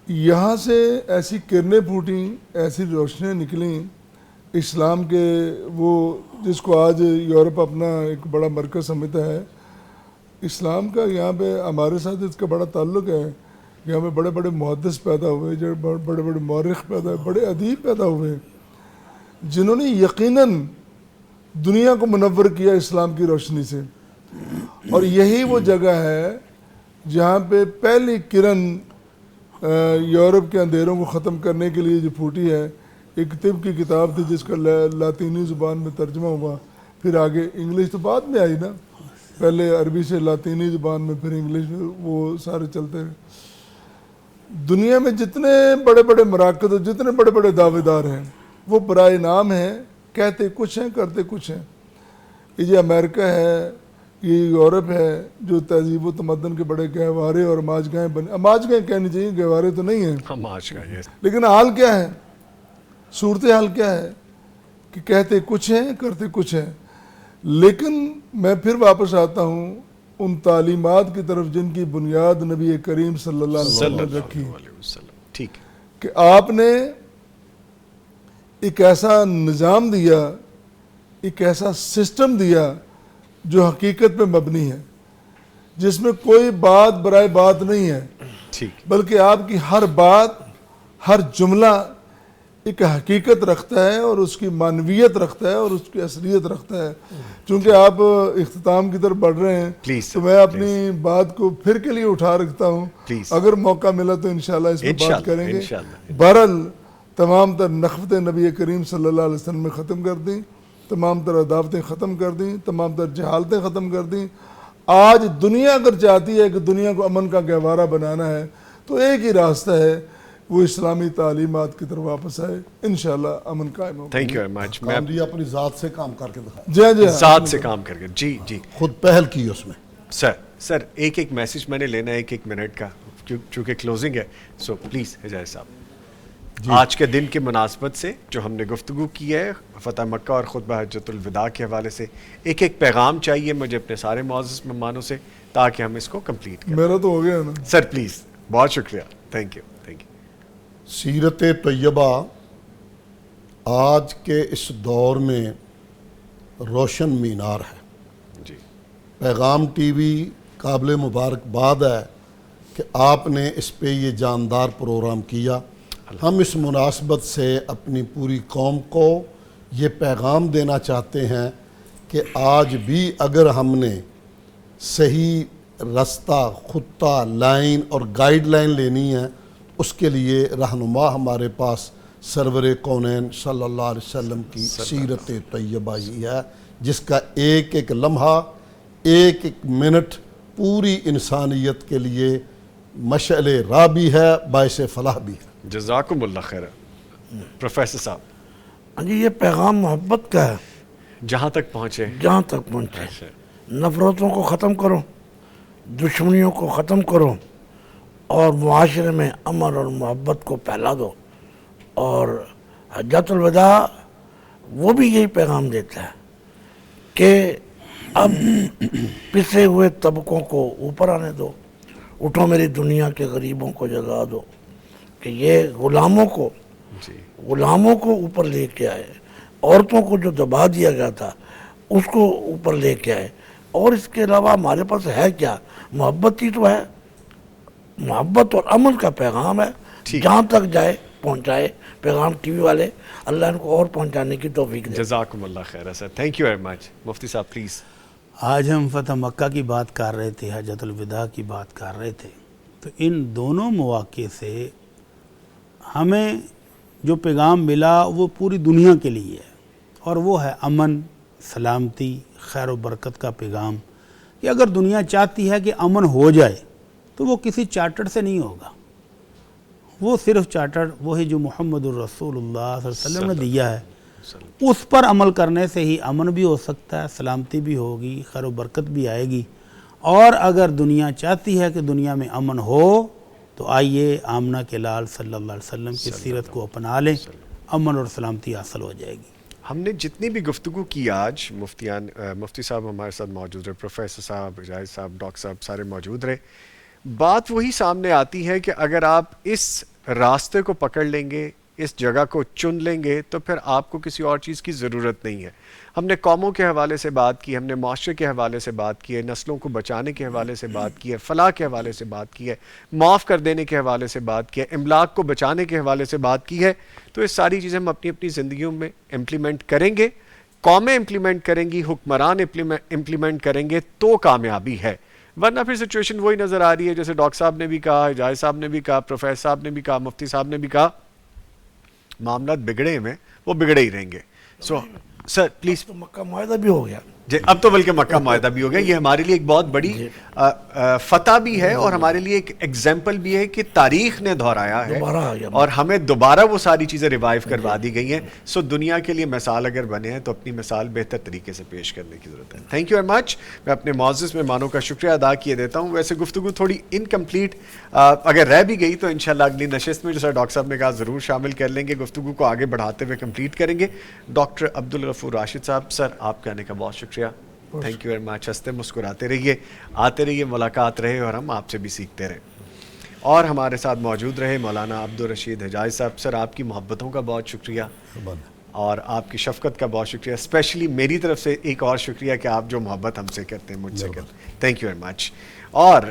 یہاں سے ایسی کرنیں پھوٹیں، ایسی روشنیاں نکلیں اسلام کے، وہ جس کو آج یورپ اپنا ایک بڑا مرکز سمجھتا ہے. اسلام کا یہاں پہ ہمارے ساتھ اس کا بڑا تعلق ہے. یہاں پہ بڑے بڑے محدث پیدا ہوئے، جو بڑے بڑے مورخ پیدا ہوئے، بڑے ادیب پیدا ہوئے، جنہوں نے یقیناً دنیا کو منور کیا اسلام کی روشنی سے. اور یہی وہ جگہ ہے جہاں پہ پہلی کرن یورپ کے اندھیروں کو ختم کرنے کے لیے جو پھوٹی ہے. ایک طب کی کتاب تھی جس کا لاطینی زبان میں ترجمہ ہوا، پھر آگے انگلش تو بعد میں آئی نا، پہلے عربی سے لاطینی زبان میں، پھر انگلش میں، وہ سارے چلتے رہے. دنیا میں جتنے بڑے بڑے مراکز اور جتنے بڑے بڑے دعوے دار ہیں وہ برائے نام ہیں، کہتے کچھ ہیں کرتے کچھ ہیں. یہ امریکہ ہے، یہ یورپ ہے جو تہذیب و تمدن کے بڑے گہوارے اور ماجگاہیں بنے. ماجگاہیں کہنی چاہیے، گہوارے تو نہیں ہیں. لیکن حال کیا ہے، صورتحال کیا ہے کہ کہتے کچھ ہیں کرتے کچھ ہیں. لیکن میں پھر واپس آتا ہوں ان تعلیمات کی طرف جن کی بنیاد نبی کریم صلی اللہ علیہ وسلم نے رکھی. ٹھیک کہ آپ نے ایک ایسا نظام دیا، ایک ایسا سسٹم دیا جو حقیقت پہ مبنی ہے، جس میں کوئی بات برائے بات نہیں ہے، بلکہ آپ کی ہر بات، ہر جملہ ایک حقیقت رکھتا ہے اور اس کی معنویت رکھتا ہے اور اس کی اصلیت رکھتا ہے. چونکہ آپ اختتام کی طرف بڑھ رہے ہیں تو میں اپنی بات کو پھر کے لیے اٹھا رکھتا ہوں، اگر موقع ملا تو انشاءاللہ اس پر بات کریں گے. بہرحال تمام تر نخوت نبی کریم صلی اللہ علیہ وسلم میں ختم کر دیں، تمام تر عداوتیں ختم کر دیں، تمام تر جہالتیں ختم کر دیں. آج دنیا اگر چاہتی ہے کہ دنیا کو امن کا گہوارہ بنانا ہے تو ایک ہی راستہ ہے، وہ اسلامی تعلیمات کی طرف واپس آئے، انشاءاللہ امن قائم ہوگا. تھینک یو ویری مچ. میں اپنی ذات سے کام کر کے دکھایا. جی ذات سے کام کر کے. جی جی خود پہل کی اس میں. سر ایک میسج میں نے لینا ہے 1 منٹ کا، چونکہ کلوزنگ ہے، سو پلیز حجاز صاحب. آج کے دن کی مناسبت سے جو ہم نے گفتگو کی ہے فتح مکہ اور خطبہ حجۃ الوداع کے حوالے سے، ایک ایک پیغام چاہیے مجھے اپنے سارے معزز مہمانوں سے تاکہ ہم اس کو کمپلیٹ کریں. میرا تو ہو گیا نا سر پلیز. بہت شکریہ. Thank you. سیرت طیبہ آج کے اس دور میں روشن مینار ہے. جی. پیغام ٹی وی قابل مبارکباد ہے کہ آپ نے اس پہ یہ جاندار پروگرام کیا. ہم اس مناسبت سے اپنی پوری قوم کو یہ پیغام دینا چاہتے ہیں کہ آج بھی اگر ہم نے صحیح رستہ، خطہ، لائن اور گائیڈ لائن لینی ہے، اس کے لیے رہنما ہمارے پاس سرور کونین صلی اللہ علیہ وسلم کی سیرت طیبہ ہی ہے، جس کا ایک ایک لمحہ، ایک ایک منٹ پوری انسانیت کے لیے مشعل راہ بھی ہے، باعث فلاح بھی ہے. جزاکم اللہ خیر. پروفیسر صاحب. ہاں جی، یہ پیغام محبت کا ہے. جہاں تک پہنچے نفرتوں کو ختم کرو، دشمنیوں کو ختم کرو اور معاشرے میں امن اور محبت کو پھیلا دو. اور حجۃ الوداع وہ بھی یہی پیغام دیتا ہے کہ اب پسے ہوئے طبقوں کو اوپر آنے دو، اٹھو میری دنیا کے غریبوں کو جگا دو. کہ یہ غلاموں کو اوپر لے کے آئے، عورتوں کو جو دبا دیا گیا تھا اس کو اوپر لے کے آئے. اور اس کے علاوہ ہمارے پاس ہے کیا؟ محبت ہی تو ہے. محبت اور امن کا پیغام ہے، جہاں تک جائے پہنچائے. پیغام ٹی وی والے اللہ ان کو اور پہنچانے کی توفیق دے. جزاکم اللہ خیر sir. Thank you very much. مفتی صاحب پلیز. آج ہم فتح مکہ کی بات کر رہے تھے، حجۃ الوداع کی بات کر رہے تھے، تو ان دونوں مواقع سے ہمیں جو پیغام ملا وہ پوری دنیا کے لیے ہے، اور وہ ہے امن، سلامتی، خیر و برکت کا پیغام. کہ اگر دنیا چاہتی ہے کہ امن ہو جائے تو وہ کسی چارٹر سے نہیں ہوگا. وہ صرف چارٹر وہی جو محمد الرسول اللہ صلی اللہ علیہ وسلم نے دیا ہے، اس پر عمل کرنے سے ہی امن بھی ہو سکتا ہے، سلامتی بھی ہوگی، خیر و برکت بھی آئے گی. اور اگر دنیا چاہتی ہے کہ دنیا میں امن ہو تو آئیے آمنہ کے لال صلی اللہ علیہ وسلم کی سیرت کو اپنا لیں، امن اور سلامتی حاصل ہو جائے گی. ہم نے جتنی بھی گفتگو کی آج، مفتی صاحب ہمارے ساتھ موجود رہے، پروفیسر صاحب، اجاز صاحب، ڈاکٹر صاحب سارے موجود رہے. بات وہی سامنے آتی ہے کہ اگر آپ اس راستے کو پکڑ لیں گے، اس جگہ کو چن لیں گے، تو پھر آپ کو کسی اور چیز کی ضرورت نہیں ہے. ہم نے قوموں کے حوالے سے بات کی، ہم نے معاشرے کے حوالے سے بات کی ہے، نسلوں کو بچانے کے حوالے سے بات کی ہے، فلاح کے حوالے سے بات کی ہے، معاف کر دینے کے حوالے سے بات کی ہے، املاک کو بچانے کے حوالے سے بات کی ہے. تو یہ ساری چیزیں ہم اپنی اپنی زندگیوں میں امپلیمنٹ کریں گے، قومیں امپلیمنٹ کریں گی، حکمران امپلیمنٹ کریں گے تو کامیابی ہے. ورنہ پھر سچویشن وہی نظر آ رہی ہے جیسے ڈاکٹر صاحب نے بھی کہا، اجاز صاحب نے بھی کہا، پروفیسر صاحب نے بھی کہا، مفتی صاحب نے بھی کہا، معاملات بگڑے میں وہ بگڑے ہی رہیں گے. سو سر پلیز. تو مکہ معاہدہ بھی ہو گیا. جی اب تو بلکہ مکہ معاہدہ بھی ہو گیا. یہ ہمارے لیے ایک بہت بڑی فتح بھی ہے اور ہمارے لیے ایک ایگزامپل بھی ہے کہ تاریخ نے دہرایا ہے اور ہمیں دوبارہ وہ ساری چیزیں ریوائیو کروا دی گئی ہیں. سو دنیا کے لیے مثال اگر بنے ہیں تو اپنی مثال بہتر طریقے سے پیش کرنے کی ضرورت ہے. تھینک یو ویری مچ. میں اپنے معزز مہمانوں کا شکریہ ادا کیے دیتا ہوں. ویسے گفتگو تھوڑی انکمپلیٹ اگر رہ بھی گئی تو انشاءاللہ اگلی نشست میں جیسا ڈاکٹر صاحب نے کہا ضرور شامل کر لیں گے. گفتگو کو آگے بڑھاتے ہوئے کمپلیٹ کریں گے. ڈاکٹر عبدالغفور راشد صاحب، سر آپ کے آنے کا بہت شکریہ. تھینک یو ویری مچ. ہنستے مسکراتے رہیے، آتے رہیے، ملاقات رہے اور ہم آپ سے بھی سیکھتے رہیں. اور ہمارے ساتھ موجود رہے مولانا عبدالرشید حجاز صاحب. سر آپ کی محبتوں کا بہت شکریہ اور آپ کی شفقت کا بہت شکریہ. اسپیشلی میری طرف سے ایک اور شکریہ کہ آپ جو محبت ہم سے کرتے ہیں، مجھ سے کرتے ہیں. تھینک یو ویری مچ. اور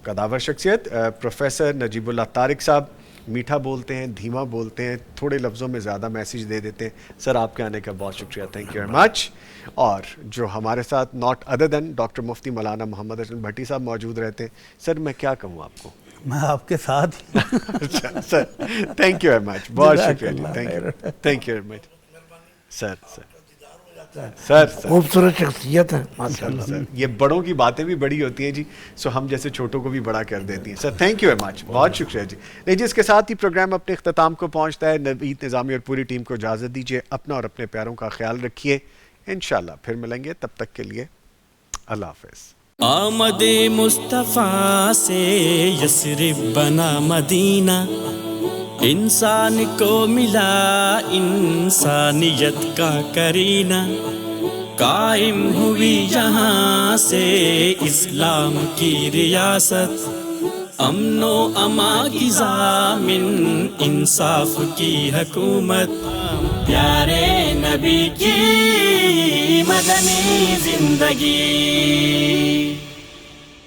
قداور شخصیت پروفیسر نجیب اللہ طارق صاحب، میٹھا بولتے ہیں، دھیما بولتے ہیں، تھوڑے لفظوں میں زیادہ میسیج دے دیتے ہیں. سر آپ کے آنے کا بہت شکریہ. تھینک یو ویری مچ. اور جو ہمارے ساتھ ناٹ ادر دین ڈاکٹر مفتی مولانا محمد حسن بھٹی صاحب موجود رہتے ہیں. سر میں کیا کہوں آپ کو، میں آپ کے ساتھ ہی. Sir thank you very much. بہت شکریہ جی. Thank you very much. Sir sir خوبصورت شخصیت ہے ماشاءاللہ. سر یہ بڑوں کی باتیں بھی بڑی ہوتی ہیں جی، سو ہم جیسے چھوٹوں کو بھی بڑا کر دیتی ہیں. سر تھینک یو ویری مچ. بہت شکریہ جی. نہیں جی، اس کے ساتھ ہی پروگرام اپنے اختتام کو پہنچتا ہے. نوید نظامی اور پوری ٹیم کو اجازت دیجیے. اپنا اور اپنے پیاروں کا خیال رکھیے. انشاءاللہ پھر ملیں گے. تب تک کے لیے اللہ حافظ. آمد مصطفیٰ سے یثرب بنا مدینہ، انسان کو ملا انسانیت کا کرینہ، قائم ہوئی یہاں سے اسلام کی ریاست، امن و امان کی ضامن انصاف کی حکومت، پیارے نبی کی مدنی زندگی۔